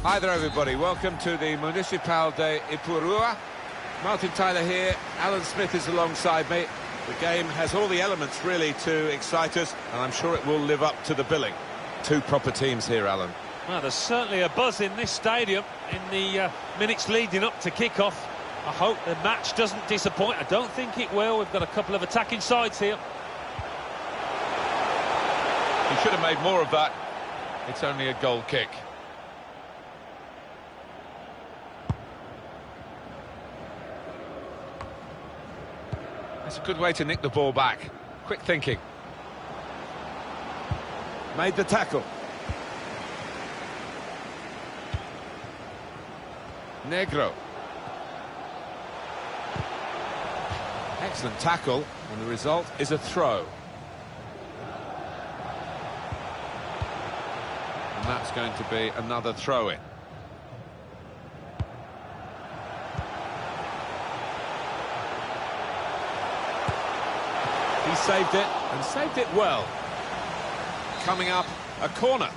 hi there, everybody. Welcome to the Municipal de Ipurua. Martin Tyler here. Alan Smith is alongside me. The game has all the elements really to excite us, and I'm sure it will live up to the billing. Two proper teams here, Alan. Well, there's certainly a buzz in this stadium in the minutes leading up to kick-off. I hope the match doesn't disappoint. I don't think it will. We've got a couple of attacking sides here. He should have made more of that. It's only a goal kick. That's a good way to nick the ball back. Quick thinking. Made the tackle. Negro. Excellent tackle, and the result is a throw. And that's going to be another throw-in. He saved it, and saved it well. Coming up, a corner.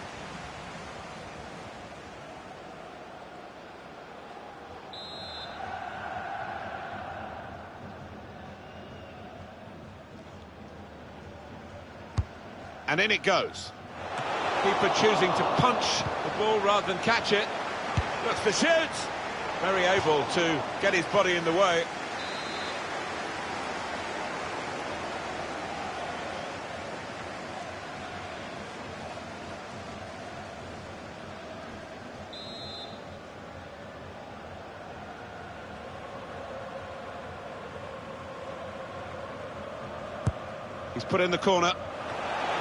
And in it goes. Keeper choosing to punch the ball rather than catch it. Looks to shoot. Very able to get his body in the way. He's put in the corner.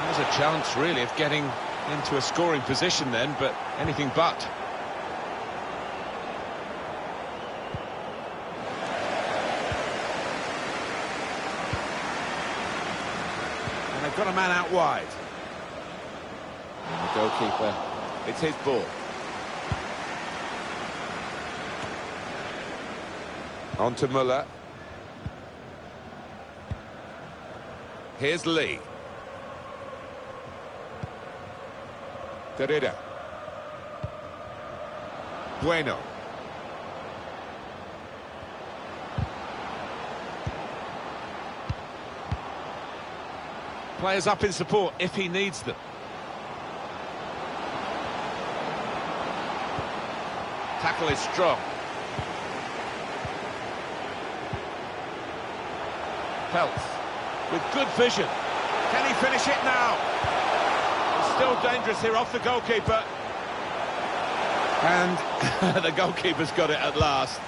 There's a chance, really, of getting into a scoring position then, but anything but. And they've got a man out wide. And the goalkeeper, it's his ball. On to Müller. Here's Lee. Tereda. Bueno. Players up in support if he needs them. Tackle is strong. Peltz with good vision. Can he finish it now? Still dangerous here off the goalkeeper. And the goalkeeper's got it at last.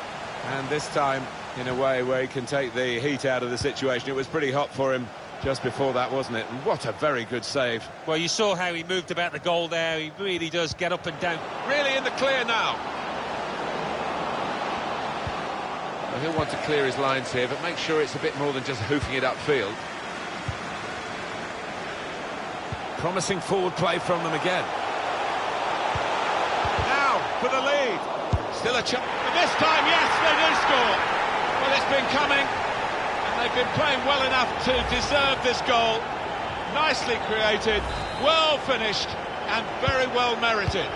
And this time in a way where he can take the heat out of the situation. It was pretty hot for him just before that, wasn't it? And what a very good save. Well, you saw how he moved about the goal there. He really does get up and down. Really in the clear now. Well, he'll want to clear his lines here, but make sure it's a bit more than just hoofing it upfield. Promising forward play from them again. Now for the lead. Still a chance. And this time, yes, they do score. Well, it's been coming, and they've been playing well enough to deserve this goal. Nicely created, well finished, and very well merited.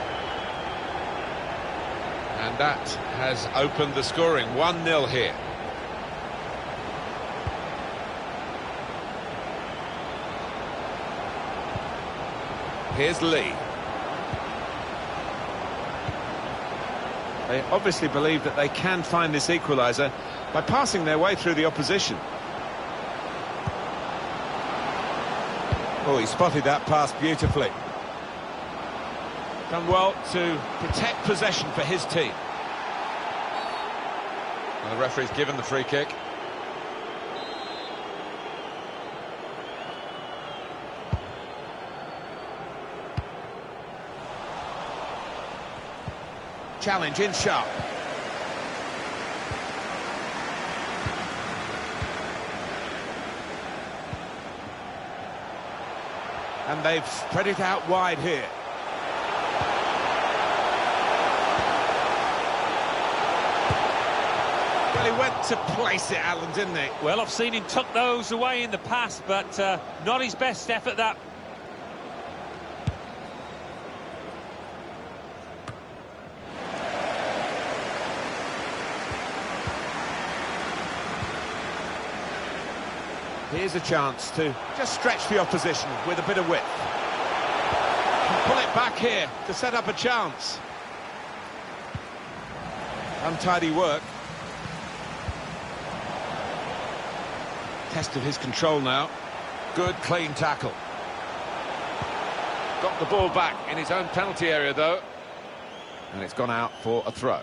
And that has opened the scoring. 1-0 here. Here's Lee. They obviously believe that they can find this equaliser by passing their way through the opposition. Oh, he spotted that pass beautifully. Done well to protect possession for his team. And the referee's given the free kick. Challenge in sharp. And they've spread it out wide here. Well, he went to place it, Alan, didn't he? Well, I've seen him tuck those away in the past, but not his best effort, that. Here's a chance to just stretch the opposition with a bit of width. Pull it back here to set up a chance. Untidy work. Test of his control now. Good, clean tackle. Got the ball back in his own penalty area, though. And it's gone out for a throw.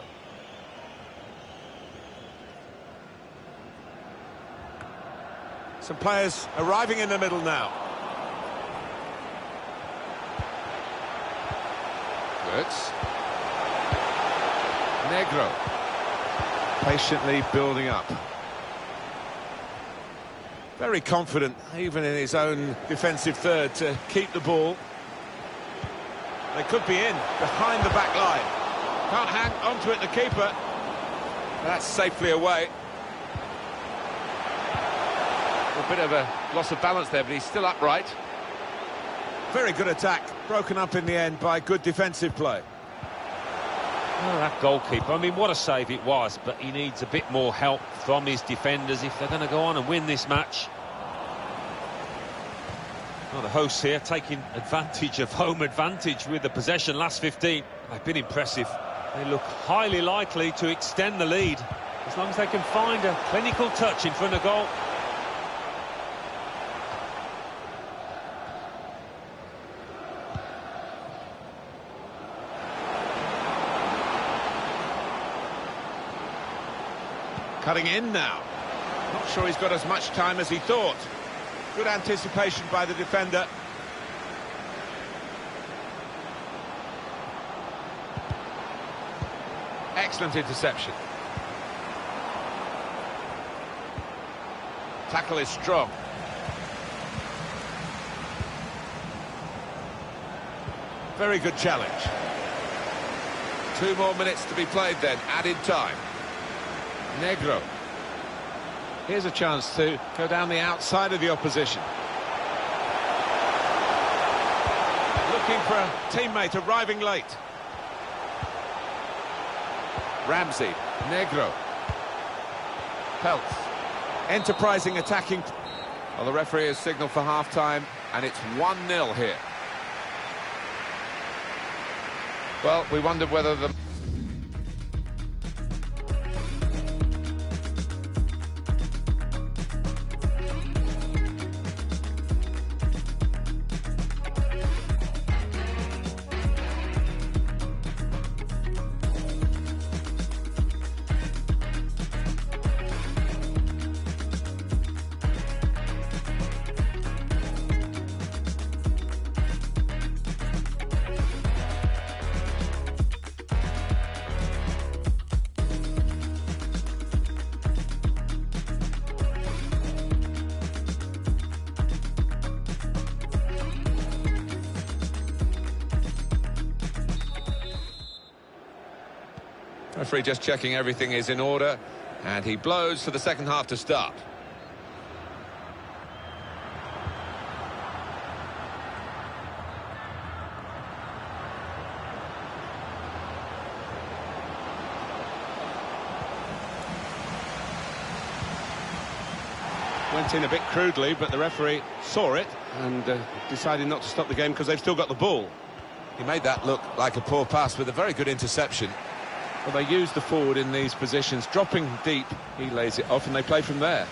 Some players arriving in the middle now. Works. Negro. Patiently building up. Very confident, even in his own defensive third, to keep the ball. They could be in, behind the back line. Can't hang onto it, the keeper. That's safely away. A bit of a loss of balance there, but he's still upright. Very good attack, broken up in the end by good defensive play. Oh, that goalkeeper, I mean, what a save it was, but he needs a bit more help from his defenders if they're going to go on and win this match. Well, the hosts here taking advantage of home advantage with the possession last 15. They've been impressive. They look highly likely to extend the lead, as long as they can find a clinical touch in front of goal. Cutting in now. Not sure he's got as much time as he thought. Good anticipation by the defender. Excellent interception. Tackle is strong. Very good challenge. 2 more minutes to be played then, added time. Negro. Here's a chance to go down the outside of the opposition. Looking for a teammate arriving late. Ramsey. Negro. Peltz. Enterprising attacking. Well, the referee has signalled for half-time, and it's 1-0 here. Well, we wondered whether the... Referee just checking everything is in order, and he blows for the second half to start. Went in a bit crudely, but the referee saw it and decided not to stop the game because they've still got the ball. He made that look like a poor pass with a very good interception. Well, they use the forward in these positions, dropping deep. He lays it off and they play from there.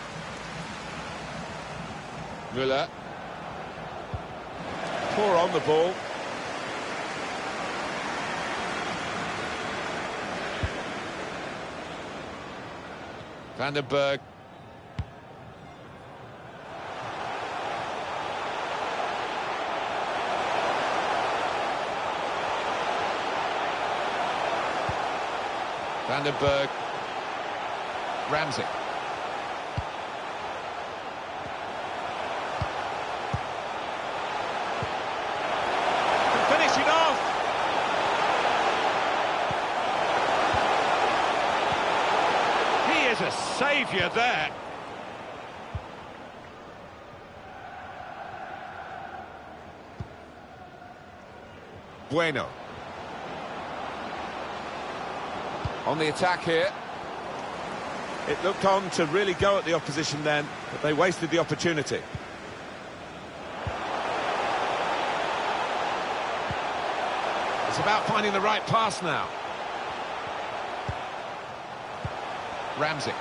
Müller. Poor on the ball. Vandenberg. Vandenberg. Ramsey. To finish it off. He is a saviour there. Bueno. On the attack here. It looked on to really go at the opposition then, but they wasted the opportunity. It's about finding the right pass now. Ramsey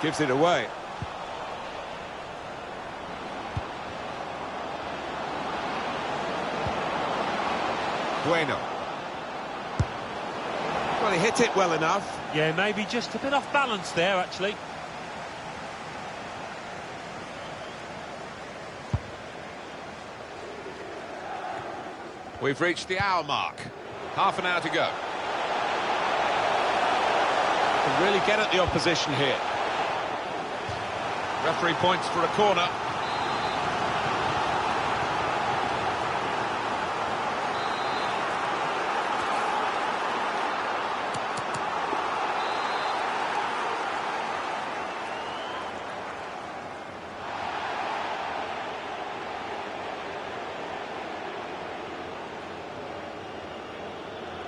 gives it away. Bueno. Well, he hit it well enough. Yeah, maybe just a bit off balance there, actually. We've reached the hour mark. Half an hour to go. Can really get at the opposition here. Referee points for a corner.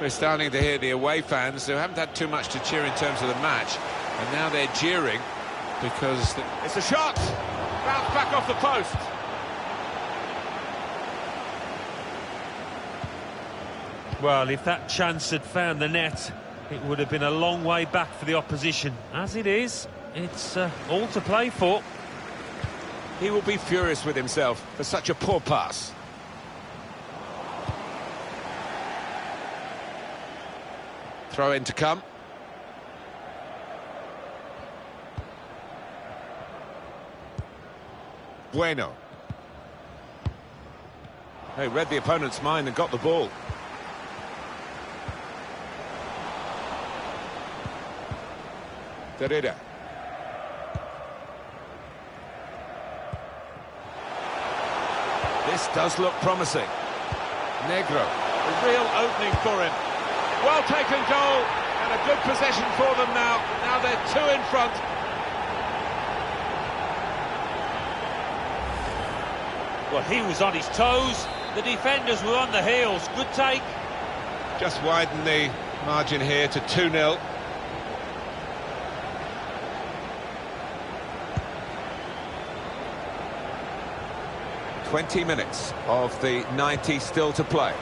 We're starting to hear the away fans who haven't had too much to cheer in terms of the match, and now they're jeering because it's a shot, bounced back off the post. Well, if that chance had found the net, it would have been a long way back for the opposition. As it is, it's all to play for. He will be furious with himself for such a poor pass. Throw in to come. Bueno. They read the opponent's mind and got the ball. Derrida. This does look promising. Negro. A real opening for him. Well taken goal, and a good possession for them now. Now they're two in front. Well, he was on his toes. The defenders were on the heels. Good take. Just widen the margin here to 2-0. "20 minutes of the 90 still to play.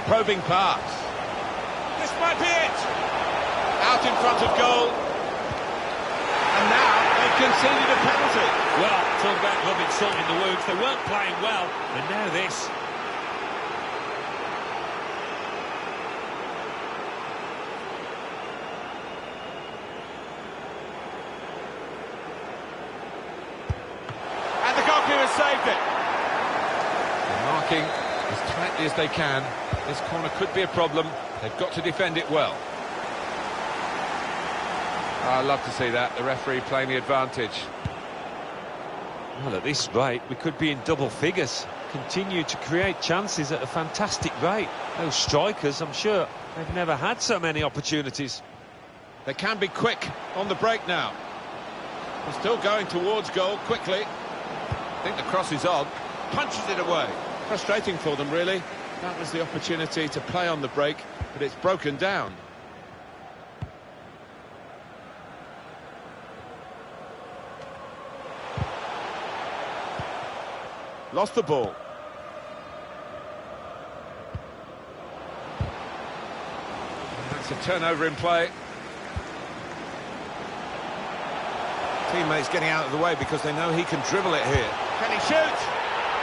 Probing pass. This might be it. Out in front of goal. And now they've conceded a penalty. Well, talk about rubbing salt in the wounds. They weren't playing well, and now this. And the goalkeeper saved it. They're marking as tightly as they can. This corner could be a problem. They've got to defend it well. I love to see that. The referee playing the advantage. Well, at this rate, we could be in double figures. Continue to create chances at a fantastic rate. Those strikers, I'm sure, they've never had so many opportunities. They can be quick on the break now. They're still going towards goal quickly. I think the cross is on. Punches it away. Frustrating for them, really. That was the opportunity to play on the break, but it's broken down. Lost the ball. That's a turnover in play. Teammates getting out of the way because they know he can dribble it here. Can he shoot?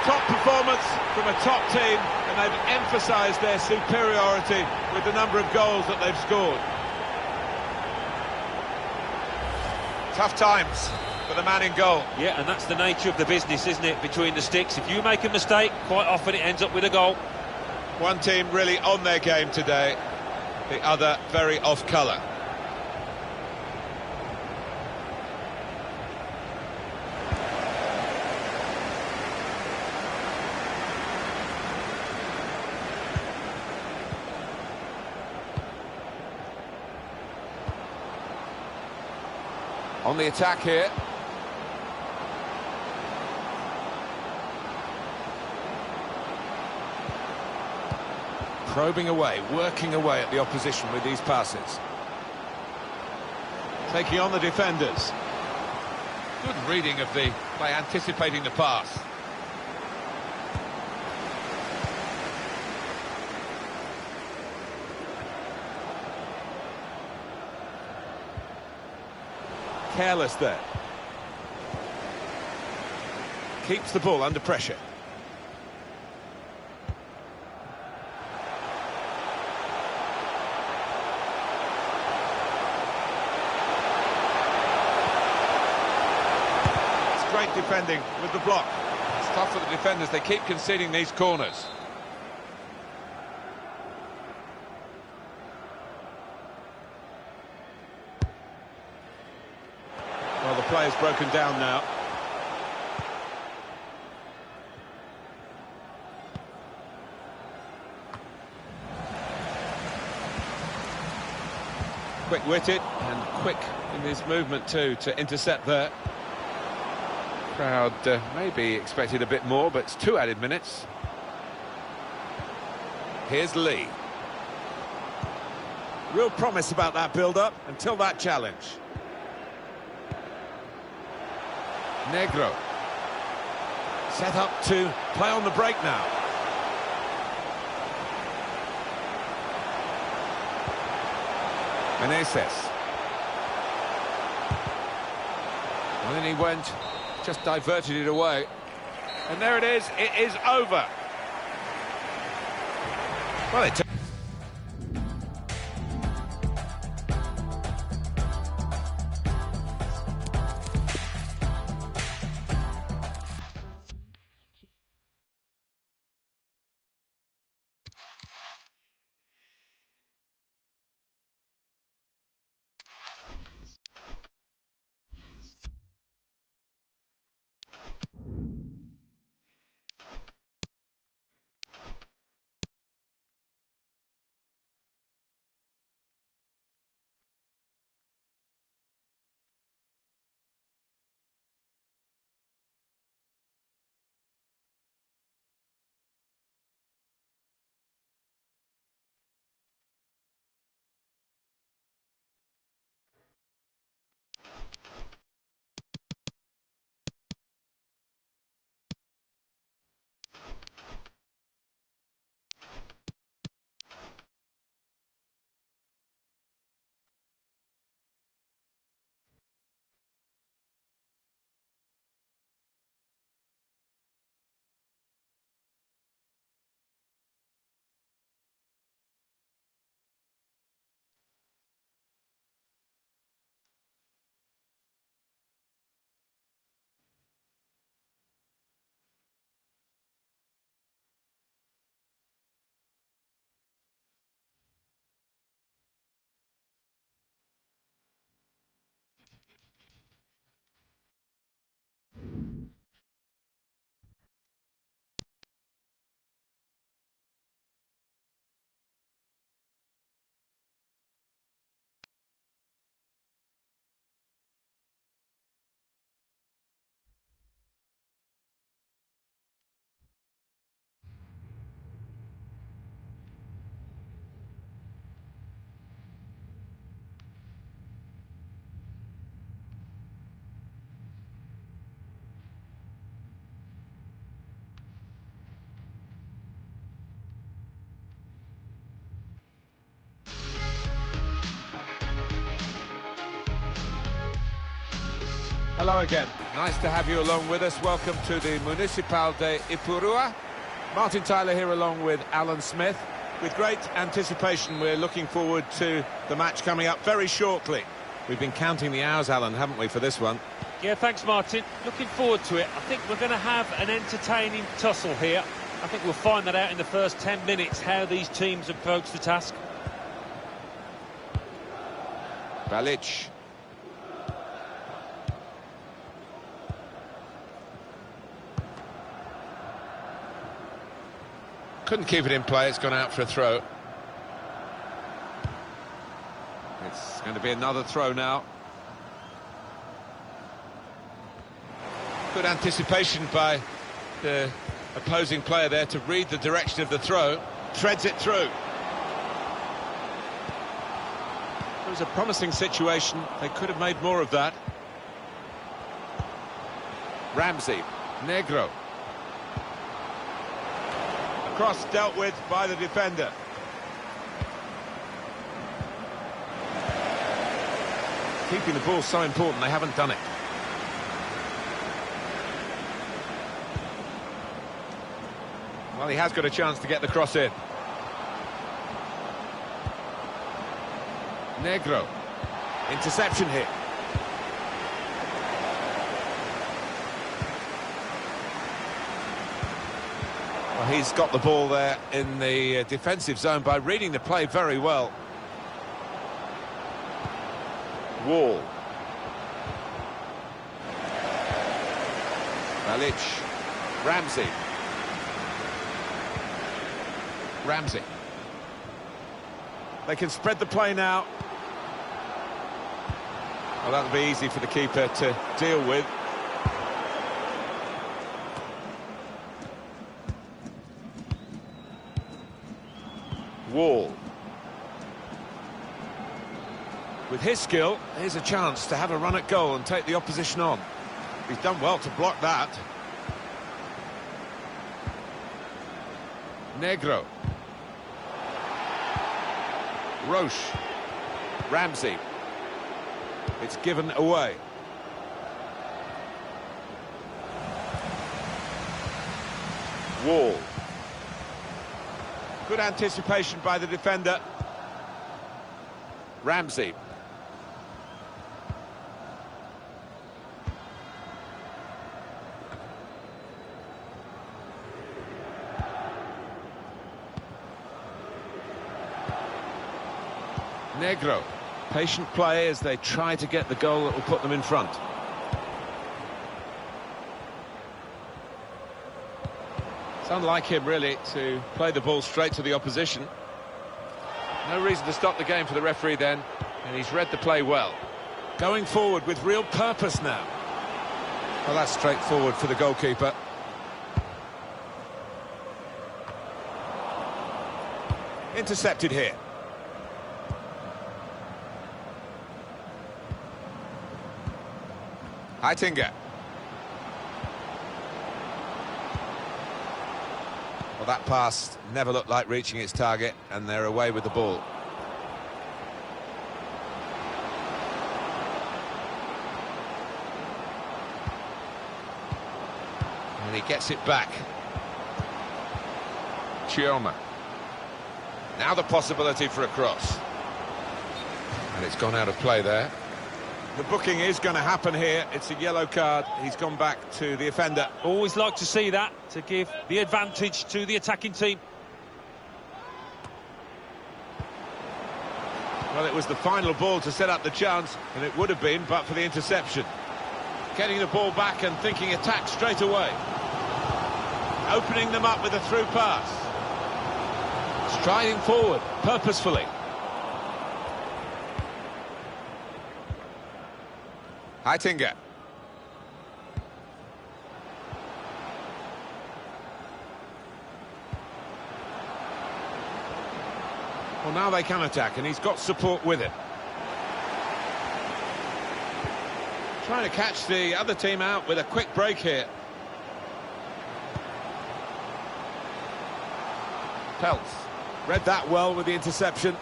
Top performance from a top team, and they've emphasised their superiority with the number of goals that they've scored. Tough times for the man in goal. Yeah, and that's the nature of the business, isn't it, between the sticks. If you make a mistake, quite often it ends up with a goal. One team really on their game today, the other very off colour. On the attack here. Probing away, working away at the opposition with these passes. taking on the defenders. Good reading of the play, anticipating the pass. Careless there. Keeps the ball under pressure. It's great defending with the block. It's tough for the defenders, they keep conceding these corners. Well, the play is broken down now. Quick-witted and quick in his movement too to intercept there. Crowd maybe expected a bit more, but it's 2 added minutes. Here's Lee. Real promise about that build-up until that challenge. Negro. Set up to play on the break now. Meneses. And then he went, just diverted it away. And there it is over. Well, it Hello again. Nice to have you along with us. Welcome to the Municipal de Ipurua. Martin Tyler here along with Alan Smith. With great anticipation, we're looking forward to the match coming up very shortly. We've been counting the hours, Alan, haven't we, for this one? Yeah, thanks, Martin. Looking forward to it. I think we're going to have an entertaining tussle here. I think we'll find that out in the first 10 minutes, how these teams approach the task. Balic. Couldn't keep it in play, it's gone out for a throw. It's going to be another throw now. Good anticipation by the opposing player there to read the direction of the throw. Threads it through. It was a promising situation. They could have made more of that. Ramsey, Negro. Cross dealt with by the defender. Keeping the ball so important, they haven't done it. Well, he has got a chance to get the cross in. Negro. Interception hit. Well, he's got the ball there in the defensive zone by reading the play very well. Wall. Malic. Ramsey. Ramsey. They can spread the play now. Well, that'll be easy for the keeper to deal with. Wall. With his skill, here's a chance to have a run at goal and take the opposition on. He's done well to block that. Negro. Roche. Ramsey. It's given away. Wall. Good anticipation by the defender. Ramsey. Negro. Patient play as they try to get the goal that will put them in front. It's unlike him, really, to play the ball straight to the opposition. No reason to stop the game for the referee then, and he's read the play well. Going forward with real purpose now. Well, that's straightforward for the goalkeeper. Intercepted here. Heitinga. Well, that pass never looked like reaching its target, and they're away with the ball. And he gets it back. Chioma. Now the possibility for a cross. And it's gone out of play there. The booking is going to happen here. It's a yellow card. He's gone back to the offender. Always like to see that, to give the advantage to the attacking team. Well, it was the final ball to set up the chance, and it would have been, but for the interception. Getting the ball back and thinking attack straight away. Opening them up with a through pass. Striding forward, purposefully. Heitinga. Well, now they can attack, and he's got support with it. Trying to catch the other team out with a quick break here. Peltz read that well with the interception.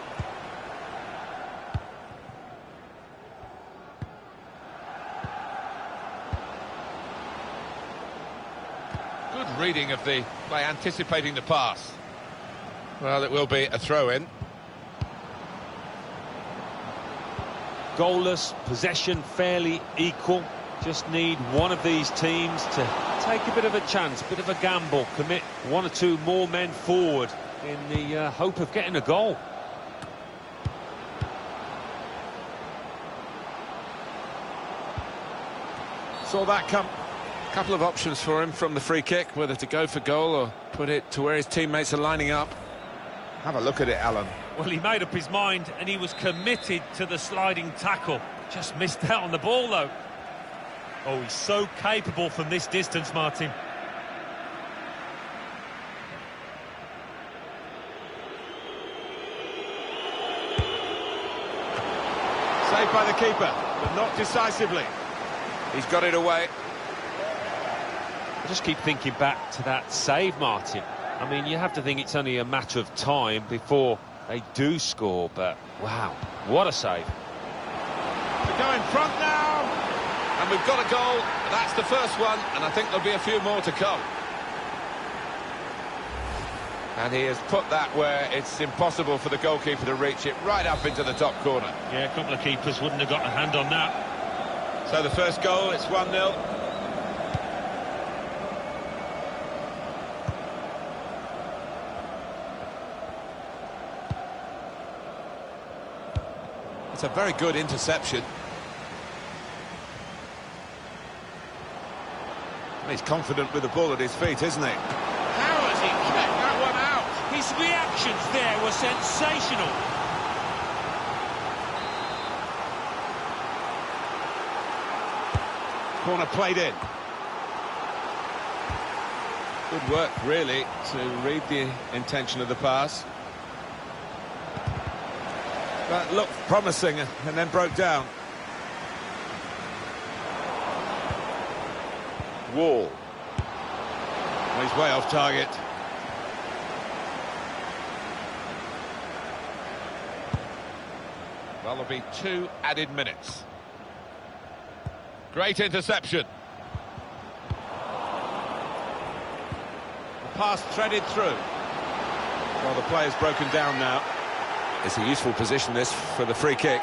Good reading of the play, anticipating the pass. Well, it will be a throw-in. Goalless, possession fairly equal. Just need one of these teams to take a bit of a chance, bit of a gamble, commit one or two more men forward in the hope of getting a goal. Saw that come. A couple of options for him from the free kick, whether to go for goal or put it to where his teammates are lining up. Have a look at it, Alan. Well, he made up his mind and he was committed to the sliding tackle. Just missed out on the ball, though. Oh, he's so capable from this distance, Martin. saved by the keeper, but not decisively. He's got it away. I just keep thinking back to that save, Martin. I mean, you have to think it's only a matter of time before they do score, but wow, what a save. To go in front now, and we've got a goal. That's the first one, and I think there'll be a few more to come. And he has put that where it's impossible for the goalkeeper to reach it, right up into the top corner. Yeah, a couple of keepers wouldn't have got a hand on that. So the first goal, it's 1-0. It's a very good interception. He's confident with the ball at his feet, isn't he? How has he kept that one out? His reactions there were sensational. Corner played in. Good work, really, to read the intention of the pass. That looked promising and then broke down. Wall. Well, he's way off target. Well, there'll be 2 added minutes. Great interception. The pass threaded through. Well, the player's broken down now. It's a useful position, this, for the free kick.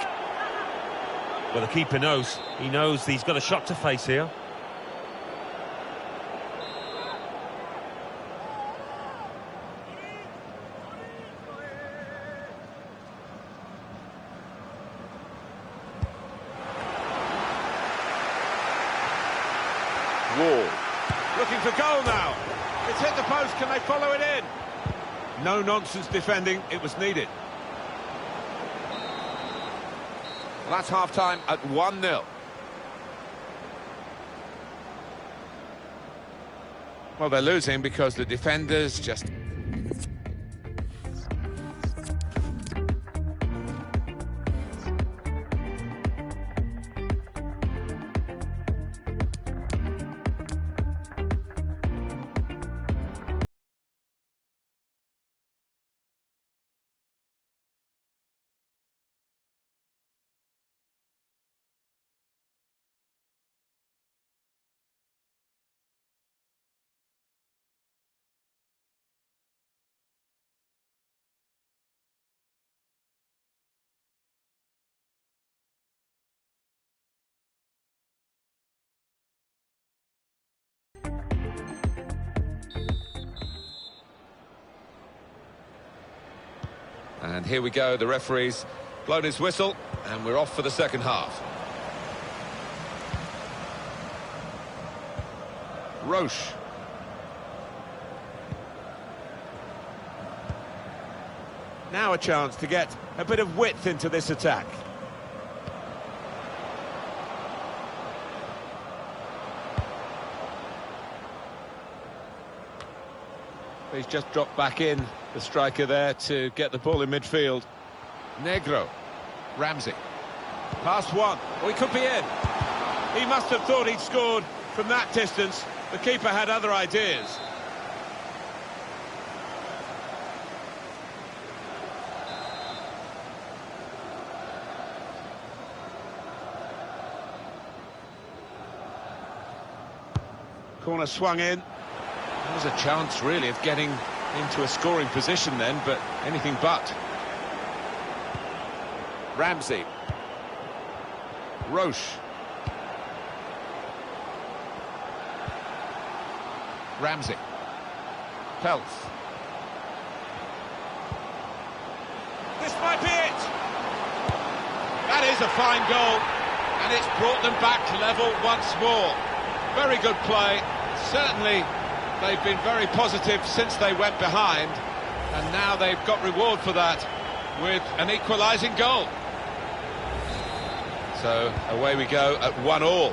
Well, the keeper knows. He knows he's got a shot to face here. Wall. Looking for goal now. It's hit the post. Can they follow it in? No nonsense defending. It was needed. Well, that's half-time at 1-0. Well, they're losing because the defenders just... And here we go, the referee's blown his whistle, and we're off for the second half. Roche. Now a chance to get a bit of width into this attack. He's just dropped back in, the striker there, to get the ball in midfield. Negro. Ramsey. Past one. Oh, he could be in. He must have thought he'd scored from that distance. The keeper had other ideas. Corner swung in. There was a chance, really, of getting into a scoring position then, but anything but. Ramsey. Roche. Ramsey. Peltz. This might be it! That is a fine goal, and it's brought them back level once more. Very good play. Certainly, they've been very positive since they went behind, and now they've got reward for that with an equalising goal. So away we go at 1-1.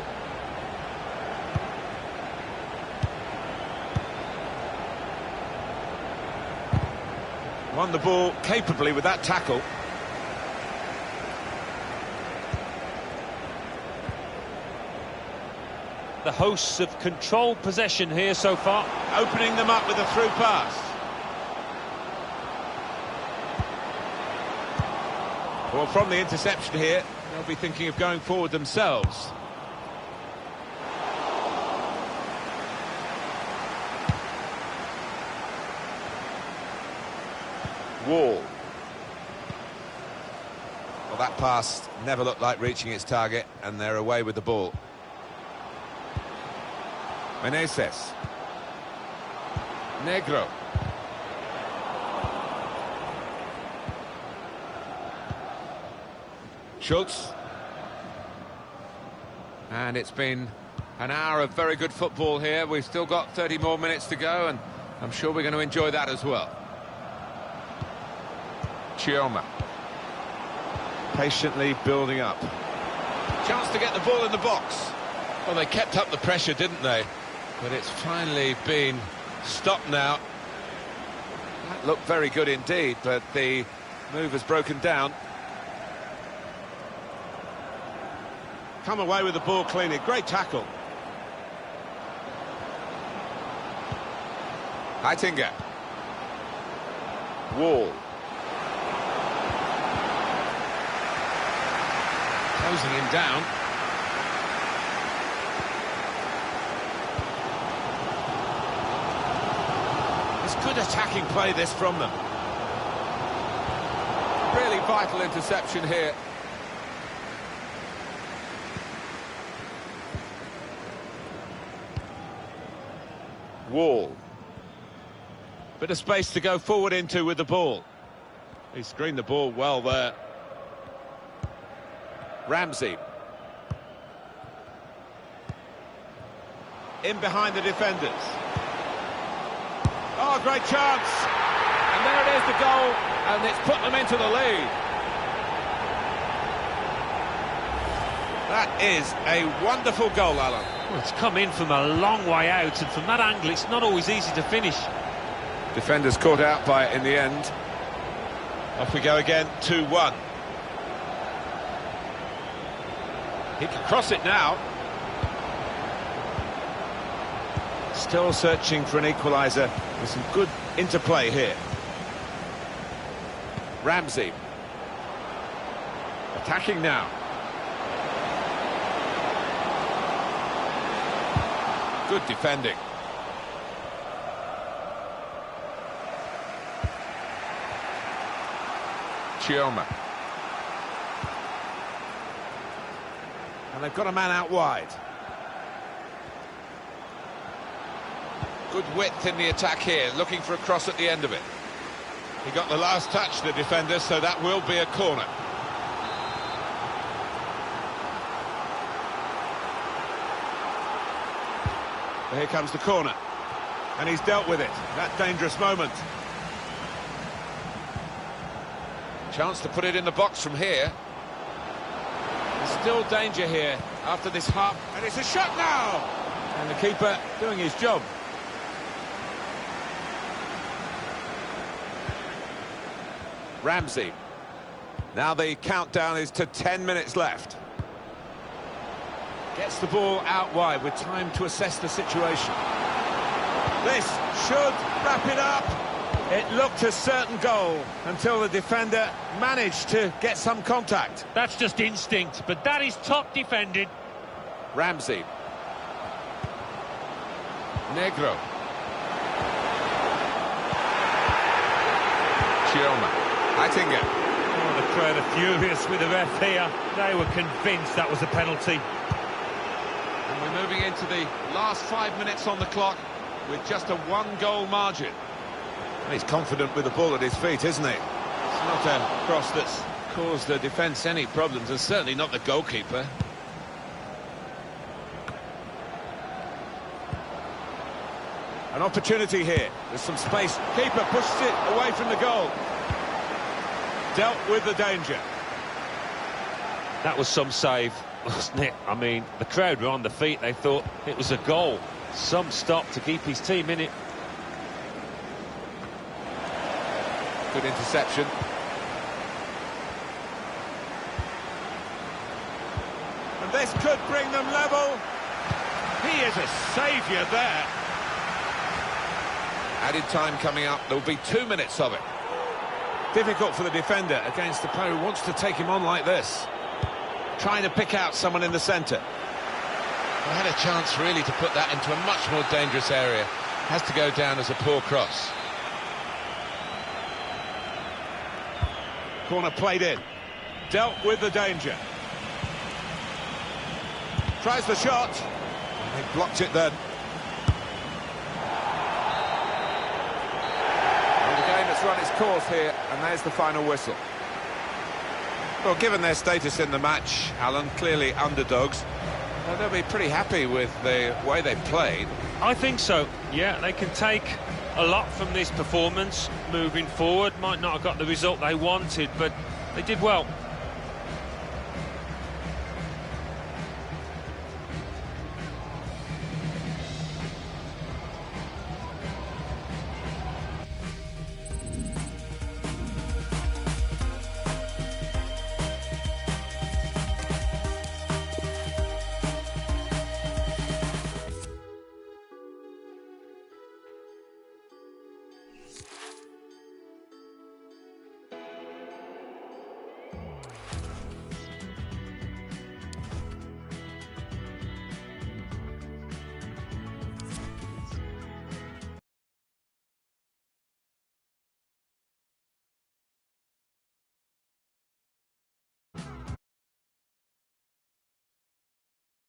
Won the ball capably with that tackle. The hosts have controlled possession here so far. Opening them up with a through pass. Well, from the interception here, they'll be thinking of going forward themselves. Wall. Well, that pass never looked like reaching its target, and they're away with the ball. Meneses. Negro. Schultz. And it's been an hour of very good football here. We've still got 30 more minutes to go, and I'm sure we're going to enjoy that as well. Chioma. Patiently building up. Chance to get the ball in the box. Well, they kept up the pressure, didn't they? But it's finally been stopped now. That looked very good indeed, but the move has broken down. Come away with the ball cleanly. Great tackle. Heitinga. Wall. Closing him down. It's good attacking play, this, from them. Really vital interception here. Wall. Bit of space to go forward into with the ball. He screened the ball well there. Ramsey. In behind the defenders. Oh, great chance. And there it is, the goal. And it's put them into the lead. That is a wonderful goal, Alan. Well, it's come in from a long way out, and from that angle it's not always easy to finish. Defenders caught out by it in the end. Off we go again, 2-1. He can cross it now. Still searching for an equaliser. There's some good interplay here. Ramsey. Attacking now. Good defending. Chioma. And they've got a man out wide. Good width in the attack here, looking for a cross at the end of it. He got the last touch, the defender, so that will be a corner. Well, here comes the corner. And he's dealt with it. That dangerous moment. Chance to put it in the box from here. There's still danger here after this half. And it's a shot now! And the keeper doing his job. Ramsey. Now the countdown is to 10 minutes left. Gets the ball out wide with time to assess the situation. This should wrap it up. It looked a certain goal until the defender managed to get some contact. That's just instinct, but that is top defended. Ramsey. Negro. Chioma. Heitinga. Oh, the crowd are furious with the ref here. They were convinced that was a penalty. And we're moving into the last 5 minutes on the clock with just a one-goal margin. And he's confident with the ball at his feet, isn't he? It's not a cross that's caused the defence any problems, and certainly not the goalkeeper. An opportunity here. There's some space. Keeper pushes it away from the goal. Dealt with the danger. That was some save, wasn't it? I mean, the crowd were on the feet. They thought it was a goal. Some stop to keep his team in it. Good interception. And this could bring them level. He What a saviour there. Added time coming up. There will be 2 minutes of it. Difficult for the defender against the player who wants to take him on like this. Trying to pick out someone in the centre. I had a chance really to put that into a much more dangerous area. Has to go down as a poor cross. Corner played in. Dealt with the danger. Tries the shot. They blocked it then. Well, the game has run its course here, and there's the final whistle. Well, given their status in the match, Alan, clearly underdogs, they'll be pretty happy with the way they played. I think so. Yeah, they can take a lot from this performance moving forward. Might not have got the result they wanted, but they did well.